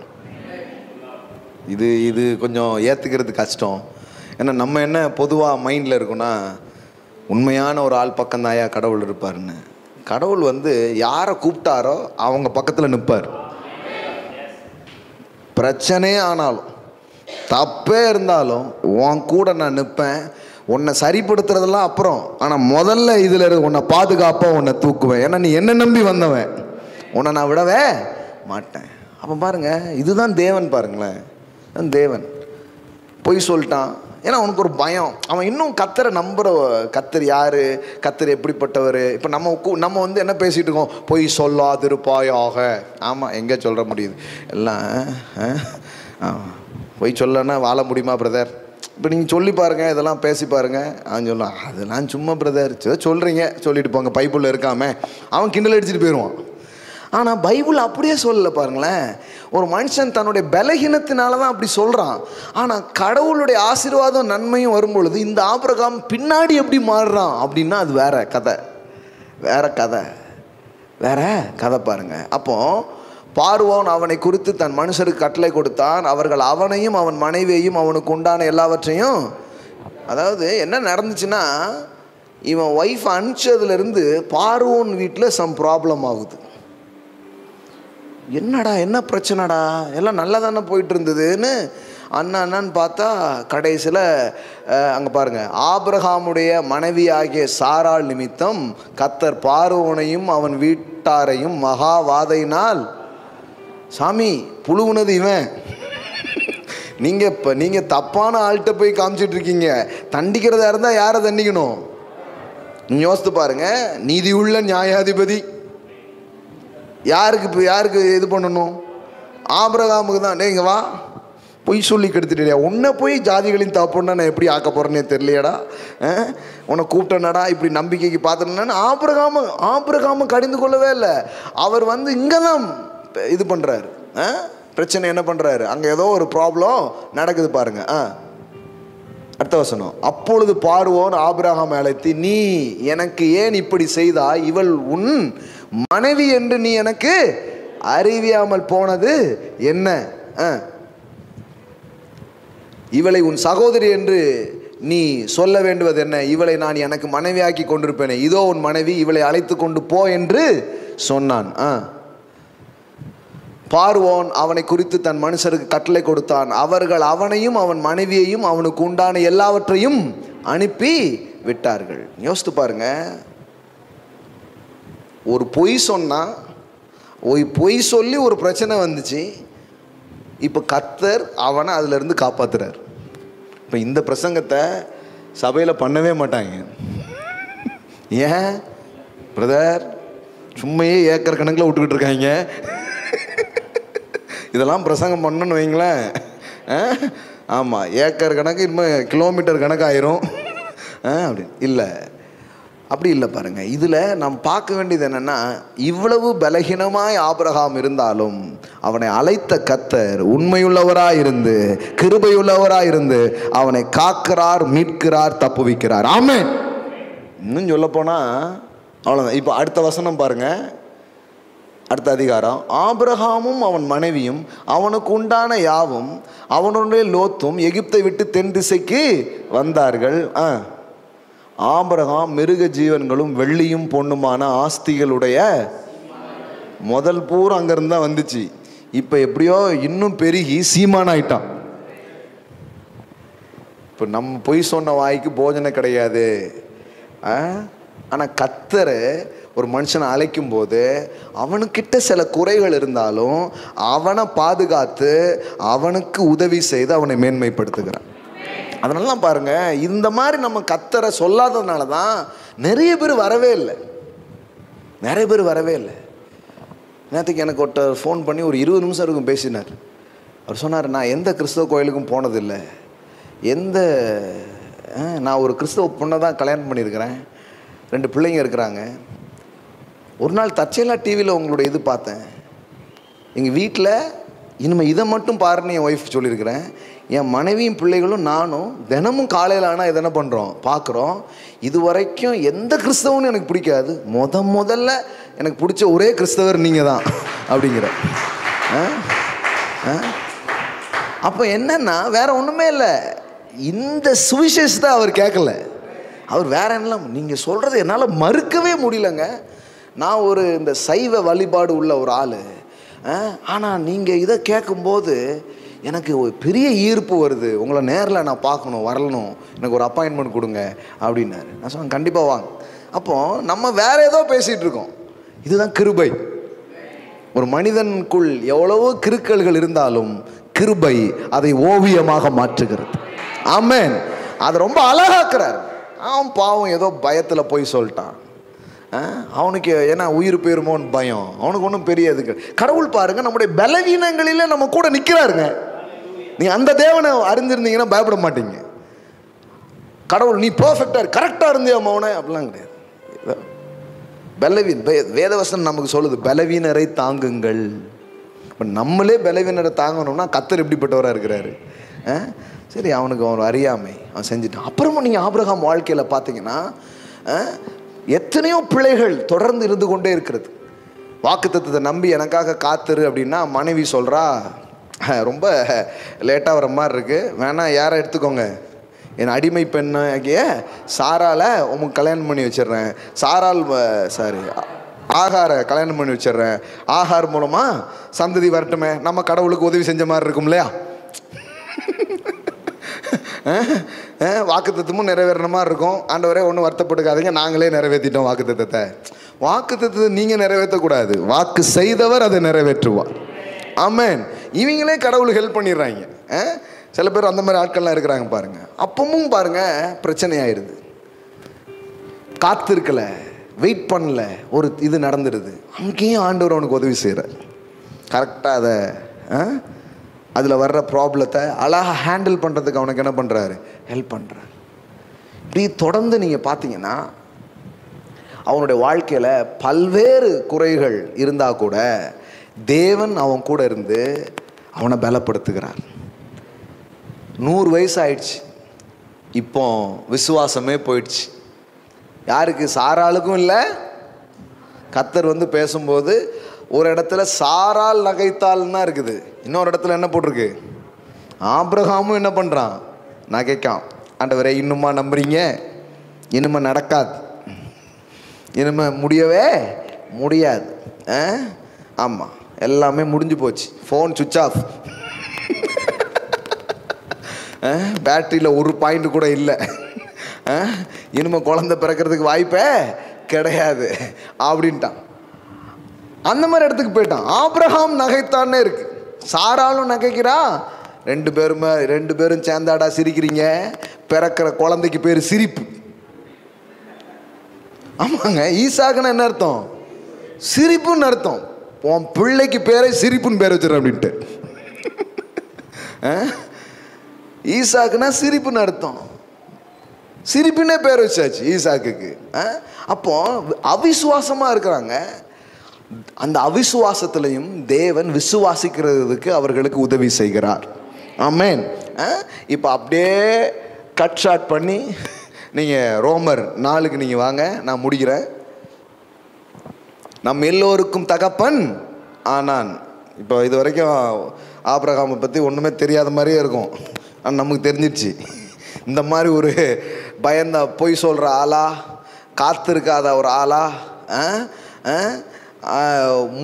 இது கொஞ்சம் ஏற்றுக்கிறது கஷ்டம். ஏன்னா நம்ம என்ன பொதுவாக மைண்டில் இருக்குன்னா, உண்மையான ஒரு ஆள் பக்கம்தாயா கடவுள் இருப்பார்னு. கடவுள் யாரை கூப்பிட்டாரோ அவங்க பக்கத்தில் நிற்பார். பிரச்சனையே ஆனாலும் தப்பே இருந்தாலும் உன் கூட நான் நிற்பேன். உன்னை சரிப்படுத்துறதெல்லாம் அப்புறம், ஆனால் முதல்ல இதில் உன்னை பாதுகாப்பாக உன்னை தூக்குவேன். ஏன்னா நீ என்ன நம்பி வந்தவன், உன்னை நான் விடவே மாட்டேன். அப்போ பாருங்கள், இதுதான் தேவன். பாருங்களேன், தேவன் பொய் சொல்லிட்டான், ஏன்னா அவனுக்கு ஒரு பயம். அவன் இன்னும் கர்த்தரை நம்புகிற, கர்த்தர் யார், கர்த்தர் எப்படிப்பட்டவர். இப்போ நம்ம என்ன பேசிகிட்டு இருக்கோம், பொய் சொல்லாதிருப்பாயாக. ஆமாம், எங்கே சொல்ல முடியுது எல்லாம். பொய் சொல்லனா வாழ முடியுமா பிரதர்? இப்போ நீங்கள் சொல்லி பாருங்கள், இதெல்லாம் பேசி பாருங்கள். அவன் சொல்லலாம், அதெல்லாம் சும்மா பிரதர், சொல்கிறீங்க, சொல்லிட்டு போங்க, பைபிளில் இருக்காம. அவன் கிண்டல் அடிச்சுட்டு போயிடுவான். ஆனால் பைபிள் அப்படியே சொல்லலை. பாருங்களேன், ஒரு மனுஷன் தன்னுடைய பலகீனத்தினால தான் அப்படி சொல்கிறான். ஆனால் கடவுளுடைய ஆசீர்வாதம் நன்மையும் வரும்பொழுது இந்த ஆபிரகாம் பின்னாடி எப்படி மாறுறான் அப்படின்னா அது வேற கதை, வேற கதை பாருங்க. அப்போ பார்வோன் அவனை குறித்து தன் மனுஷருக்கு கட்டளை கொடுத்தான். அவர்கள் அவனையும் அவன் மனைவியையும் அவனுக்கு உண்டான எல்லாவற்றையும், அதாவது என்ன நடந்துச்சுன்னா, இவன் ஒய்ஃப் அனுப்பிச்சதுலேருந்து பார்வோன் வீட்டில் சம் ப்ராப்ளம் ஆகுது. என்னடா என்ன பிரச்சனைடா, எல்லாம் நல்லா தானே போயிட்டு இருந்ததுன்னு அண்ணான்னு பார்த்தா கடைசியில் அங்கே பாருங்கள், ஆபிரகாமுடைய மனைவி ஆகிய சாராள் நிமித்தம் கர்த்தர் பார்வோனையும் அவன் வீட்டாரையும் மகா வாதையினால், சாமி புழுவுனது இவன். நீங்கள் தப்பான ஆள்கிட்ட போய் காமிச்சிட்டு இருக்கீங்க. தண்டிக்கிறதா இருந்தால் யாரை தண்டிக்கணும்? நீங்கள் யோசித்து பாருங்கள், நீதியுள்ள நியாயாதிபதி யாருக்கு இது பண்ணணும்? ஆபிரகாமுக்கு தான். இங்கே வா, பொய் சொல்லி கெடுத்துட்டியா, உன்னை போய் ஜாதிகளின் தப்புன்னா நான் எப்படி ஆக்க போகிறேன்னே தெரியலையாடா, உன்னை கூப்பிட்டனடா, இப்படி நம்பிக்கைக்கு பார்த்துட்டேன்னு ஆபிரகாம கடிந்து கொள்ளவே இல்லை. அவர் இங்கே தான் இது பண்ணுறாரு, பிரச்சனை என்ன பண்ணுறாரு, அங்கே ஏதோ ஒரு ப்ராப்ளம் நடக்குது பாருங்க. அடுத்த வசனம், அப்பொழுது பார்வோன் ஆபிரகாம் அழைத்து, நீ எனக்கு ஏன் இப்படி செய்தாய், இவள் உன் மனைவி என்று நீ எனக்கு அறிவியாமல் போனது என்ன, இவளை உன் சகோதரி என்று நீ சொல்ல வேண்டுவது என்ன, இவளை நான் எனக்கு மனைவியாக்கி கொண்டிருப்பேனே, இதோ உன் மனைவி, இவளை அழைத்து கொண்டு போ என்று சொன்னான். பார்வோன் அவனை குறித்து தன் மனுஷருக்கு கட்டளை கொடுத்தான். அவர்கள் அவனையும் அவன் மனைவியையும் அவனுக்கு உண்டான எல்லாவற்றையும் அனுப்பி விட்டார்கள். யோசித்து பாருங்க, ஒரு பொய் சொன்னா, பொய் சொல்லி ஒரு பிரச்சனை வந்துச்சு. இப்போ கர்த்தர் அவனை அதுல இருந்து காப்பாத்துறார். இப்போ இந்த பிரசங்கத்தை சபையில் பண்ணவே மாட்டாங்க. ஏன் பிரதர், சும்மையே ஏக்கர் கணக்கில் விட்டுக்கிட்டு இருக்காங்க. இதெல்லாம் பிரசங்கம் பண்ணணும்னு வைங்களேன், ஆமாம், ஏக்கர் கணக்கு இன்னும் கிலோமீட்டர் கணக்காயிரும் அப்படின்னு. இல்லை, அப்படி இல்லை. பாருங்கள், இதில் நாம் பார்க்க வேண்டியது என்னென்னா, இவ்வளவு பலகீனமாய் ஆபிரகாம் இருந்தாலும் அவனை அழைத்த கர்த்தர் உண்மையுள்ளவராக இருந்து கிருபையுள்ளவராக இருந்து அவனை காக்கிறார், மீட்கிறார், தப்புவிக்கிறார். ஆமென். இன்னும் சொல்ல போனால் அவ்வளோதான். இப்போ அடுத்த வசனம் பாருங்கள், அடுத்த அதிகாரம். ஆபிரகாமும் அவன் மனைவியும் அவனுக்கு உண்டான யாவும் அவனுடைய லோத்தும் எகிப்தை விட்டு தென் திசைக்கு வந்தார்கள். ஆபிரகாம் மிருக ஜீவன்களும் வெள்ளியும் பொண்ணுமான ஆஸ்திகளுடைய முதல் பூரா அங்கிருந்து தான் வந்துச்சு. இப்போ எப்படியோ இன்னும் பெருகி சீமான் ஆயிட்டான். இப்போ நம்ம பொய் சொன்ன வாய்க்கு போஜனை கிடையாது. ஆனால் கர்த்தர் ஒரு மனுஷனை அழைக்கும் போது அவனுக்கிட்ட சில குறைகள் இருந்தாலும் அவனை பாதுகாத்து அவனுக்கு உதவி செய்து அவனை மேன்மைப்படுத்துகிறான். அதனால பாருங்க, இந்த மாதிரி நம்ம கர்த்தரை சொல்லாததுனால தான் நிறைய பேர் வரவே இல்லை. நேற்றுக்கு எனக்கு ஒருத்தர் ஃபோன் பண்ணி ஒரு 20 நிமிஷம் இருக்கும் பேசினார். அவர் சொன்னார், நான் எந்த கிறிஸ்தவ கோயிலுக்கும் போனதில்லை, நான் ஒரு கிறிஸ்தவ பொண்ணை தான் கல்யாணம் பண்ணியிருக்கிறேன், 2 பிள்ளைங்க இருக்கிறாங்க. ஒரு நாள் தற்செயலாக டிவியில் உங்களுடைய இது பார்த்தேன். எங்கள் வீட்டில் இனிமேல் இதை மட்டும் பாருன்னு என் ஒய்ஃப் சொல்லியிருக்கிறேன். என் மனைவியும் பிள்ளைகளும் நானும் தினமும் காலையில் ஆனால் இதை என்ன பண்ணுறோம், பார்க்குறோம். இது வரைக்கும் எந்த கிறிஸ்தவனும் எனக்கு பிடிக்காது, முதல்ல எனக்கு பிடிச்ச ஒரே கிறிஸ்தவர் நீங்கள் தான் அப்படிங்கிற. அப்போ என்னன்னா வேற ஒன்றுமே இல்லை, இந்த சுவிசேஷத்தை அவர் கேட்கல. அவர் வேற என்ன, நீங்கள் சொல்கிறது என்னால் மறுக்கவே முடியலங்க. நான் ஒரு இந்த சைவ வழிபாடு உள்ள ஒரு ஆள், ஆனால் நீங்கள் இதை கேட்கும்போது எனக்கு ஒரு பெரிய ஈர்ப்பு வருது. உங்களை நேரில் நான் பார்க்கணும், வரணும், எனக்கு ஒரு அப்பாயின்மெண்ட் கொடுங்க அப்படின்னாரு. நான் சொன்னேன், கண்டிப்பாக வாங்க. அப்போது நம்ம வேற ஏதோ பேசிகிட்டு இருக்கோம். இதுதான் கிருபை. ஒரு மனிதனுக்குள் எவ்வளவோ கிறுக்கல்கள் இருந்தாலும் கிருபை அதை ஓவியமாக மாற்றுகிறது. ஆமென். அதை ரொம்ப அழகாக்குறார். அவன் பாவம் ஏதோ பயத்தில் போய் சொல்லிட்டான். அவனுக்கு ஏன்னா உயிர் போயிருமோன்னு பயம், அவனுக்கு ஒன்றும் பெரிய இதுக்கு. கடவுள் பாருங்க, நம்முடைய பலவீனங்களில் நம்ம கூட நிற்கிறாருங்க. நீங்கள் அந்த தேவனை அறிஞ்சிருந்தீங்கன்னா பயப்பட மாட்டீங்க. கடவுள் நீ பர்ஃபெக்டாக கரெக்டாக இருந்தியா மௌன அப்படிலாம் கிடையாது. வேதவசனம் நமக்கு சொல்லுது, பலவீனரை தாங்குங்கள். இப்போ நம்மளே பலவீனரை தாங்கணும்னா கர்த்தர் எப்படிப்பட்டவராக இருக்கிறாரு. சரி, அவனுக்கு அவன் அறியாமை அவன் செஞ்சுட்டான். அப்புறமும் நீங்கள் ஆபிரகாம் வாழ்க்கையில் பார்த்தீங்கன்னா எத்தனையோ பிள்ளைகள் தொடர்ந்து இருந்து கொண்டே இருக்கிறது. வாக்குத்தத்தத்தை நம்பி எனக்காக காத்துரு அப்படின்னா மனைவி சொல்கிறா, ரொம்ப லேட்டாக வர மாதிரி இருக்குது, வேணா யாரை எடுத்துக்கோங்க, என் அடிமை பெண்ணாகிய சாரால உங்களுக்கு கல்யாணம் பண்ணி வச்சிடுறேன், ஆகாரை கல்யாணம் பண்ணி வச்சிடுறேன், ஆகார் மூலமாக சந்ததி வரட்டுமே, நம்ம கடவுளுக்கு உதவி செஞ்ச மாதிரி இருக்கும் இல்லையா. வாக்குத்தத்தமும் நிறைவேறின மாதிரி இருக்கும். ஆண்டவரே ஒன்றும் வருத்தப்பட்டுக்காதீங்க, நாங்களே நிறைவேற்றிட்டோம் வாக்குத்தத்தத்தை. வாக்குத்தத்தத்தை நீங்கள் நிறைவேற்றக்கூடாது, வாக்கு செய்தவர் அதை நிறைவேற்றுவார். ஆமென். இவங்களே கடவுளுக்கு ஹெல்ப் பண்ணிடுறாங்க. சில பேர் அந்த மாதிரி ஆட்கள்லாம் இருக்கிறாங்க பாருங்க. அப்பவும் பாருங்க பிரச்சனை ஆயிடுது. காத்திருக்கல, வெயிட் பண்ணல, ஒரு இது நடந்துடுது. அங்கேயும் ஆண்டவர் அவனுக்கு உதவி செய்கிறார். கரெக்டாக அதை அதில் வர்ற ப்ராப்ளத்தை அழகாக ஹேண்டில் பண்ணுறதுக்கு அவனுக்கு என்ன பண்ணுறாரு, ஹெல்ப் பண்ணுறாரு. இப்படி தொடர்ந்து நீங்கள் பார்த்தீங்கன்னா அவனுடைய வாழ்க்கையில் பல்வேறு குறைகள் இருந்தால் கூட தேவன் அவன் கூட இருந்து அவனை பலப்படுத்துகிறார். 100 வயசு ஆயிடுச்சு, இப்போ விசுவாசமே போயிடுச்சு. யாருக்கு? சாராளுக்கும் இல்லை. கர்த்தர் வந்து பேசும்போது ஒரு இடத்துல சாரால் நகைத்தாள்னா இருக்குது, இன்னொரு இடத்துல என்ன போட்டிருக்கு, ஆபிரகாமும் என்ன பண்ணுறான், நகைக்கான். ஆண்டவரே இன்னுமா நம்புறீங்க, இனிமே நடக்காது, இனிமே முடியவே முடியாது. ஆமாம், எல்லாமே முடிஞ்சு போச்சு. ஃபோன் சுவிட்ச் ஆஃப், பேட்டரியில் ஒரு பாயிண்ட் கூட இல்லை, இனிமேல் குழந்தை பிறக்கிறதுக்கு வாய்ப்பே கிடையாது அப்படின்ட்டான். அந்த மாதிரி இடத்துக்கு போயிட்டான். ஆபிரகாம் நகைத்தானே இருக்கு, சாராலும் நகைக்கிறா. ரெண்டு பேரும் சேர்ந்தாடா சிரிக்கிறீங்க. பிறக்கிற குழந்தைக்கு பேர் சிரிப்பு. ஆமாங்க, ஈசாக்குன்னு என்ன அர்த்தம்? சிரிப்புன்னு அர்த்தம். உன் பிள்ளைக்கு பேரை சிரிப்புன்னு பேர் வச்சிடற அப்படின்ட்டு. ஈசாக்குன்னா சிரிப்புன்னு அர்த்தம். சிரிப்புன்னே பேர் வச்சாச்சு ஈசாக்குக்கு. அப்போ அவிசுவாசமா இருக்கிறாங்க. அந்த அவிசுவாசத்திலையும் தேவன் விசுவாசிக்கிறதுக்கு அவர்களுக்கு உதவி செய்கிறார். ஆமென். இப்போ அப்படியே கட் ஷாட் பண்ணி நீங்கள் ரோமர் 4க்கு நீங்கள் வாங்க, நான் முடிக்கிறேன். நம் எல்லோருக்கும் தகப்பன் ஆனான். இப்போ இது வரைக்கும் ஆபிரகாமை பற்றி ஒன்றுமே தெரியாத மாதிரியே இருக்கும். ஆனால் நமக்கு தெரிஞ்சிடுச்சு. இந்த மாதிரி ஒரு பயந்த பொய் சொல்கிற ஆளா, காத்திருக்காத ஒரு ஆளா,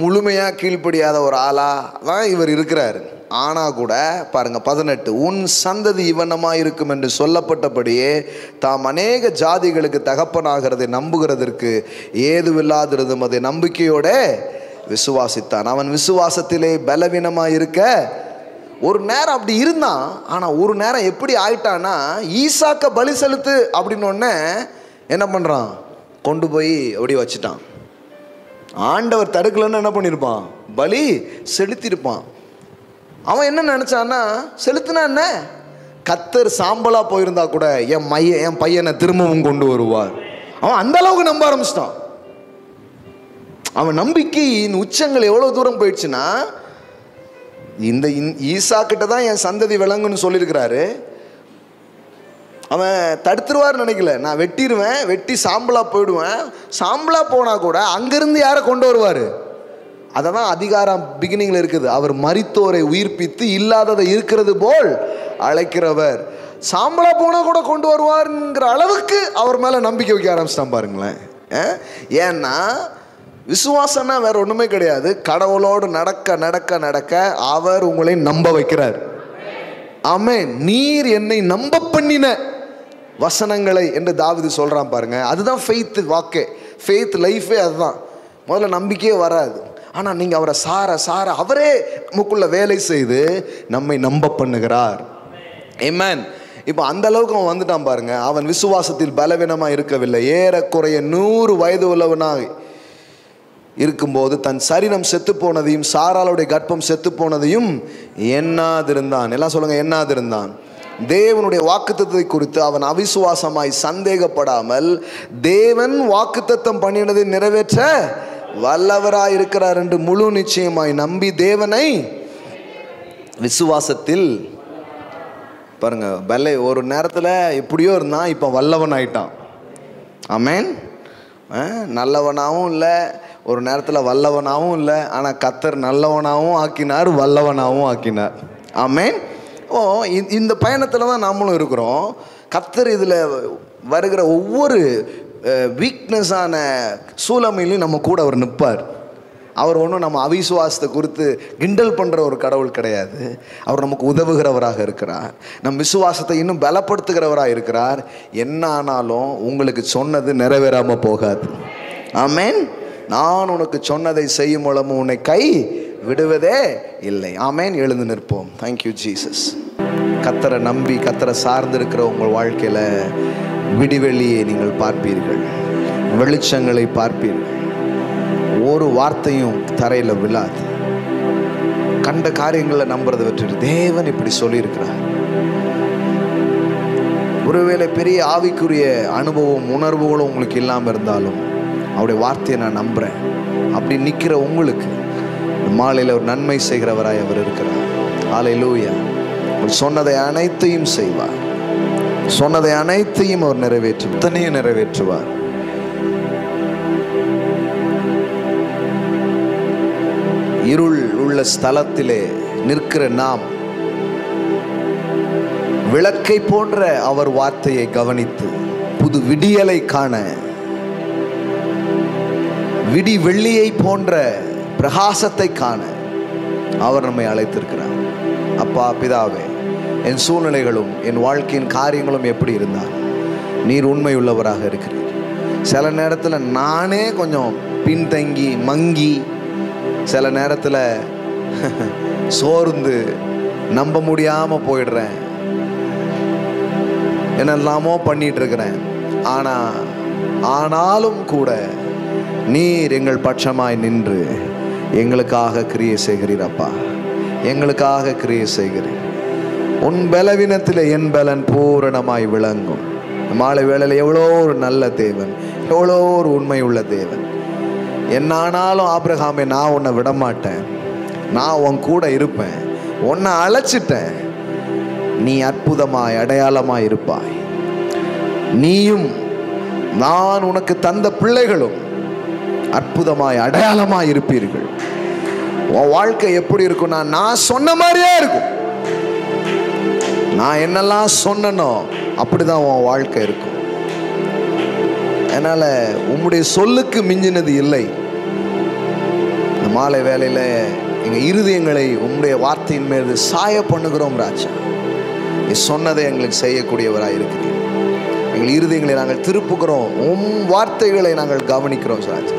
முழுமையாக கீழ்ப்படியாத ஒரு ஆளா தான் இவர் இருக்கிறார். ஆனால் கூட பாருங்கள் 18, உன் சந்ததி இவனமாக இருக்கும் என்று சொல்லப்பட்டபடியே தாம் அநேக ஜாதிகளுக்கு தகப்பனாகிறதை நம்புகிறதற்கு ஏதுவில்லாதிருந்தும் அதை நம்பிக்கையோட விசுவாசித்தான். அவன் விசுவாசத்திலே பலவீனமாக இருக்க ஒரு நேரம் அப்படி இருந்தான். ஆனால் ஒரு நேரம் எப்படி ஆயிட்டான்னா, ஈசாக்க பலி செலுத்து அப்படின்னொன்னே என்ன பண்ணுறான், கொண்டு போய் அப்படி வச்சுட்டான். ஆண்டவர் தடுக்கலன்னு என்ன பண்ணியிருப்பான், பலி செலுத்தியிருப்பான். அவன் என்ன நினச்சான்னா, செலுத்தினா என்ன, கத்தர் சாம்பலா போயிருந்தா கூட என் பையனை திரும்பவும் கொண்டு வருவார். அவன் அந்த அளவுக்கு நம்ப ஆரம்பிச்சிட்டான். அவன் நம்பிக்கையின் உச்சங்கள் எவ்வளோ தூரம் போயிடுச்சுன்னா, இந்த ஈசாக்கிட்ட தான் என் சந்ததி விளங்குன்னு சொல்லியிருக்கிறாரு. அவன் தடுத்துருவார்னு நினைக்கல. நான் வெட்டிடுவேன், வெட்டி சாம்பலா போயிடுவேன். சாம்பலா போனால் கூட அங்கேருந்து யாரை கொண்டு வருவார்? அதை தான் அதிகாரம் பிகினிங்கில் இருக்குது. அவர் மரித்தோரை உயிர்ப்பித்து இல்லாததை இருக்கிறது போல் அழைக்கிறவர். சாம்பலா போனால் கூட கொண்டு வருவார்ங்கிற அளவுக்கு அவர் மேலே நம்பிக்கை வைக்க ஆரம்பிச்சிட்டான் பாருங்களேன். ஏன்னா விசுவாசம்னா வேற ஒன்றுமே கிடையாது. கடவுளோடு நடக்க நடக்க நடக்க அவர் உங்களை நம்ப வைக்கிறார். ஆமென். நீர் என்னை நம்ப பண்ணின வசனங்களை என்று தாவீது சொல்கிறான் பாருங்க. அதுதான் ஃபெய்த் வாக்கே, ஃபெய்த் லைஃபே அதுதான். முதல்ல நம்பிக்கையே வராது. ஆனால் நீங்கள் அவரை சார சார அவரே நமக்குள்ள வேலை செய்து நம்மை நம்ப பண்ணுகிறார். ஆமென். இப்போ அந்த அளவுக்கு அவன் வந்துட்டான் பாருங்க. அவன் விசுவாசத்தில் பலவீனமாக இருக்கவில்லை. ஏறக்குறைய 100 வயது உள்ளவனாக இருக்கும்போது தன் சரீரம் செத்து போனதையும் சாராளுடைய கர்ப்பம் செத்து போனதையும் எண்ணாதிருந்தான். எல்லாம் சொல்லுங்க, எண்ணாதிருந்தான். தேவனுடைய வாக்குத்தத்தத்தை குறித்து அவன் அவிசுவாசமாய் சந்தேகப்படாமல் தேவன் வாக்குத்தத்தம் பண்ணினதை நிறைவேற்ற வல்லவராய் இருக்கிறார் என்று முழு நிச்சயமாய் நம்பி தேவனை விசுவாசத்தில் பாருங்க பல்லை ஒரு நேரத்தில் எப்படியோ இருந்தான், இப்போ வல்லவன் ஆயிட்டான். ஆமென். நல்லவனாகவும் இல்லை, ஒரு நேரத்தில் வல்லவனாகவும் இல்லை. ஆனால் கத்தர் நல்லவனாகவும் ஆக்கினார், வல்லவனாகவும் ஆக்கினார். ஆமென். இந்த பயணத்தில் தான் நம்மளும் இருக்கிறோம். கத்தர் இதில் வருகிற ஒவ்வொரு வீக்னஸான சூழமையிலையும் நம்ம கூட அவர் நிற்பார். அவர் ஒன்றும் நம்ம அவிசுவாசத்தை குறித்து கிண்டல் பண்ணுற ஒரு கடவுள் கிடையாது. அவர் நமக்கு உதவுகிறவராக இருக்கிறார். நம் விசுவாசத்தை இன்னும் பலப்படுத்துகிறவராக இருக்கிறார். என்ன ஆனாலும் உங்களுக்கு சொன்னது நிறைவேறாமல் போகாது. ஆமென். நான் உனக்கு சொன்னதை செய்யும் மூலமும் உன்னை கை விடுவதே இல்லை. ஆமென். எழுந்து நிற்போம். Thank you Jesus. கத்தரை நம்பி கத்தரை சார்ந்திருக்கிற உங்கள் வாழ்க்கையில் விடிவெளியை நீங்கள் பார்ப்பீர்கள், வெளிச்சங்களை பார்ப்பீர்கள். ஒரு வார்த்தையும் தரையில் விழாது. கண்ட காரியங்களை நம்புறதை விட்டு தேவன் இப்படி சொல்லியிருக்கிறார். ஒருவேளை பெரிய ஆவிக்குரிய அனுபவம் உணர்வுகளும் உங்களுக்கு இல்லாமல் இருந்தாலும் அவருடைய வார்த்தையை நான் நம்புகிறேன் அப்படி நிற்கிற உங்களுக்கு மாலையில் ஒரு நன்மை செய்கிறவராய் அவர் இருக்கிறார். ஹல்லேலூயா. அவர் சொன்னதை அனைத்தையும் செய்வார். சொன்னதை அனைத்தையும் அவர் நிறைவேற்றுவார். நிறைவேற்றுவார். இருள் உள்ள ஸ்தலத்திலே நிற்கிற நாம் விளக்கை போன்ற அவர் வார்த்தையை கவனித்து புது விடியலை காண, விடி வெள்ளியை போன்ற பிரகாசத்தை காண அவர் நம்மை அழைத்திருக்கிறார். அப்பா பிதாவே, என் சூழ்நிலைகளும் என் வாழ்க்கையின் காரியங்களும் எப்படி இருந்தால் நீர் உண்மை உள்ளவராக இருக்கிறீர். சில நேரத்தில் நானே கொஞ்சம் பின்தங்கி மங்கி, சில நேரத்தில் சோர்ந்து நம்ப முடியாமல் போயிடுறேன், என்னெல்லாமோ பண்ணிட்டு இருக்கிறேன். ஆனாலும் கூட நீர் எங்கள் பட்சமாய் நின்று எங்களுக்காக கிரியை செய்கிறீர். அப்பா, எங்களுக்காக கிரியை செய்கிறீர். உன் பலவீனத்தில் என் பலன் பூரணமாய் விளங்கும். மாலை வேளையில் எவ்வளோ ஒரு நல்ல தேவன், எவ்வளோ ஒரு உண்மை உள்ள தேவன். என்னானாலும் ஆபிரகாமே, நான் உன்னை விடமாட்டேன், நான் உன் கூட இருப்பேன், உன்னை அழைச்சிட்டேன், நீ அற்புதமாய் அடையாளமாய் இருப்பாய். நீயும் நான் உனக்கு தந்த பிள்ளைகளும் அற்புதமாய் அடையாளமாய் இருப்பீர்கள். உன் வாழ்க்கை எப்படி இருக்கும்னா நான் சொன்ன மாதிரியே இருக்கும். நான் என்னெல்லாம் சொன்னனோ அப்படிதான் உன் வாழ்க்கை இருக்கும். அதனால உம்முடைய சொல்லுக்கு மிஞ்சினது இல்லை. இந்த மாலை வேளையில எங்கள் இருதயங்களை உம்முடைய வார்த்தையின் மீது சாய பண்ணுகிறோம் ராஜா. நீ சொன்னதை எங்களுக்கு செய்யக்கூடியவராக இருக்கிறீர். எங்கள் இருதயங்களை நாங்கள் திருப்புகிறோம், உம் வார்த்தைகளை நாங்கள் கவனிக்கிறோம் ராஜா.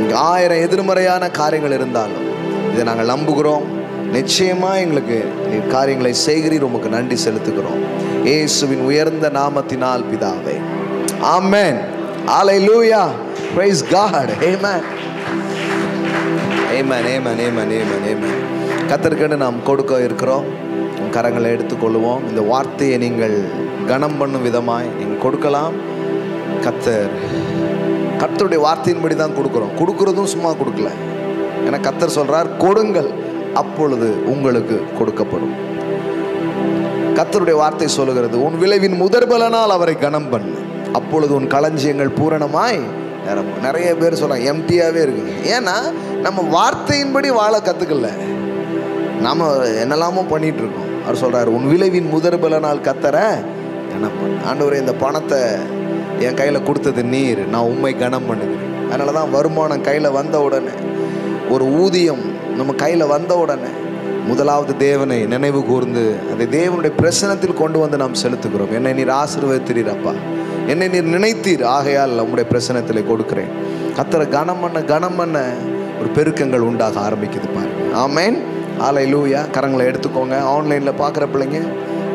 இங்கே 1000 எதிர்மறையான காரியங்கள் இருந்தாலும் இதை நாங்கள் நம்புகிறோம். நிச்சயமாக எங்களுக்கு நீ காரியங்களை செய்கிறீர். உமக்கு நன்றி செலுத்துகிறோம். இயேசுவின் உயர்ந்த நாமத்தினால் பிதாவே, ஆமென். ஹல்லேலூயா. Price God. ஆமென். ஆமென். ஆமென். ஆமென். ஆமென். ஆமென். கர்த்தருக்கு நாம் கொடுக்க இருக்கிறோம். கரங்களை எடுத்துக்கொள்வோம். இந்த வார்த்தையை நீங்கள் கனம் பண்ணும் விதமாய் நீங்கள் கொடுக்கலாம். கர்த்தருடைய வார்த்தையின்படி தான் கொடுக்குறோம். கொடுக்குறதும் சும்மா கொடுக்கல. ஏன்னா கர்த்தர் சொல்றார், கொடுங்கள் அப்பொழுது உங்களுக்கு கொடுக்கப்படும். கர்த்தருடைய வார்த்தை சொல்லுகிறது, உன் விளைவின் முதற்பலனால் அவரை கனம் பண்ணு, அப்பொழுது உன் களஞ்சியங்கள் பூரணமாய் நிரம்பும். நிறைய பேர் சொல்றாங்க எம்டியாவே இருக்குங்க. ஏன்னா நம்ம வார்த்தையின்படி வாழ கத்துக்கல, நாம என்னெல்லாமோ பண்ணிட்டு இருக்கோம். அவர் சொல்றாரு, உன் விளைவின் முதற்பலனால் கர்த்தரை கனம் பண்ணு. ஆண்டவரே, இந்த பணத்தை என் கையில் கொடுத்தது நீர், நான் உண்மை கனம் பண்ணுகிறேன். அதனால தான் வருமானம் கையில் வந்த உடனே, ஒரு ஊதியம் நம்ம கையில் வந்த உடனே முதலாவது தேவனை நினைவு கூர்ந்து அதை தேவனுடைய பிரசனத்தில் கொண்டு வந்து நாம் செலுத்துகிறோம். என்னை நீர் ஆசீர்வதித்தீர் அப்பா, என்னை நீர் நினைத்தீர், ஆகையால் நம்முடைய பிரசனத்தில் கொடுக்கிறேன். கர்த்தரை கனம் பண்ண ஒரு பெருக்கங்கள் உண்டாக ஆரம்பிக்குது பாருங்க. ஆமென். ஹல்லேலூயா. கரங்களை எடுத்துக்கோங்க. ஆன்லைனில் பார்க்குற பிள்ளைங்க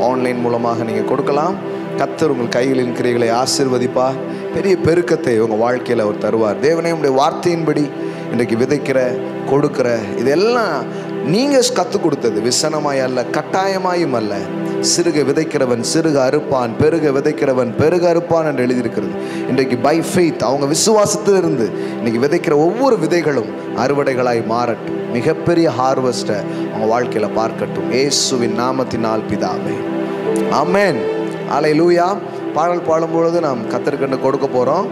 ஆன்லைன் மூலமாக நீங்கள் கொடுக்கலாம். கர்த்தர் உங்கள் கைகளின் கிரைகளை ஆசீர்வதிப்பா. பெரிய பெருக்கத்தை உங்கள் வாழ்க்கையில் அவர் தருவார். தேவனே, உங்களுடைய வார்த்தையின்படி இன்றைக்கு விதைக்கிற கொடுக்கிற இதெல்லாம் நீங்கள் கற்றுக் கொடுத்தது, விசனமாய் அல்ல, கட்டாயமாயும் அல்ல. சிறுக விதைக்கிறவன் சிறுக அறுப்பான், பெருக விதைக்கிறவன் பெருக அறுப்பான் என்று எழுதியிருக்கிறது. இன்றைக்கு பை ஃபெய்த் அவங்க விசுவாசத்திலிருந்து இன்னைக்கு விதைக்கிற ஒவ்வொரு விதைகளும் அறுவடைகளாய் மாறட்டும். மிகப்பெரிய ஹார்வெஸ்ட்டை அவங்க வாழ்க்கையில் பார்க்கட்டும். இயேசுவின் நாமத்தினால் பிதாவே, ஆமென். ஹல்லேலூயா. பாடல் பாடும்பொழுது நாம் கர்த்தருக்கு கொடுக்க போகிறோம்.